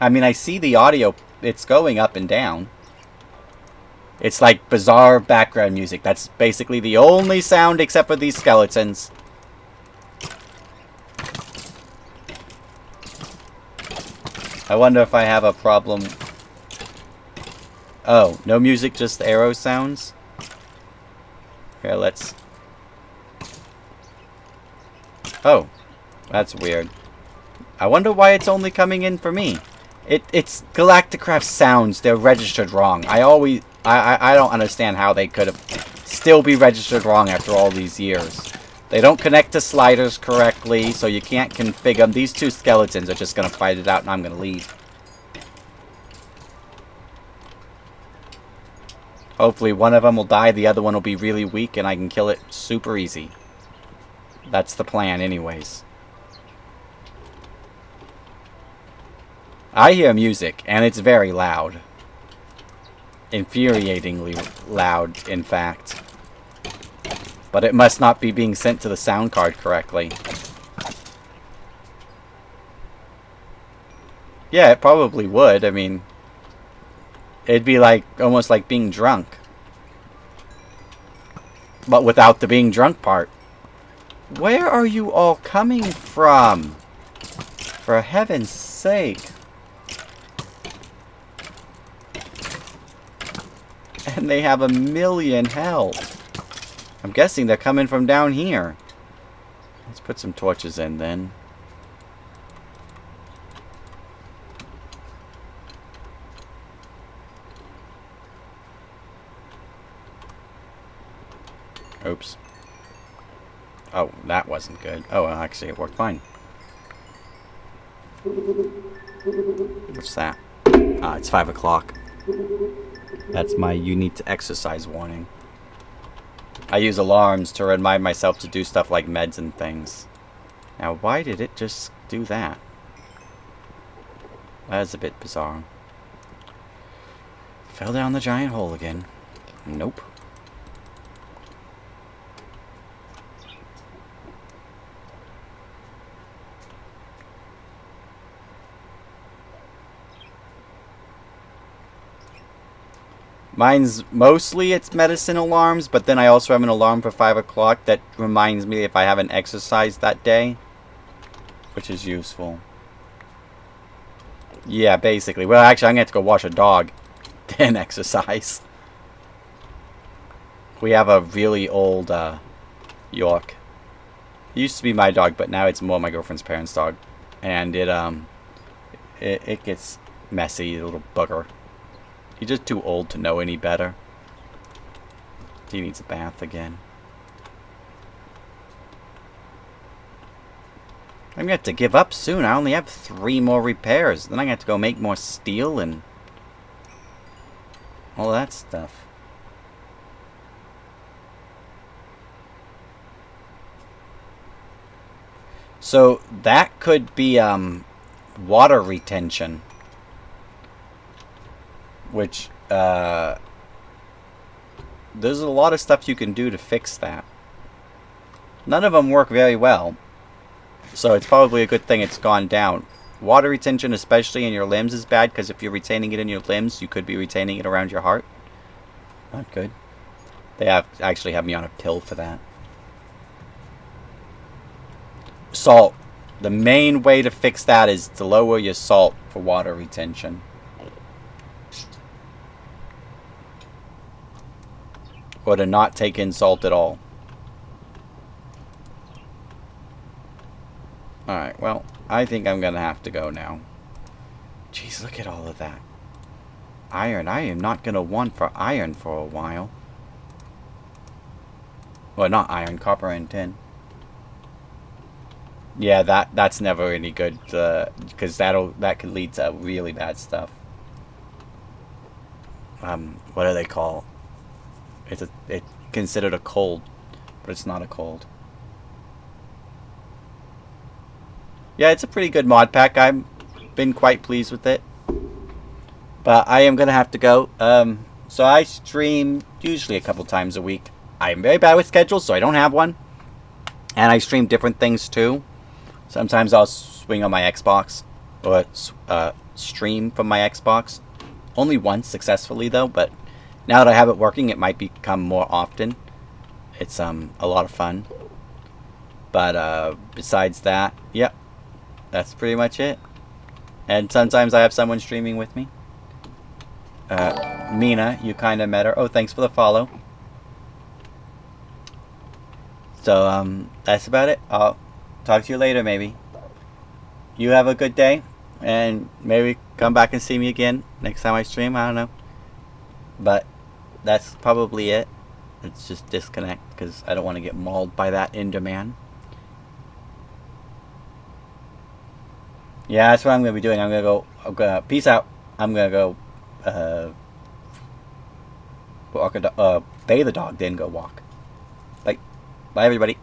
I mean, I see the audio. It's going up and down. It's like bizarre background music. That's basically the only sound except for these skeletons. I wonder if I have a problem. Oh, no music, just arrow sounds? Here, let's... Oh, that's weird. I wonder why it's only coming in for me. It's Galacticraft sounds. They're registered wrong. I don't understand how they could have still be registered wrong after all these years. They don't connect to sliders correctly, so you can't configure them. These 2 skeletons are just going to fight it out, and I'm going to leave. Hopefully one of them will die, the other one will be really weak, and I can kill it super easy. That's the plan anyways. I hear music, and it's very loud. Infuriatingly loud, in fact. But it must not be being sent to the sound card correctly. Yeah, it probably would. I mean, it'd be like almost like being drunk. But without the being drunk part. Where are you all coming from? For heaven's sake. And they have 1,000,000 health. I'm guessing they're coming from down here. It's Put some torches in then. Oops. Oh, that wasn't good. Oh, well, actually, it worked fine. What's that? Ah, it's 5 o'clock. That's my you need to exercise warning. I use alarms to remind myself to do stuff like meds and things. Now, why did it just do that? That is a bit bizarre. Fell down the giant hole again. Nope. Mine's mostly it's medicine alarms, but then I also have an alarm for 5 o'clock that reminds me if I haven't exercised that day, which is useful. Yeah, basically. Well, actually, I'm going to have to go wash a dog, then exercise. We have a really old York. It used to be my dog, but now it's more my girlfriend's parents' dog. And it gets messy, a little bugger. He's just too old to know any better. He needs a bath again. I'm going to have to give up soon. I only have 3 more repairs. Then I'm going to have to go make more steel and all that stuff. So that could be water retention. Which, there's a lot of stuff you can do to fix that. None of them work very well. So it's probably a good thing it's gone down. Water retention, especially in your limbs, is bad, because if you're retaining it in your limbs, you could be retaining it around your heart. Not good. They actually have me on a pill for that. Salt. The main way to fix that is to lower your salt for water retention. Or to not take in salt at all. Alright, well, I think I'm going to have to go now. Jeez, look at all of that. Iron. I am not going to want for iron for a while. Well, not iron, copper and tin. Yeah, that's never any good, because that could lead to really bad stuff. What do they call? It's considered a cold, but it's not a cold. Yeah, it's a pretty good mod pack. I've been quite pleased with it. But I am gonna have to go. So I stream usually a couple times a week. I am very bad with schedules, so I don't have one. And I stream different things too. Sometimes I'll swing on my Xbox or stream from my Xbox. Only once successfully though, but now that I have it working, it might become more often. It's a lot of fun. But besides that, yep, that's pretty much it. And sometimes I have someone streaming with me. Mina, you kind of met her. Oh, thanks for the follow. So that's about it. I'll talk to you later, maybe. You have a good day, and maybe come back and see me again next time I stream. I don't know. But that's probably it. Let's just disconnect because I don't want to get mauled by that Enderman. Yeah, that's what I'm going to be doing. I'm going to go, peace out. I'm going to go, walk bathe the dog, then go walk. Bye. Bye, everybody.